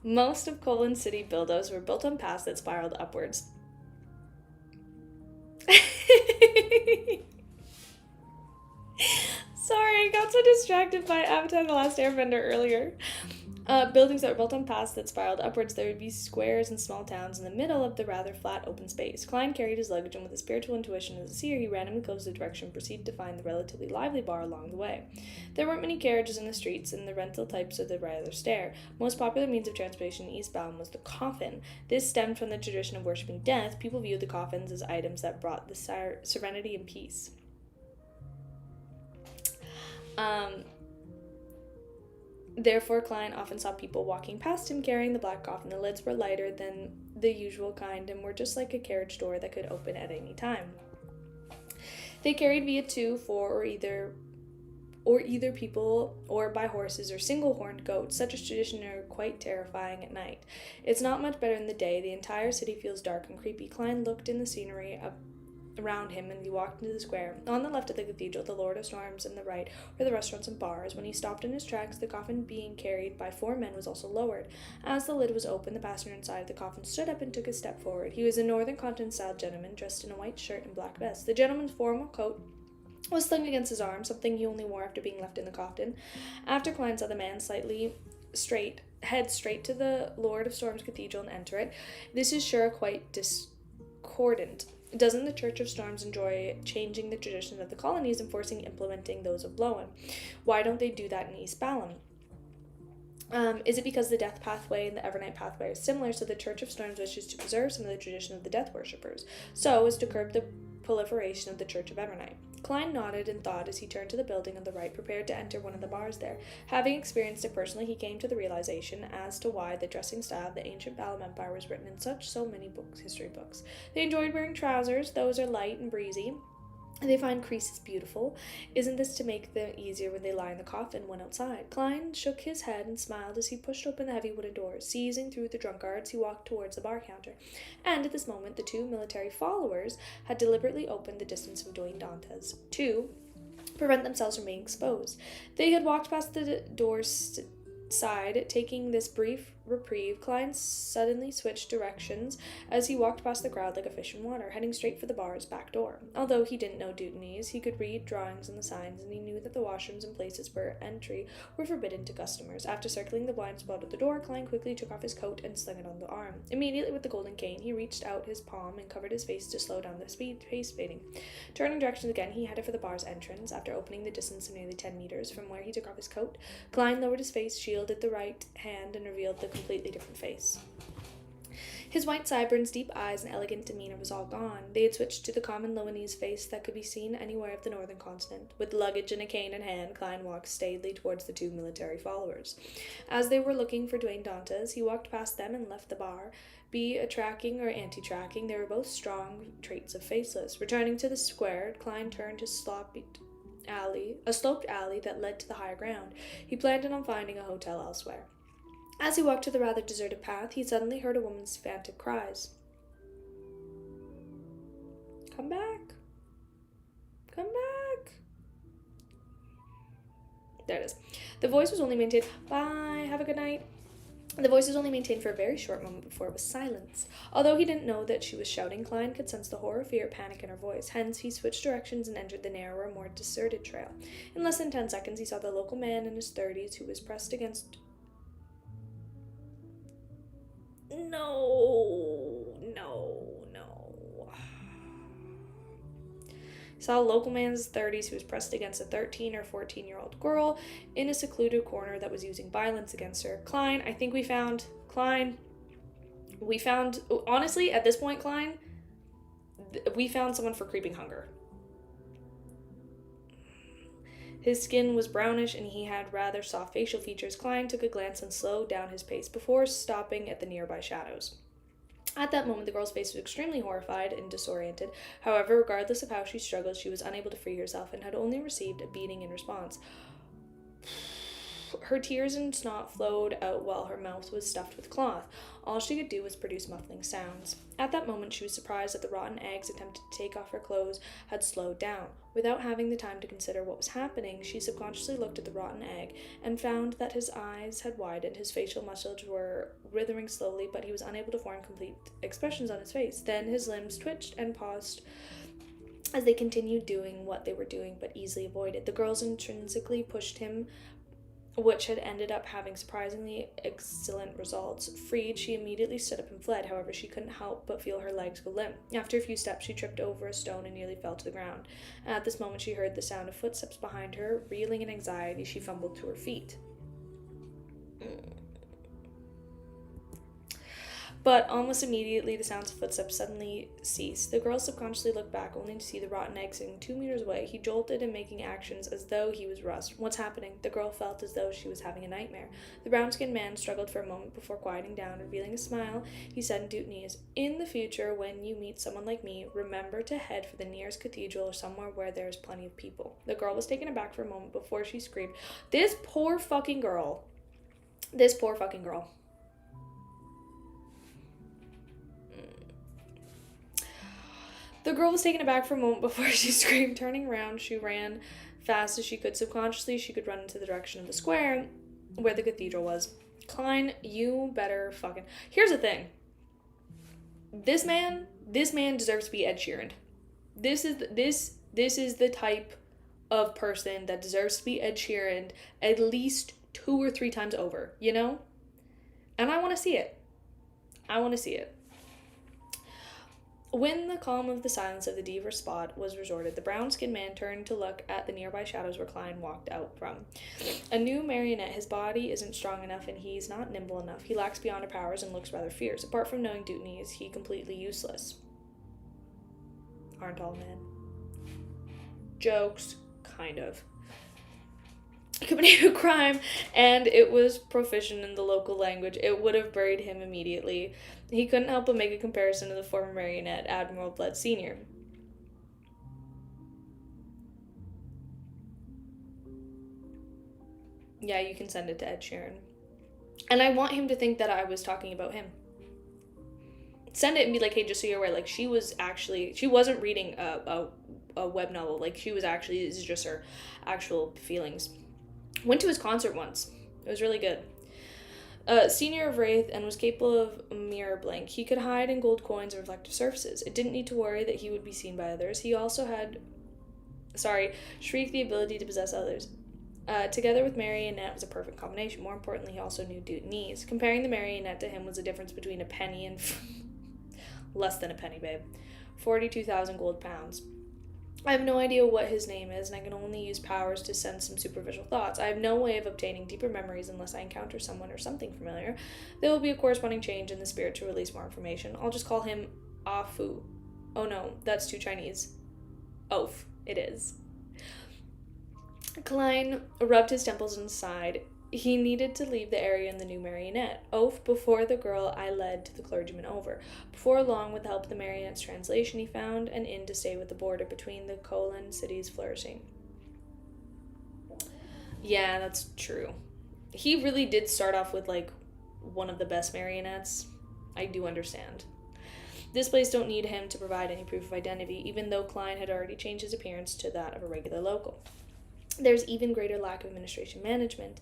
Most of Colon City buildos were built on paths that spiraled upwards. Sorry, I got so distracted by Avatar: The Last Airbender earlier. Buildings that were built on paths that spiraled upwards, there would be squares and small towns in the middle of the rather flat open space. Klein carried his luggage, and with a spiritual intuition as a seer, he randomly closed the direction and proceeded to find the relatively lively bar along the way. There weren't many carriages in the streets, and the rental types of the rather stare. Most popular means of transportation eastbound was the coffin. This stemmed from the tradition of worshipping death. People viewed the coffins as items that brought the serenity and peace. Therefore, Klein often saw people walking past him carrying the black coffin. The lids were lighter than the usual kind and were just like a carriage door that could open at any time. They carried via 2, 4, or either people or by horses or single-horned goats. Such a tradition are quite terrifying at night. It's not much better in the day. The entire city feels dark and creepy. Klein looked in the scenery around him, and he walked into the square. On the left of the cathedral, the Lord of Storms, and the right were the restaurants and bars. When he stopped in his tracks, the coffin being carried by 4 men was also lowered. As the lid was opened, the passenger inside of the coffin stood up and took a step forward. He was a northern continent-style gentleman, dressed in a white shirt and black vest. The gentleman's formal coat was slung against his arm, something he only wore after being left in the coffin. After Klein saw the man head straight to the Lord of Storms Cathedral and enter it. This is sure quite discordant. Doesn't the Church of Storms enjoy changing the tradition of the colonies and implementing those of Lowen? Why don't they do that in East Balam? Is it because the Death Pathway and the Evernight Pathway are similar, so the Church of Storms wishes to preserve some of the tradition of the Death Worshippers, so as to curb the proliferation of the Church of Evernight? Klein nodded and thought as he turned to the building on the right, prepared to enter one of the bars there. Having experienced it personally, he came to the realization as to why the dressing style of the ancient Balam Empire was written in so many history books. They enjoyed wearing trousers. Those are light and breezy. They find creases beautiful. Isn't this to make them easier when they lie in the coffin when outside? Klein shook his head and smiled as he pushed open the heavy wooden doors. Seizing through the drunkards, he walked towards the bar counter. And at this moment, the two military followers had deliberately opened the distance from Dwayne Dantes to prevent themselves from being exposed. They had walked past the door's side, taking this brief reprieve. Klein suddenly switched directions as he walked past the crowd like a fish in water, heading straight for the bar's back door. Although he didn't know Dutonese, he could read drawings on the signs, and he knew that the washrooms and places for entry were forbidden to customers. After circling the blind spot at the door, Klein quickly took off his coat and slung it on the arm. Immediately with the golden cane, he reached out his palm and covered his face to slow down the pace fading. Turning directions again, he headed for the bar's entrance. After opening the distance of nearly 10 meters from where he took off his coat, Klein lowered his face shield at the right hand and revealed the completely different face. His white sideburns, deep eyes, and elegant demeanor was all gone. They had switched to the common Loanese face that could be seen anywhere of the northern continent. With luggage and a cane in hand, Klein walked staidly towards the two military followers. As they were looking for Dwayne Dantes, he walked past them and left the bar. Be a tracking or anti-tracking, they were both strong traits of faceless. Returning to the square, Klein turned his sloped alley that led to the higher ground. He planned on finding a hotel elsewhere. As he walked to the rather deserted path, he suddenly heard a woman's frantic cries. Come back. Come back. There it is. The voice was only maintained. Bye. Have a good night. The voice was only maintained for a very short moment before it was silenced. Although he didn't know that she was shouting, Klein could sense the horror, fear, panic in her voice. Hence, he switched directions and entered the narrower, more deserted trail. In less than 10 seconds, he saw the local man in his 30s who was pressed against... No. Saw a local man's 30s who was pressed against a 13 or 14-year-old girl in a secluded corner that was using violence against her. Klein, honestly, at this point, Klein, we found someone for creeping hunger. His skin was brownish and he had rather soft facial features. Klein took a glance and slowed down his pace before stopping at the nearby shadows. At that moment, the girl's face was extremely horrified and disoriented. However, regardless of how she struggled, she was unable to free herself and had only received a beating in response. Her tears and snot flowed out while her mouth was stuffed with cloth. All she could do was produce muffling sounds. At that moment, she was surprised that the rotten eggs attempted to take off her clothes had slowed down. Without having the time to consider what was happening, she subconsciously looked at the rotten egg and found that his eyes had widened, his facial muscles were writhing slowly, but he was unable to form complete expressions on his face. Then his limbs twitched and paused as they continued doing what they were doing, but easily avoided. The girls intrinsically pushed him, which had ended up having surprisingly excellent results. Freed, she immediately stood up and fled. However, she couldn't help but feel her legs go limp. After a few steps, she tripped over a stone and nearly fell to the ground. At this moment, she heard the sound of footsteps behind her. Reeling in anxiety, she fumbled to her feet. But almost immediately, the sounds of footsteps suddenly ceased. The girl subconsciously looked back, only to see the rotten egg sitting 2 meters away. He jolted and making actions as though he was rust. What's happening? The girl felt as though she was having a nightmare. The brown-skinned man struggled for a moment before quieting down. Revealing a smile, he said in Dutonese, "In the future, when you meet someone like me, remember to head for the nearest cathedral or somewhere where there's plenty of people." The girl was taken aback for a moment before she screamed, This poor fucking girl. The girl was taken aback for a moment before she screamed. Turning around, she ran fast as she could. Subconsciously, she could run into the direction of the square where the cathedral was. Klein, you better fucking... Here's the thing. This man deserves to be Ed Sheeran. This is the type of person that deserves to be Ed Sheeran at least 2 or 3 times over, you know? And I want to see it. When the calm of the silence of the Deaver spot was resorted, the brown-skinned man turned to look at the nearby shadows where Klein walked out from. A new marionette, his body isn't strong enough and he's not nimble enough. He lacks beyond her powers and looks rather fierce. Apart from knowing Dutonese, he completely useless. Aren't all men? Jokes, kind of. Committed a crime, and it was proficient in the local language. It would have buried him immediately. He couldn't help but make a comparison to the former marionette, Admiral Blood Sr. Yeah, you can send it to Ed Sheeran. And I want him to think that I was talking about him. Send it and be like, hey, just so you're aware, like, she wasn't reading a web novel. Like, this is just her actual feelings. Went to his concert once. It was really good. Senior of Wraith and was capable of mirror blink. He could hide in gold coins and reflective surfaces. It didn't need to worry that he would be seen by others. He also had, Shriek the ability to possess others. Together with Marionette was a perfect combination. More importantly, he also knew Newtonese. Comparing the Marionette to him was the difference between a penny and less than a penny, babe. 42,000 gold pounds. I have no idea what his name is, and I can only use powers to sense some superficial thoughts. I have no way of obtaining deeper memories unless I encounter someone or something familiar. There will be a corresponding change in the spirit to release more information. I'll just call him Afu. Oh no, that's too Chinese. Oaf, it is. Klein rubbed his temples and sighed. He needed to leave the area in the new marionette. Oaf, before the girl I led to the clergyman over. Before long, with the help of the marionette's translation, he found an inn to stay with the border between the Colon cities flourishing. Yeah, that's true. He really did start off with, like, one of the best marionettes. I do understand. This place don't need him to provide any proof of identity, even though Klein had already changed his appearance to that of a regular local. There's even greater lack of administration management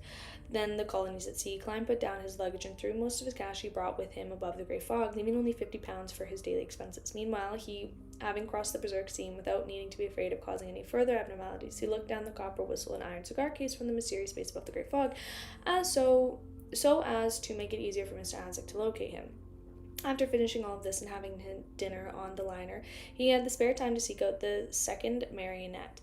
than the colonies at sea. Klein put down his luggage and threw most of his cash he brought with him above the grey fog, leaving only 50 pounds for his daily expenses. Meanwhile, he, having crossed the berserk seam without needing to be afraid of causing any further abnormalities, he looked down the copper whistle and iron cigar case from the mysterious space above the grey fog, so as to make it easier for Mr. Isaac to locate him. After finishing all of this and having dinner on the liner, he had the spare time to seek out the second marionette.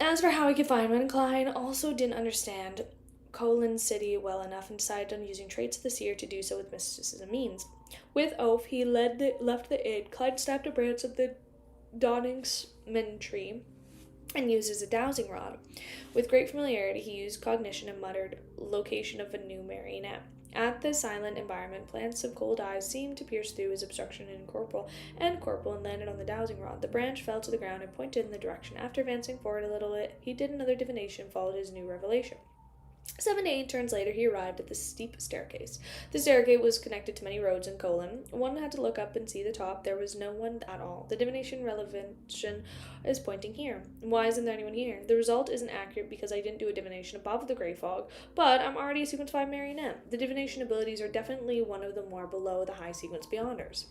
As for how he could find one, Klein also didn't understand Colon City well enough and decided on using traits of the seer to do so with mysticism means. With Oaf, he left the inn. Klein snapped a branch of the Donningsman tree and used as a dowsing rod. With great familiarity, he used cognition and muttered location of a new marionette. At the silent environment, plants of cold eyes seemed to pierce through his obstruction and corporal and landed on the dowsing rod. The branch fell to the ground and pointed in the direction. After advancing forward a little, he did another divination and followed his new revelation. 7 to 8 turns later, he arrived at the steep staircase. The staircase was connected to many roads in Colon. One had to look up and see the top. There was no one at all. The divination relevation is pointing here. Why isn't there anyone here? The result isn't accurate because I didn't do a divination above the grey fog, but I'm already a sequence 5 marionette. The divination abilities are definitely one of the more below the high sequence beyonders.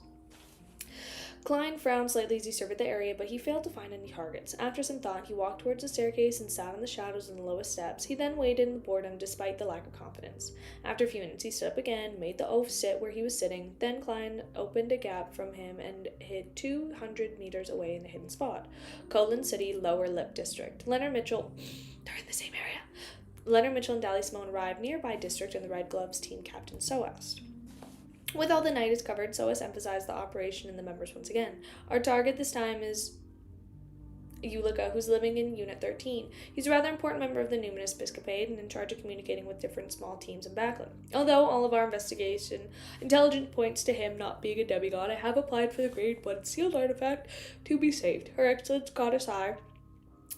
Klein frowned slightly as he surveyed the area, but he failed to find any targets. After some thought, he walked towards the staircase and sat in the shadows on the lowest steps. He then waited in boredom despite the lack of confidence. After a few minutes, he stood up again, made the oaf sit where he was sitting. Then Klein opened a gap from him and hid 200 meters away in a hidden spot. Colon City, Lower Lip District. Leonard Mitchell, they're in the same area. Leonard Mitchell and Dally Simone arrived nearby district, and the Red Gloves team captain so asked. With all the night is covered, SOAS emphasized the operation and the members once again. Our target this time is Ulika, who's living in Unit 13. He's a rather important member of the Numinous Episcopate and in charge of communicating with different small teams in Backlund. Although all of our investigation intelligence points to him not being a demigod, I have applied for the Grade 1 sealed artifact to be saved. Her Excellence Goddess I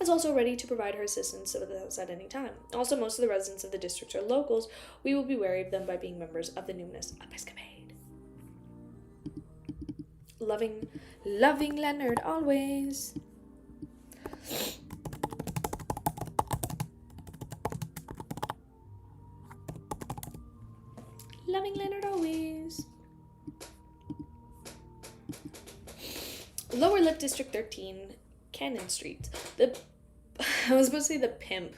is also ready to provide her assistance with us at any time. Also, most of the residents of the districts are locals. We will be wary of them by being members of the Numinous Episcopate. Loving Leonard always. Loving Leonard always. Lower Lip District 13, Cannon Street. I was supposed to say the pimp.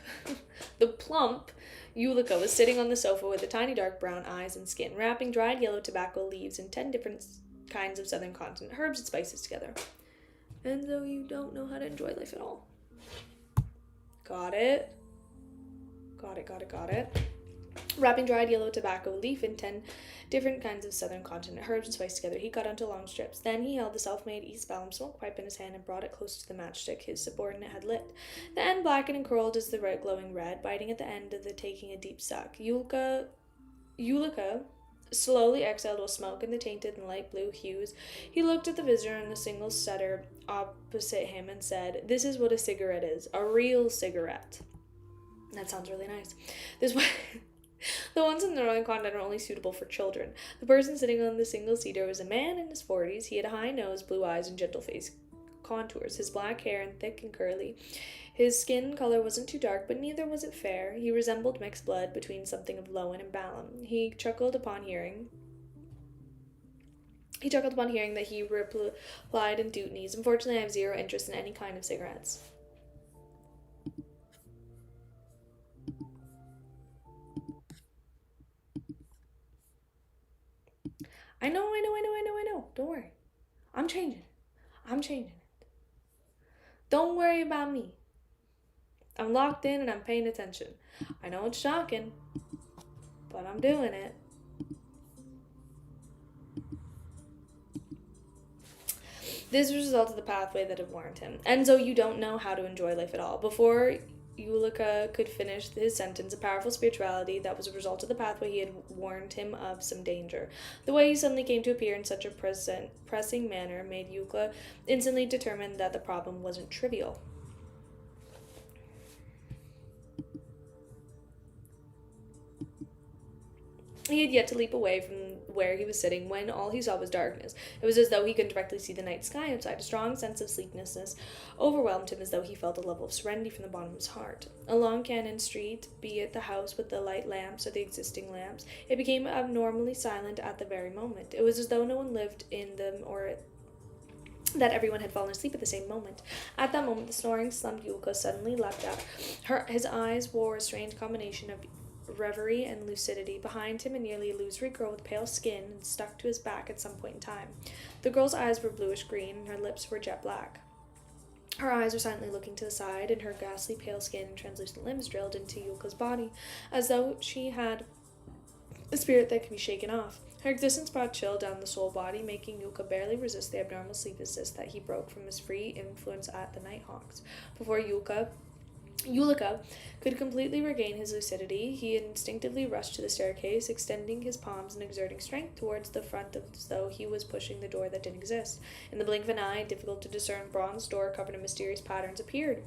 The plump Ulika was sitting on the sofa with the tiny dark brown eyes and skin, wrapping dried yellow tobacco leaves and 10 different kinds of southern continent herbs and spices together. And though you don't know how to enjoy life at all. Got it. Wrapping dried yellow tobacco leaf in 10 different kinds of southern continent herbs and spice together, he cut onto long strips. Then he held the self-made East Vallum smoke pipe in his hand and brought it close to the matchstick his subordinate had lit. The end blackened and curled as the red glowing red, biting at the end of the taking a deep suck. Ulika slowly exhaled while smoke and the tainted and light blue hues. He looked at the visitor in the single setter opposite him and said, "This is what a cigarette is. A real cigarette." That sounds really nice. This one, the ones in the northern continent are only suitable for children. The person sitting on the single seater was a man in his 40s. He had a high nose, blue eyes, and gentle face contours. His black hair and thick and curly. His skin color wasn't too dark, but neither was it fair. He resembled mixed blood between something of Lowen and Balam. He chuckled upon hearing that he replied in Dutnese, "Unfortunately, I have zero interest in any kind of cigarettes." I know. Don't worry. I'm changing it. Don't worry about me. I'm locked in and I'm paying attention. I know it's shocking, but I'm doing it. This was a result of the pathway that had warned him. And so you don't know how to enjoy life at all. Before Ulika could finish his sentence, a powerful spirituality that was a result of the pathway he had warned him of some danger. The way he suddenly came to appear in such a pressing manner made Yukla instantly determine that the problem wasn't trivial. He had yet to leap away from where he was sitting when all he saw was darkness. It was as though he couldn't directly see the night sky outside. A strong sense of sleeplessness overwhelmed him, as though he felt a level of serenity from the bottom of his heart. Along Cannon Street, be it the house with the light lamps or the existing lamps, it became abnormally silent at the very moment. It was as though no one lived in them, or that everyone had fallen asleep at the same moment. At that moment, the snoring, slumped Yulka suddenly leapt up. His eyes wore a strange combination of reverie and lucidity. Behind him, a nearly illusory girl with pale skin and stuck to his back at some point in time. The girl's eyes were bluish green, and her lips were jet black. Her eyes were silently looking to the side, and her ghastly pale skin and translucent limbs drilled into Yulka's body, as though she had a spirit that could be shaken off. Her existence brought chill down the soul body, making Yulka barely resist the abnormal sleeplessness that he broke from his free influence at the Nighthawks. Before Ulika could completely regain his lucidity, he instinctively rushed to the staircase, extending his palms and exerting strength towards the front as though he was pushing the door that didn't exist. In the blink of an eye, a difficult to discern bronze door covered in mysterious patterns appeared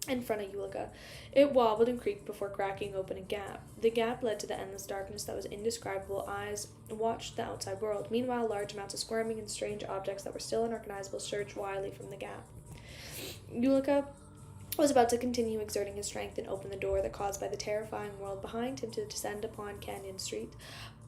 in front of Ulika. It wobbled and creaked before cracking open a gap. The gap led to the endless darkness that was indescribable. Eyes watched the outside world. Meanwhile, large amounts of squirming and strange objects that were still unrecognizable surged wildly from the gap. Ulika was about to continue exerting his strength and open the door that caused by the terrifying world behind him to descend upon Canyon Street,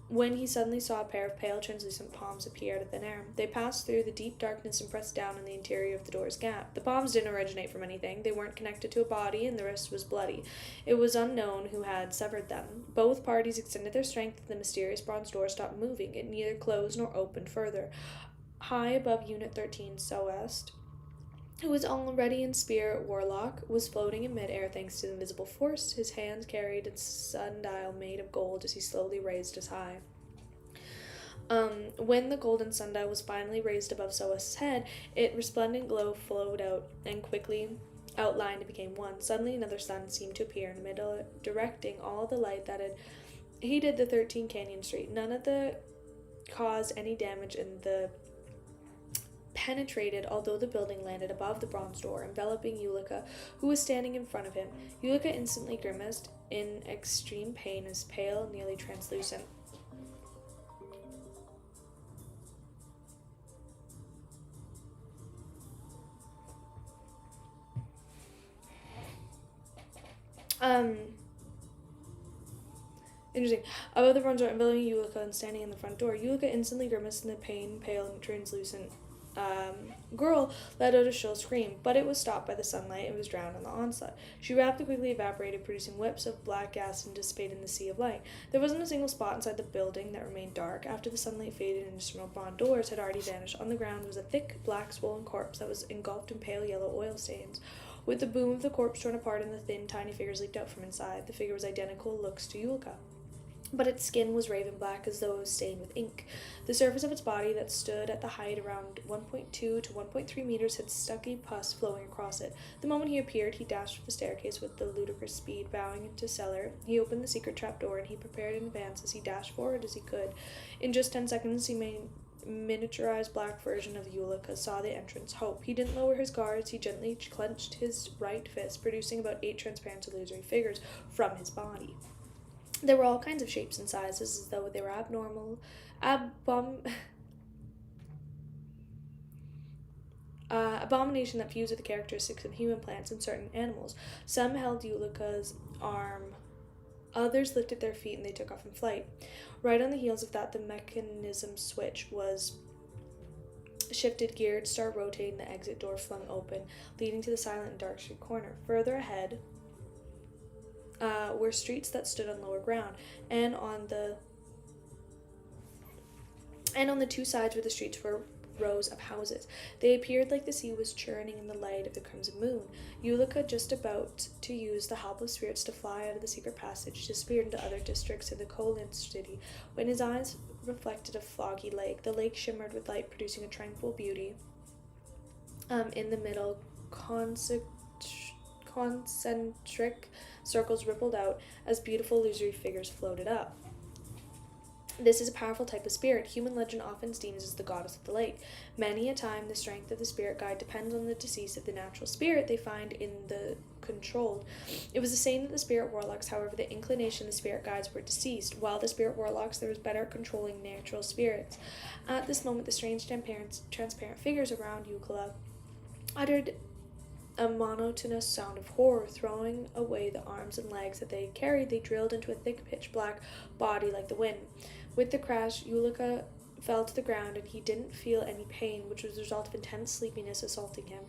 when he suddenly saw a pair of pale, translucent palms appear out of thin air. They passed through the deep darkness and pressed down on the interior of the door's gap. The palms didn't originate from anything. They weren't connected to a body, and the wrist was bloody. It was unknown who had severed them. Both parties extended their strength, and the mysterious bronze door stopped moving. It neither closed nor opened further. High above Unit 13 Soest, who was already in spirit warlock, was floating in midair thanks to the invisible force. His hands carried a sundial made of gold as he slowly raised his high. When the golden sundial was finally raised above Soas's head, its resplendent glow flowed out and quickly outlined and became one. Suddenly another sun seemed to appear in the middle, directing all the light that had heated the 13 Canyon Street. None of the caused any damage in the penetrated, although the building landed above the bronze door, enveloping Ulika, who was standing in front of him. Ulika instantly grimaced in extreme pain, as pale, nearly translucent. Interesting. Above the bronze door, enveloping Ulika and standing in the front door, Ulika instantly grimaced in the pain, pale, and translucent. Girl let out a shrill scream, but it was stopped by the sunlight and was drowned in the onslaught. She rapidly quickly evaporated, producing whips of black gas and dissipated in the sea of light. There wasn't a single spot inside the building that remained dark. After the sunlight faded and dismal bronze doors had already vanished, on the ground was a thick, black, swollen corpse that was engulfed in pale yellow oil stains. With the boom of the corpse torn apart and the thin, tiny figures leaped out from inside, the figure was identical in looks to Yulka. but its skin was raven black as though it was stained with ink. The surface of its body, that stood at the height around 1.2 to 1.3 meters, had stucky pus flowing across it. The moment he appeared, he dashed for the staircase with the ludicrous speed, bowing into cellar. He opened the secret trapdoor, and he prepared in advance as he dashed forward as he could. In just 10 seconds, he made miniaturized black version of Ulika saw the entrance. Hope. He didn't lower his guards. He gently clenched his right fist, producing about 8 transparent illusory figures from his body. There were all kinds of shapes and sizes, as though they were abomination that fused with the characteristics of human plants and certain animals. Some held Ulika's arm, others lifted their feet, and they took off in flight. Right on the heels of that, the mechanism switch was shifted, geared, start rotating, the exit door flung open, leading to the silent and dark street corner. Further ahead were streets that stood on lower ground, and on the 2 sides where the streets were rows of houses. They appeared like the sea was churning in the light of the crimson moon. Ulika, just about to use the help of spirits to fly out of the secret passage, disappeared into other districts in the Kolin city, when his eyes reflected a foggy lake. The lake shimmered with light, producing a tranquil beauty. In the middle, concentric circles rippled out as beautiful illusory figures floated up. This is a powerful type of spirit. Human legend often deems as the goddess of the lake. Many a time, the strength of the spirit guide depends on the decease of the natural spirit they find in the controlled. It was the same with the spirit warlocks. However, the inclination of the spirit guides were deceased. While the spirit warlocks, there was better at controlling natural spirits. At this moment, the strange transparent figures around Euclid uttered a monotonous sound of horror. Throwing away the arms and legs that they carried, they drilled into a thick pitch black body like the wind. With the crash, Ulika fell to the ground, and he didn't feel any pain, which was the result of intense sleepiness assaulting him.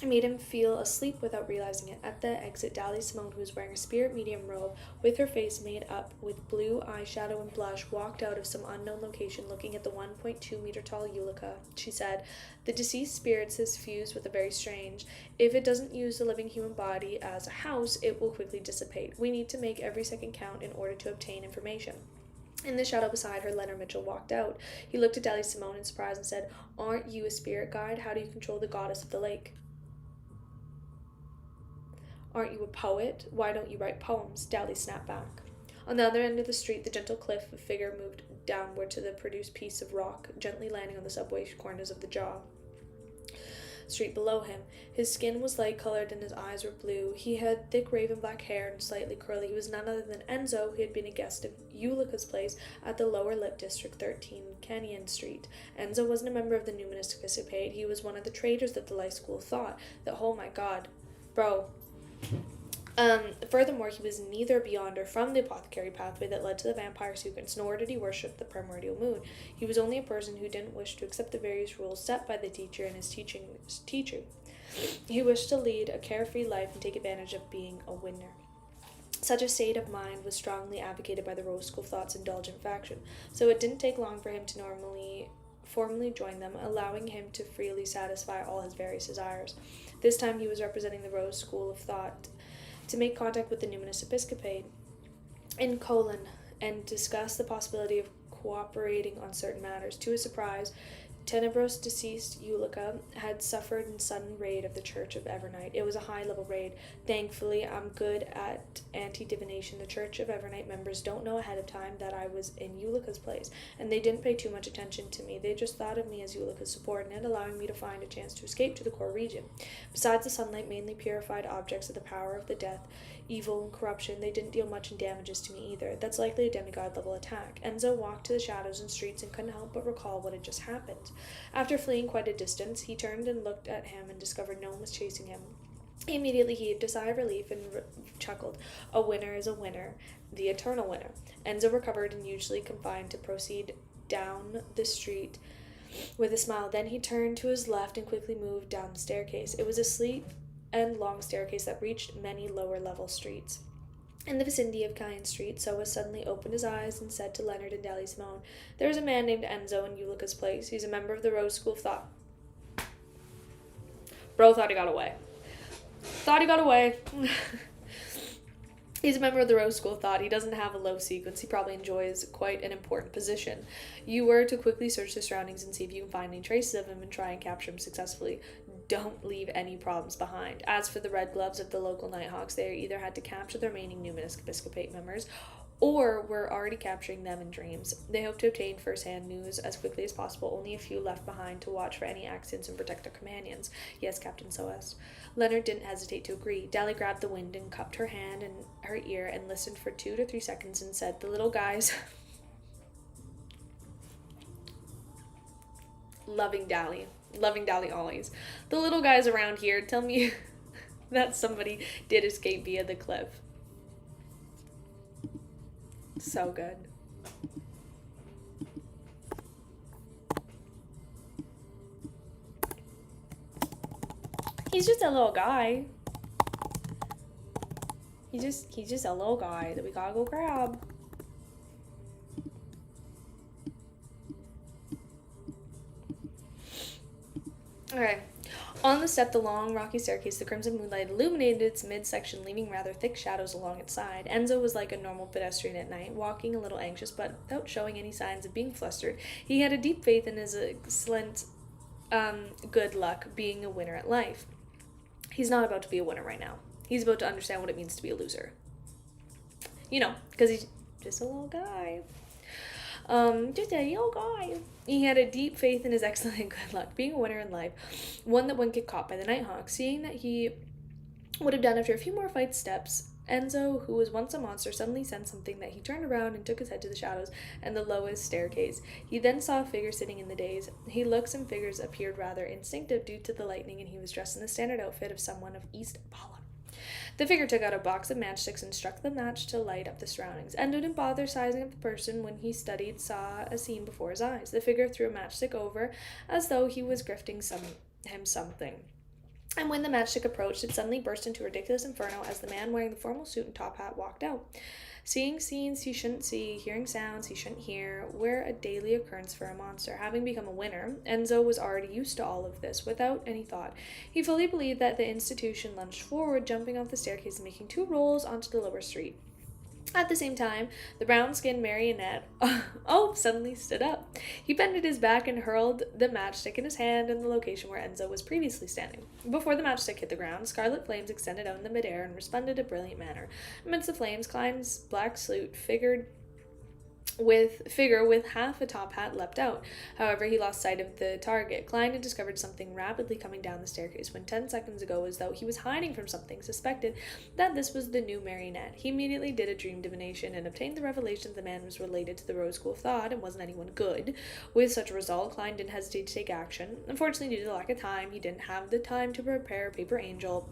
It made him feel asleep without realizing it. At the exit, Dali Simone, who was wearing a spirit medium robe with her face made up with blue eyeshadow and blush, walked out of some unknown location looking at the 1.2-meter tall Ulika. She said, "The deceased spirit is fused with a very strange. If it doesn't use the living human body as a house, it will quickly dissipate. We need to make every second count in order to obtain information." In the shadow beside her, Leonard Mitchell walked out. He looked at Dali Simone in surprise and said, "Aren't you a spirit guide? How do you control the goddess of the lake?" "Aren't you a poet? Why don't you write poems?" Dali snapped back. On the other end of the street, the gentle cliff figure moved downward to the produced piece of rock, gently landing on the subway corners of the jaw street below him. His skin was light-colored and his eyes were blue. He had thick raven-black hair and slightly curly. He was none other than Enzo, who had been a guest of Ulika's place at the Lower Lip District, 13 Canyon Street. Enzo wasn't a member of the Numinous Episcopate. He was one of the traitors that the life school thought that, oh my god, bro. Furthermore, he was neither beyond or from the apothecary pathway that led to the vampire sequence, nor did he worship the primordial moon. He was only a person who didn't wish to accept the various rules set by the teacher and his teaching. He wished to lead a carefree life and take advantage of being a winner. Such a state of mind was strongly advocated by the Rose School of Thought's indulgent faction, so it didn't take long for him to formally join them, allowing him to freely satisfy all his various desires. This time he was representing the Rose School of Thought to make contact with the Numinous Episcopate in Kolin and discuss the possibility of cooperating on certain matters. To his surprise, Tenebros deceased Ulika had suffered in sudden raid of the Church of Evernight. It was a high-level raid. Thankfully, I'm good at anti-divination. The Church of Evernight members don't know ahead of time that I was in Ulika's place, and they didn't pay too much attention to me. They just thought of me as Ulika's subordinate, allowing me to find a chance to escape to the core region. Besides the sunlight mainly purified objects of the power of the death, evil, and corruption, they didn't deal much in damages to me either. That's likely a demigod-level attack. Enzo walked to the shadows and streets and couldn't help but recall what had just happened. After fleeing quite a distance, he turned and looked at him and discovered no one was chasing him. He immediately heaved a sigh of relief and chuckled. A winner is a winner, the eternal winner. Enzo recovered and usually confined to proceed down the street with a smile. Then he turned to his left and quickly moved down the staircase. It was a steep and long staircase that reached many lower-level streets. In the vicinity of Cayenne Street, Soa suddenly opened his eyes and said to Leonard and Dali Simone, "There is a man named Enzo in Ulika's place. He's a member of the Rose School of Thought." Bro thought he got away. He's a member of the Rose School thought he doesn't have a low sequence. He probably enjoys quite an important position. You were to quickly search the surroundings and see if you can find any traces of him and try and capture him successfully. Don't leave any problems behind. As for the Red Gloves of the local Nighthawks, they either had to capture the remaining Numinous Episcopate members or were already capturing them in dreams. They hoped to obtain first-hand news as quickly as possible, only a few left behind to watch for any accidents and protect their companions. Yes, Captain Soest. Leonard didn't hesitate to agree. Dally grabbed the wind and cupped her hand in her ear and listened for 2 to 3 seconds and said, "The little guys..." Loving Dally always. "The little guys around here tell me that somebody did escape via the cliff." So good. He's just a little guy. He's just a little guy that we gotta go grab. Okay. On the step, the long, rocky staircase, the crimson moonlight illuminated its midsection, leaving rather thick shadows along its side. Enzo was like a normal pedestrian at night, walking a little anxious, but without showing any signs of being flustered. He had a deep faith in his excellent good luck being a winner at life. He's not about to be a winner right now. He's about to understand what it means to be a loser. You know, because he's just a little guy. Just a little guy. He had a deep faith in his excellent good luck, being a winner in life, one that wouldn't get caught by the Nighthawks. Seeing that he would have done after a few more fight steps, Enzo, who was once a monster, suddenly sensed something that he turned around and took his head to the shadows and the lowest staircase. He then saw a figure sitting in the daze. His looks and figures appeared rather instinctive due to the lightning, and he was dressed in the standard outfit of someone of East Apollo. The figure took out a box of matchsticks and struck the match to light up the surroundings. Endo didn't bother sizing up the person when he saw a scene before his eyes. The figure threw a matchstick over as though he was grifting something. And when the matchstick approached, it suddenly burst into a ridiculous inferno as the man wearing the formal suit and top hat walked out. Seeing scenes he shouldn't see, hearing sounds he shouldn't hear, were a daily occurrence for a monster. Having become a winner, Enzo was already used to all of this without any thought. He fully believed that the institution lunged forward, jumping off the staircase and making 2 rolls onto the lower street. At the same time, the brown-skinned marionette suddenly stood up. He bended his back and hurled the matchstick in his hand in the location where Enzo was previously standing. Before the matchstick hit the ground, scarlet flames extended out in the midair and responded in a brilliant manner. Amidst the flames, Klein's black suit figure with half a top hat leapt out. However, he lost sight of the target. Klein had discovered something rapidly coming down the staircase when 10 seconds ago, as though he was hiding from something, suspected that this was the new marionette. He immediately did a dream divination and obtained the revelation that the man was related to the Rose School of Thought and wasn't anyone good. With such a result, Klein didn't hesitate to take action. Unfortunately, due to the lack of time, he didn't have the time to prepare Paper Angel,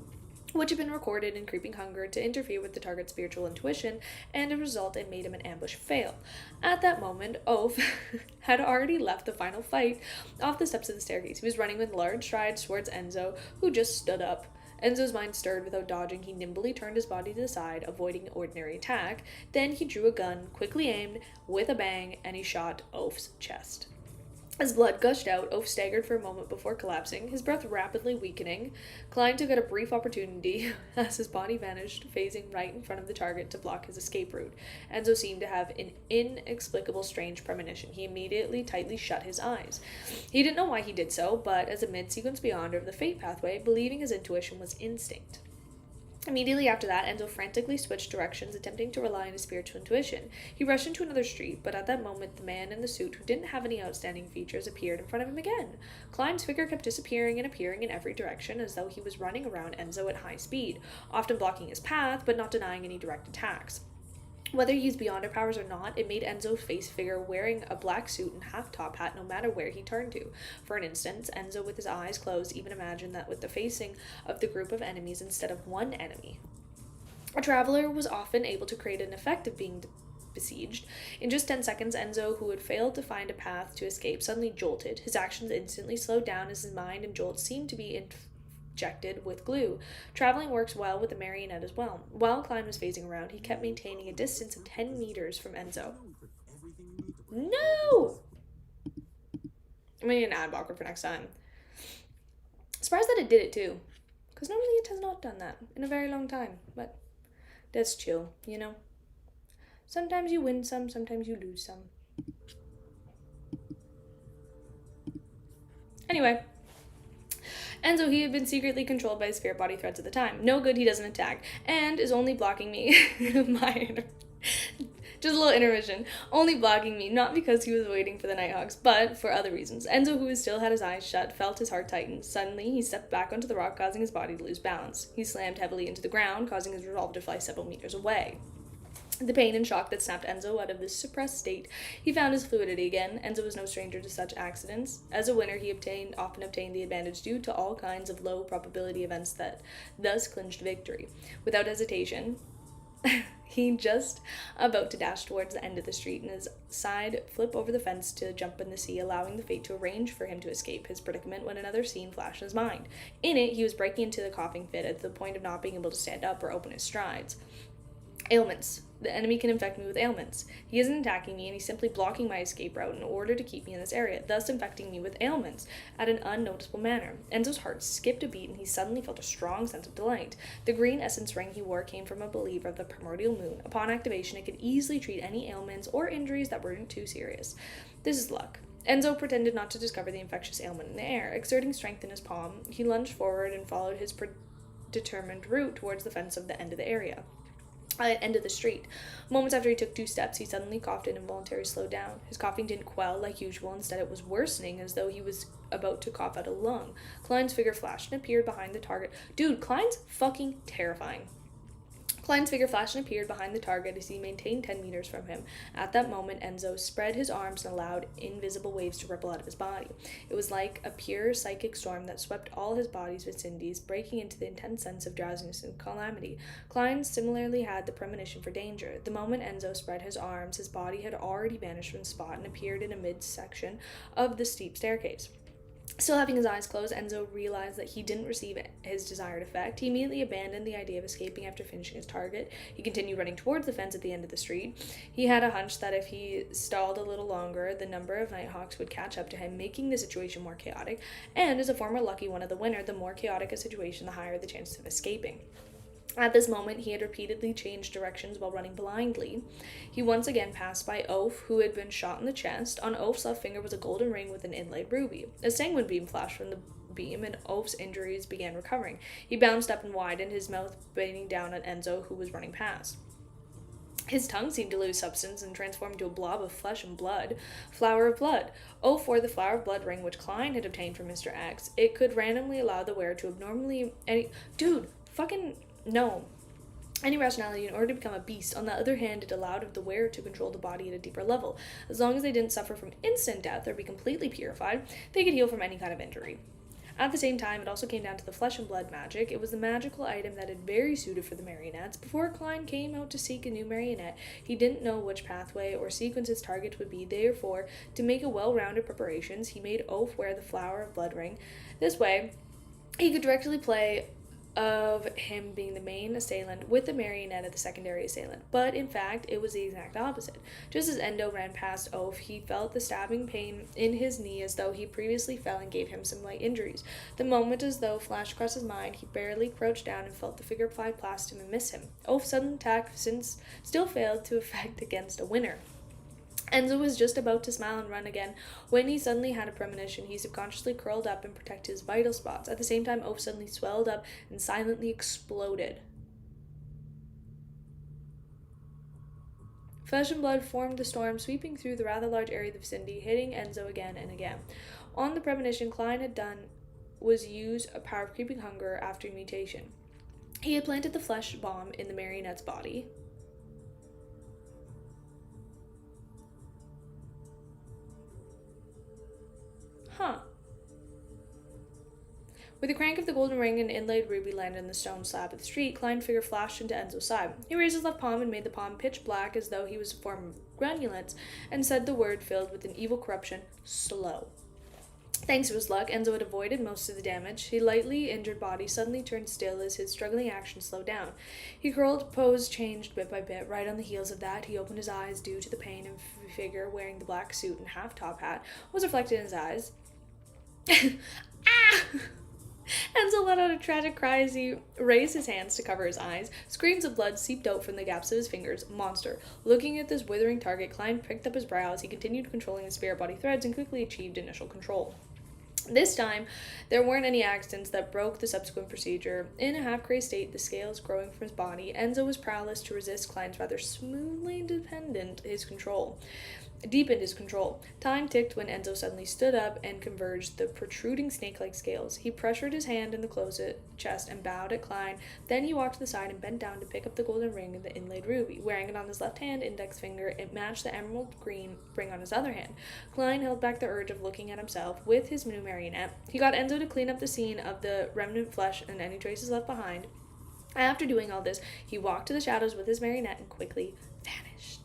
which had been recorded in Creeping Hunger, to interfere with the target's spiritual intuition, and as a result, it made him an ambush fail. At that moment, Oaf had already left the final fight off the steps of the staircase. He was running with large strides towards Enzo, who just stood up. Enzo's mind stirred. Without dodging, he nimbly turned his body to the side, avoiding an ordinary attack. Then he drew a gun, quickly aimed, with a bang, and he shot Oaf's chest. As blood gushed out, Oaf staggered for a moment before collapsing, his breath rapidly weakening. Klein took out a brief opportunity as his body vanished, phasing right in front of the target to block his escape route. Enzo seemed to have an inexplicable strange premonition. He immediately tightly shut his eyes. He didn't know why he did so, but as a mid-sequence beyonder of the fate pathway, believing his intuition was instinct. Immediately after that, Enzo frantically switched directions, attempting to rely on his spiritual intuition. He rushed into another street, but at that moment, the man in the suit, who didn't have any outstanding features, appeared in front of him again. Klein's figure kept disappearing and appearing in every direction, as though he was running around Enzo at high speed, often blocking his path, but not denying any direct attacks. Whether he used Beyonder powers or not, it made Enzo face figure wearing a black suit and half-top hat no matter where he turned to. For an instant, Enzo, with his eyes closed, even imagined that with the facing of the group of enemies instead of one enemy. A traveler was often able to create an effect of being besieged. In just 10 seconds, Enzo, who had failed to find a path to escape, suddenly jolted. His actions instantly slowed down as his mind and jolt seemed to be injected with glue. Traveling works well with the marionette as well. While Klein was phasing around, he kept maintaining a distance of 10 meters from Enzo. No! I'm gonna need an ad blocker for next time. Surprised that it did it too, because normally it has not done that in a very long time, but That's chill, you know? Sometimes you win some, sometimes you lose some. Anyway, Enzo, he had been secretly controlled by his fear body threats at the time. No good, he doesn't attack, and is only blocking me. Just a little intermission. Only blocking me, not because he was waiting for the Nighthawks, but for other reasons. Enzo, who still had his eyes shut, felt his heart tighten. Suddenly, he stepped back onto the rock, causing his body to lose balance. He slammed heavily into the ground, causing his revolver to fly several meters away. The pain and shock that snapped Enzo out of this suppressed state, he found his fluidity again. Enzo was no stranger to such accidents. As a winner, he often obtained the advantage due to all kinds of low probability events that thus clinched victory. Without hesitation, he just about to dash towards the end of the street and his side flip over the fence to jump in the sea, allowing the fate to arrange for him to escape his predicament when another scene flashed in his mind. In it, he was breaking into the coughing fit at the point of not being able to stand up or open his strides. Ailments. The enemy can infect me with ailments. He isn't attacking me, and he's simply blocking my escape route in order to keep me in this area, thus infecting me with ailments at an unnoticeable manner. Enzo's heart skipped a beat, and he suddenly felt a strong sense of delight. The green essence ring he wore came from a believer of the primordial moon. Upon activation, it could easily treat any ailments or injuries that weren't too serious. This is luck. Enzo pretended not to discover the infectious ailment in the air. Exerting strength in his palm, he lunged forward and followed his predetermined route towards the fence of the end of the area. End of the street. Moments after he took 2 steps, he suddenly coughed and involuntarily slowed down. His coughing didn't quell like usual. Instead, it was worsening, as though he was about to cough out a lung. Klein's figure flashed and appeared behind the target. Dude, Klein's fucking terrifying. Klein's figure flashed and appeared behind the target as he maintained 10 meters from him. At that moment, Enzo spread his arms and allowed invisible waves to ripple out of his body. It was like a pure psychic storm that swept all his body's vicinities, breaking into the intense sense of drowsiness and calamity. Klein similarly had the premonition for danger. The moment Enzo spread his arms, his body had already vanished from the spot and appeared in a midsection of the steep staircase. Still having his eyes closed, Enzo realized that he didn't receive his desired effect. He immediately abandoned the idea of escaping after finishing his target. He continued running towards the fence at the end of the street. He had a hunch that if he stalled a little longer, the number of Nighthawks would catch up to him, making the situation more chaotic. And as a former lucky one of the winner, the more chaotic a situation, the higher the chances of escaping. At this moment, he had repeatedly changed directions while running blindly. He once again passed by Oaf, who had been shot in the chest. On Oaf's left finger was a golden ring with an inlaid ruby. A sanguine beam flashed from the beam, and Oaf's injuries began recovering. He bounced up and widened, his mouth biting down on Enzo, who was running past. His tongue seemed to lose substance and transform into a blob of flesh and blood. Flower of blood. Oaf wore the flower of blood ring which Klein had obtained from Mr. X. It could randomly allow the wearer to abnormally... No. Any rationality in order to become a beast. On the other hand, it allowed the wearer to control the body at a deeper level. As long as they didn't suffer from instant death or be completely purified, they could heal from any kind of injury. At the same time, it also came down to the flesh and blood magic. It was the magical item that had very suited for the marionettes. Before Klein came out to seek a new marionette, he didn't know which pathway or sequence his target would be. Therefore, to make a well-rounded preparations, he made Oaf wear the flower of blood ring. This way, he could directly play of him being the main assailant with the marionette of the secondary assailant. But in fact, it was the exact opposite. Just as Endo ran past Oaf, he felt the stabbing pain in his knee as though he previously fell and gave him some light injuries. The moment as though flashed across his mind, he barely crouched down and felt the figure fly past him and miss him. Oaf's sudden attack still failed to effect against a winner. Enzo was just about to smile and run again when he suddenly had a premonition. He subconsciously curled up and protected his vital spots. At the same time, Oaf suddenly swelled up and silently exploded. Flesh and blood formed the storm, sweeping through the rather large area of the vicinity, hitting Enzo again and again. On the premonition Klein had done was use a power of creeping hunger after mutation. He had planted the flesh bomb in the marionette's body. With the crank of the golden ring and inlaid ruby landed on the stone slab of the street, Klein's figure flashed into Enzo's side. He raised his left palm and made the palm pitch black as though he was a form of granulates, and said the word filled with an evil corruption, slow. Thanks to his luck, Enzo had avoided most of the damage. His lightly injured body suddenly turned still as his struggling action slowed down. He curled, pose changed bit by bit. Right on the heels of that, he opened his eyes due to the pain, and figure wearing the black suit and half-top hat was reflected in his eyes. Ah! Enzo let out a tragic cry as he raised his hands to cover his eyes. Screams of blood seeped out from the gaps of his fingers. Monster. Looking at this withering target, Klein picked up his brows. He continued controlling the spirit body threads and quickly achieved initial control. This time, there weren't any accidents that broke the subsequent procedure. In a half-crazed state, the scales growing from his body, Enzo was powerless to resist Klein's rather smoothly deepened his control. Time ticked when Enzo suddenly stood up and converged the protruding snake-like scales. He pressured his hand in the closed chest and bowed at Klein. Then he walked to the side and bent down to pick up the golden ring and the inlaid ruby. Wearing it on his left hand index finger, it matched the emerald green ring on his other hand. Klein held back the urge of looking at himself with his new marionette. He got Enzo to clean up the scene of the remnant flesh and any traces left behind. After doing all this, he walked to the shadows with his marionette and quickly vanished.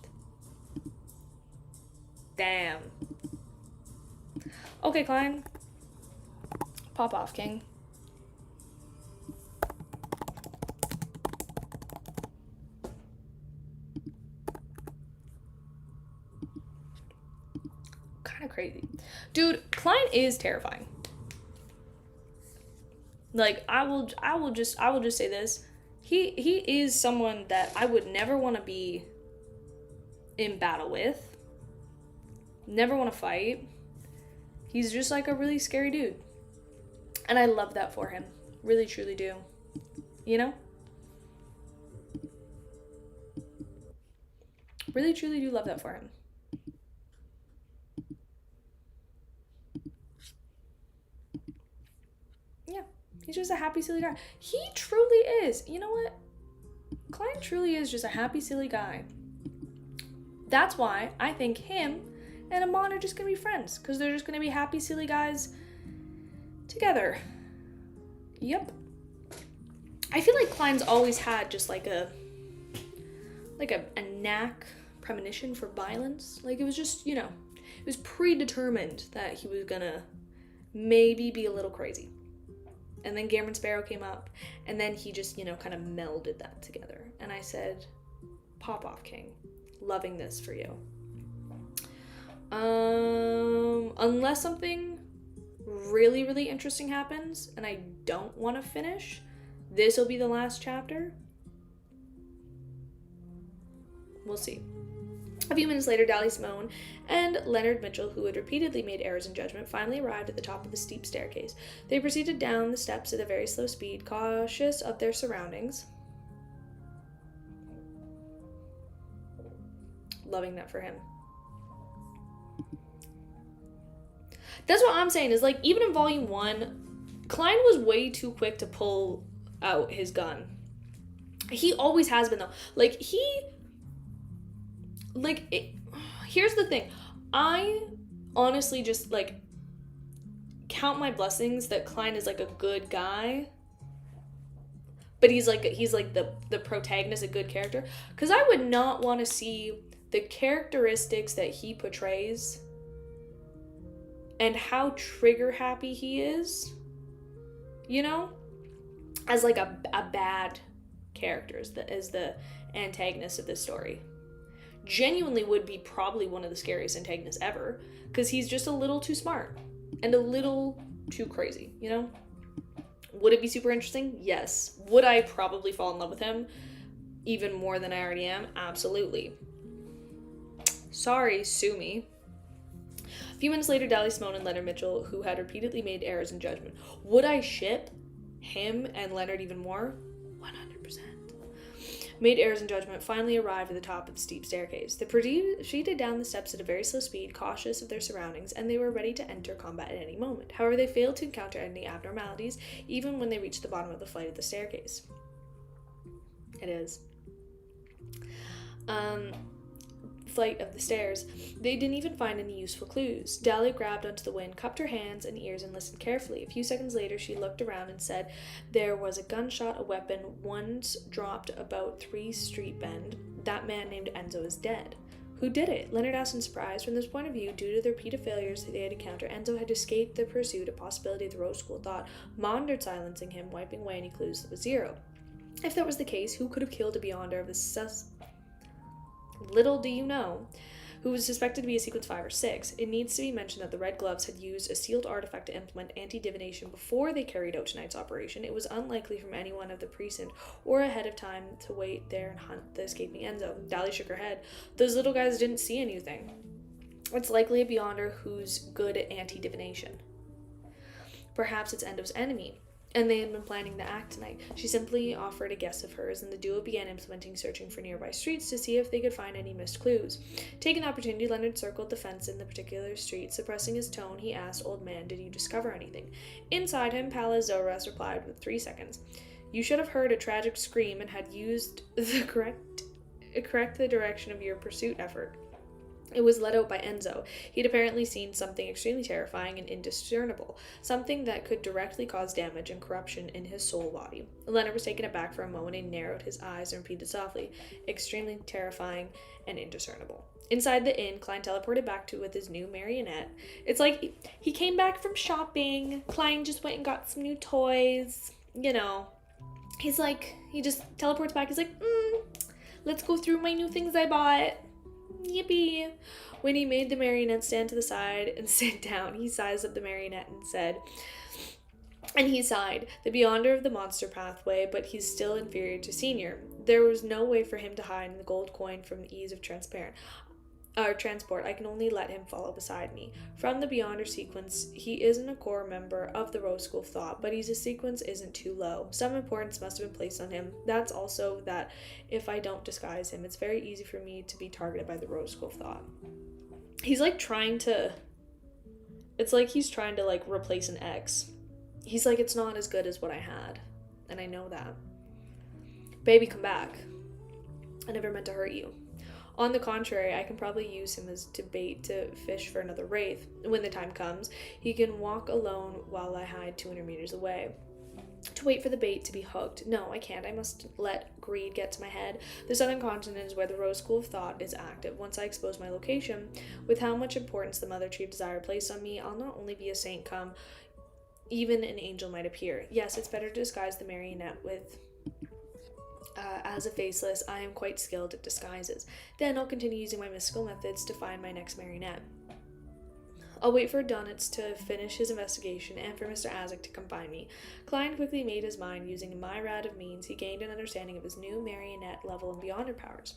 Damn. Okay, Klein. Pop off, King. Kind of crazy. Dude, Klein is terrifying. Like, I will just say this. He is someone that I would never want to be in battle with. Never want to fight. He's just like a really scary dude. And I love that for him. Really, truly do. You know? Really, truly do love that for him. Yeah. He's just a happy, silly guy. He truly is. You know what? Klein truly is just a happy, silly guy. That's why I think him and Amon are just going to be friends. Because they're just going to be happy, silly guys together. Yep. I feel like Klein's always had just like a knack, premonition for violence. Like, it was just, you know, it was predetermined that he was going to maybe be a little crazy. And then Cameron Sparrow came up. And then he just, you know, kind of melded that together. And I said, pop off, King. Loving this for you. Unless something really, really interesting happens and I don't want to finish, this will be the last chapter. We'll see. A few minutes later, Dally Simone and Leonard Mitchell, who had repeatedly made errors in judgment, finally arrived at the top of the steep staircase. They proceeded down the steps at a very slow speed, cautious of their surroundings. Loving that for him. That's what I'm saying, is like, even in volume 1, Klein was way too quick to pull out his gun. He always has been, though. Here's the thing. I honestly just, like, count my blessings that Klein is, like, a good guy. But he's like the protagonist, a good character. Because I would not want to see the characteristics that he portrays and how trigger happy he is, you know, as like a bad character as the antagonist of this story. Genuinely would be probably one of the scariest antagonists ever, because he's just a little too smart and a little too crazy, you know? Would it be super interesting? Yes. Would I probably fall in love with him even more than I already am? Absolutely. Sorry, sue me. A few minutes later, Dally Simone and Leonard Mitchell, who had repeatedly made errors in judgment. Would I ship him and Leonard even more? 100%. Made errors in judgment, finally arrived at the top of the steep staircase. They proceeded down the steps at a very slow speed, cautious of their surroundings, and they were ready to enter combat at any moment. However, they failed to encounter any abnormalities, even when they reached the bottom of the flight of the staircase. It is. Flight of the stairs. They didn't even find any useful clues. Dahlia grabbed onto the wind, cupped her hands and ears, and listened carefully. A few seconds later, she looked around and said, "There was a gunshot, a weapon, once dropped about 3 Street Bend. That man named Enzo is dead." "Who did it?" Leonard asked in surprise. From this point of view, due to the repeated failures they had encountered, Enzo had escaped the pursuit, a possibility the Rose School thought, monitored silencing him, wiping away any clues that was zero. If that was the case, who could have killed a Beyonder of the Little do you know, who was suspected to be a sequence 5 or 6. It needs to be mentioned that the Red Gloves had used a sealed artifact to implement anti-divination before they carried out tonight's operation. It was unlikely from anyone of the precinct or ahead of time to wait there and hunt the escaping Enzo. Dally shook her head. Those little guys didn't see anything. It's likely a Beyonder who's good at anti-divination. Perhaps it's Endo's enemy, and they had been planning the act tonight. She simply offered a guess of hers, and the duo began implementing searching for nearby streets to see if they could find any missed clues. Taking the opportunity, Leonard circled the fence in the particular street. Suppressing his tone, he asked, "Old man, did you discover anything?" Inside him, Pallas Zoras replied with 3 seconds. "You should have heard a tragic scream and had used the correct the direction of your pursuit effort. It was let out by Enzo. He'd apparently seen something extremely terrifying and indiscernible, something that could directly cause damage and corruption in his soul body." Leonard was taken aback for a moment and narrowed his eyes and repeated softly, "Extremely terrifying and indiscernible." Inside the inn, Klein teleported back with his new marionette. It's like he came back from shopping. Klein just went and got some new toys. You know, he just teleports back. He's like, let's go through my new things I bought. Yippee. When he made the marionette stand to the side and sit down, he sized up the marionette and said, he sighed, "The Beyonder of the monster pathway, but he's still inferior to Senior. There was no way for him to hide in the gold coin from the ease of transport. I can only let him follow beside me. From the Beyonder sequence, he isn't a core member of the Rose School of Thought, but his sequence isn't too low. Some importance must have been placed on him. That's also that if I don't disguise him, it's very easy for me to be targeted by the Rose School of Thought." He's trying to replace an ex. He's like, it's not as good as what I had, and I know that. "Baby, come back. I never meant to hurt you. On the contrary, I can probably use him as bait to fish for another wraith. When the time comes, he can walk alone while I hide 200 meters away. To wait for the bait to be hooked. No, I can't. I must let greed get to my head. The southern continent is where the Rose School of Thought is active. Once I expose my location, with how much importance the Mother Tree of Desire placed on me, I'll not only be a saint come, even an angel might appear. Yes, it's better to disguise the marionette with... as a faceless, I am quite skilled at disguises. Then I'll continue using my mystical methods to find my next marionette. I'll wait for Donitz to finish his investigation and for Mr. Azek to come find me." Klein quickly made his mind. Using a myriad of means, he gained an understanding of his new marionette level and Beyonder powers.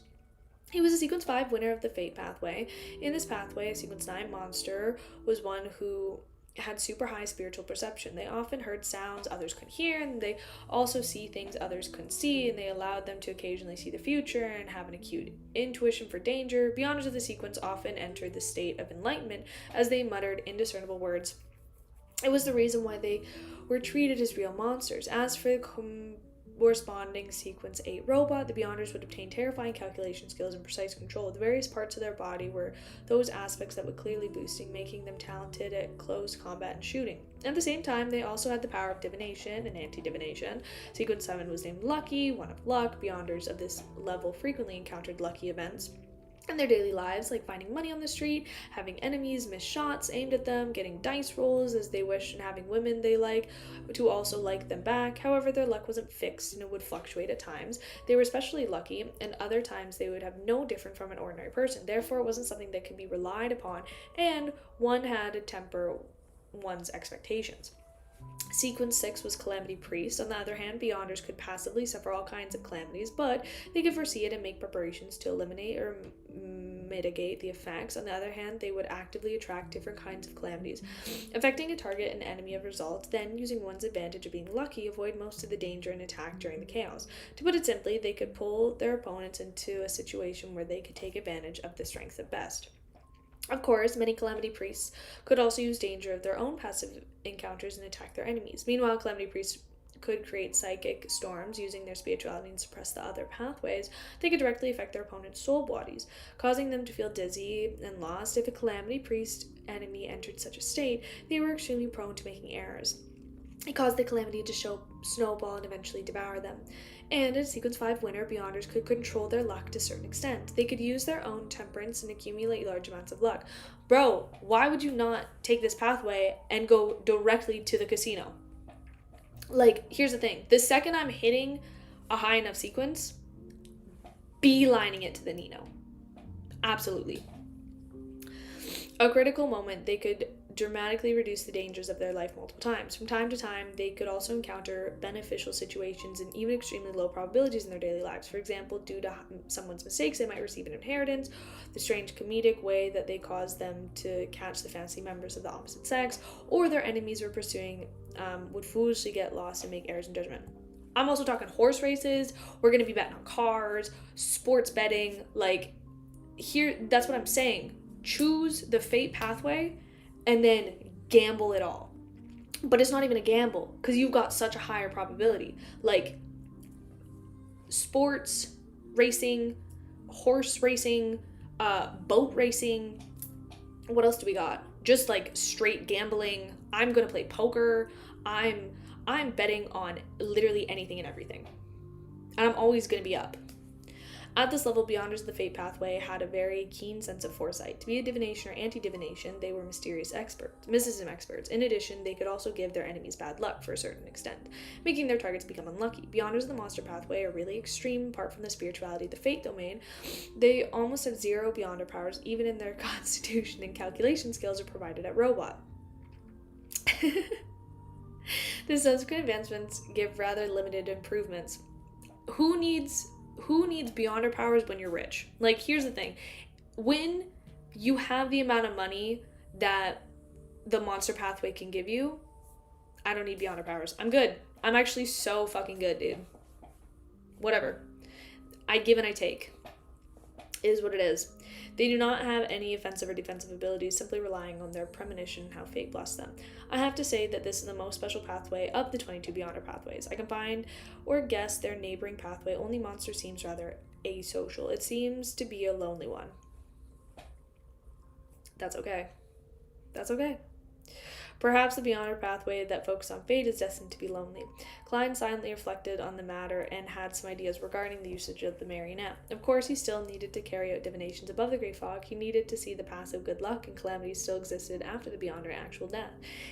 He was a Sequence 5 winner of the Fate pathway. In this pathway, a Sequence 9 monster was one who had super high spiritual perception. They often heard sounds others couldn't hear, and they also see things others couldn't see, and they allowed them to occasionally see the future and have an acute intuition for danger. Beyonders of the sequence often entered the state of enlightenment as they muttered indiscernible words. It was the reason why they were treated as real monsters. As for the corresponding Sequence 8 robot, the Beyonders would obtain terrifying calculation skills and precise control. The various parts of their body were those aspects that were clearly boosting, making them talented at close combat and shooting. At the same time, they also had the power of divination and anti-divination. Sequence 7 was named Lucky, one of luck. Beyonders of this level frequently encountered lucky events in their daily lives, like finding money on the street, having enemies miss shots aimed at them, getting dice rolls as they wished, and having women they like to also like them back. However, their luck wasn't fixed and it would fluctuate at times. They were especially lucky, and other times they would have no different from an ordinary person. Therefore, it wasn't something that could be relied upon, and one had to temper one's expectations. Sequence 6 was Calamity Priest. On the other hand, Beyonders could passively suffer all kinds of calamities, but they could foresee it and make preparations to eliminate or mitigate the effects. On the other hand, they would actively attract different kinds of calamities, affecting a target and enemy of results, then using one's advantage of being lucky, avoid most of the danger and attack during the chaos. To put it simply, they could pull their opponents into a situation where they could take advantage of the strength of best. Of course, many Calamity Priests could also use danger of their own passive encounters and attack their enemies. Meanwhile, Calamity Priests could create psychic storms using their spirituality and suppress the other pathways. They could directly affect their opponent's soul bodies, causing them to feel dizzy and lost. If a Calamity Priest enemy entered such a state, they were extremely prone to making errors. It caused the calamity to snowball and eventually devour them. And as Sequence 5 winner, Beyonders could control their luck to a certain extent. They could use their own temperance and accumulate large amounts of luck. Bro, why would you not take this pathway and go directly to the casino? Here's the thing. The second I'm hitting a high enough sequence, beelining it to the Nino. Absolutely. a critical moment, they could dramatically reduce the dangers of their life multiple times. From time to time, they could also encounter beneficial situations and even extremely low probabilities in their daily lives. For example, due to someone's mistakes, they might receive an inheritance, the strange comedic way that they cause them to catch the fancy members of the opposite sex, or their enemies were pursuing would foolishly get lost and make errors in judgment. I'm also talking horse races. We're going to be betting on cars, sports betting. Like, here, that's what I'm saying. Choose the fate pathway and then gamble it all. But it's not even a gamble because you've got such a higher probability. Like, sports, racing, horse racing, boat racing. What else do we got? Just like straight gambling. I'm going to play poker. I'm betting on literally anything and everything. And I'm always going to be up. At this level, Beyonders of the Fate Pathway had a very keen sense of foresight. To be a divination or anti-divination, they were mysticism experts. In addition, they could also give their enemies bad luck for a certain extent, making their targets become unlucky. Beyonders of the Monster Pathway are really extreme apart from the spirituality of the Fate domain. They almost have zero Beyonder powers, even in their constitution and calculation skills are provided at Robot. The subsequent advancements give rather limited improvements. Who needs Beyonder powers when you're rich? Like, here's the thing. When you have the amount of money that the Monster Pathway can give you, I don't need Beyonder powers. I'm good. I'm actually so fucking good, dude. Whatever. I give and I take. It is what it is. They do not have any offensive or defensive abilities, simply relying on their premonition and how fate blessed them. I have to say that this is the most special pathway of the 22 Beyonder pathways. I can find or guess their neighboring pathway. Only Monster seems rather asocial. It seems to be a lonely one. That's okay. That's okay. Perhaps the Beyonder pathway that focused on fate is destined to be lonely. Klein silently reflected on the matter and had some ideas regarding the usage of the marionette. Of course, he still needed to carry out divinations above the Great Fog. He needed to see the passive good luck and calamity still existed after the Beyonder actual death.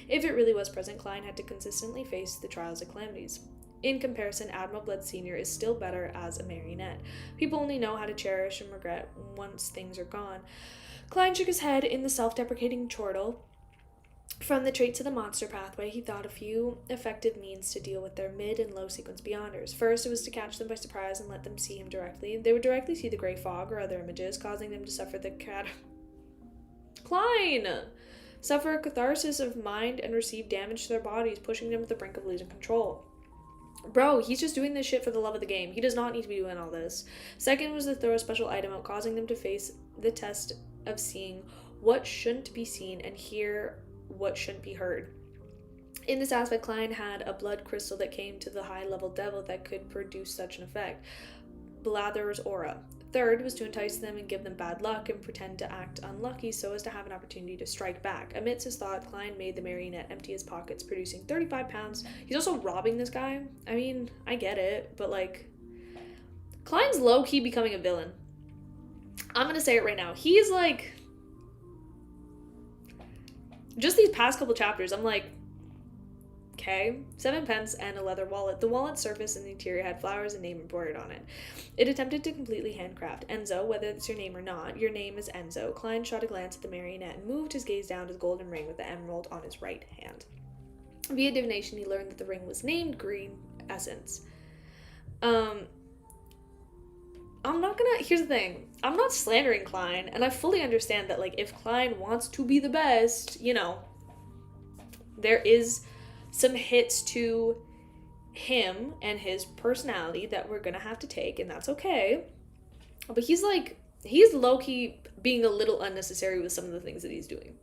If it really was present, Klein had to consistently face the trials and calamities. In comparison, Admiral Blood Sr. is still better as a marionette. People only know how to cherish and regret once things are gone. Klein shook his head in the self-deprecating chortle. From the traits of the Monster Pathway, he thought a few effective means to deal with their mid and low sequence Beyonders. First, it was to catch them by surprise and let them see him directly. They would directly see the gray fog or other images, causing them to suffer Klein! Suffer a catharsis of mind and receive damage to their bodies, pushing them to the brink of losing control. Bro, he's just doing this shit for the love of the game. He does not need to be doing all this. Second was to throw a special item out, causing them to face the test of seeing what shouldn't be seen and hear what shouldn't be heard. In this aspect, Klein had a blood crystal that came to the high-level devil that could produce such an effect. Blather's aura. Third was to entice them and give them bad luck and pretend to act unlucky so as to have an opportunity to strike back. Amidst his thought, Klein made the marionette empty his pockets, producing 35 pounds. He's also robbing this guy. I mean, I get it, but like, Klein's low-key becoming a villain. I'm gonna say it right now. He's like, just these past couple chapters, I'm like, okay, 7 pence and a leather wallet. The wallet's surface and the interior had flowers and name embroidered on it. It attempted to completely handcraft. Enzo, whether it's your name or not, your name is Enzo. Klein shot a glance at the marionette and moved his gaze down to the golden ring with the emerald on his right hand. Via divination, he learned that the ring was named Green Essence. Here's the thing. I'm not slandering Klein, and I fully understand that, like, if Klein wants to be the best, you know, there is some hits to him and his personality that we're gonna have to take, and that's okay. But he's low-key being a little unnecessary with some of the things that he's doing.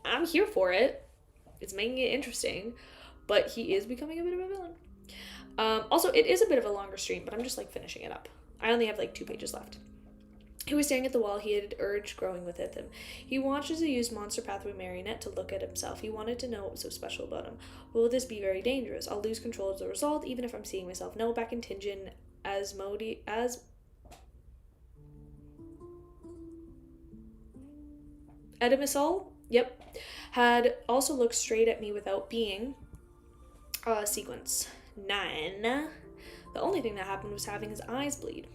I'm here for it. It's making it interesting, but he is becoming a bit of a villain. Also, it is a bit of a longer stream, but I'm just, like, finishing it up. I only have, like, 2 pages left. He was staring at the wall. He had urge growing within him. He watched as he used Monster Pathway Marionette to look at himself. He wanted to know what was so special about him. Will this be very dangerous? I'll lose control as a result, even if I'm seeing myself. No, back in Tinjin, Edamisol, yep, had also looked straight at me without being sequence 9. The only thing that happened was having his eyes bleed.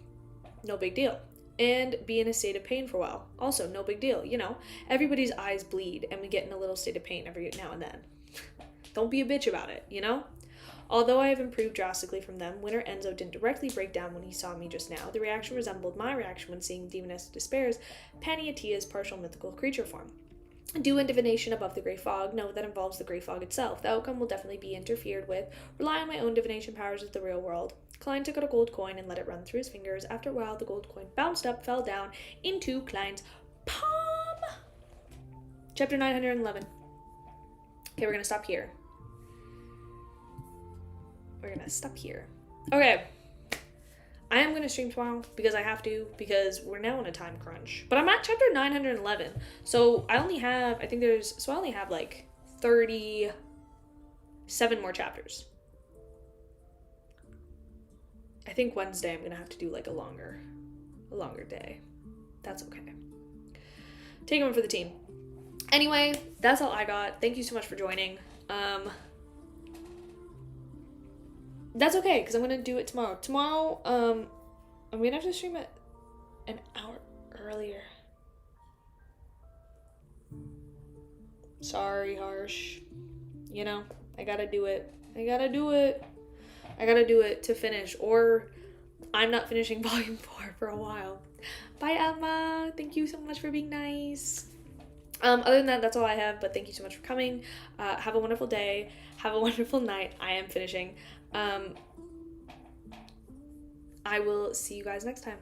No big deal. and be in a state of pain for a while. Also, no big deal, you know. Everybody's eyes bleed and we get in a little state of pain every now and then. Don't be a bitch about it, you know? Although I have improved drastically from them, Winter Enzo didn't directly break down when he saw me just now. The reaction resembled my reaction when seeing Demoness Despair's Paniatia's partial mythical creature form. Do in divination above the Grey Fog. No, that involves the Grey Fog itself. The outcome will definitely be interfered with. Rely on my own divination powers of the real world. Klein took out a gold coin and let it run through his fingers. After a while, the gold coin bounced up, fell down into Klein's palm. Chapter 911. Okay, we're gonna stop here. Okay. I am gonna stream tomorrow because I have to, because we're now on a time crunch. But I'm at chapter 911. So I only have like 37 more chapters. I think Wednesday I'm gonna have to do like a longer day. That's okay. Take one for the team. Anyway, that's all I got. Thank you so much for joining. That's okay, because I'm gonna do it tomorrow. Tomorrow, I'm gonna have to stream it an hour earlier. Sorry, Harsh. You know, I gotta do it. I gotta do it to finish, or I'm not finishing volume 4 for a while. Bye, Emma. Thank you so much for being nice. Other than that, that's all I have, but thank you so much for coming. Have a wonderful day. Have a wonderful night. I am finishing. I will see you guys next time.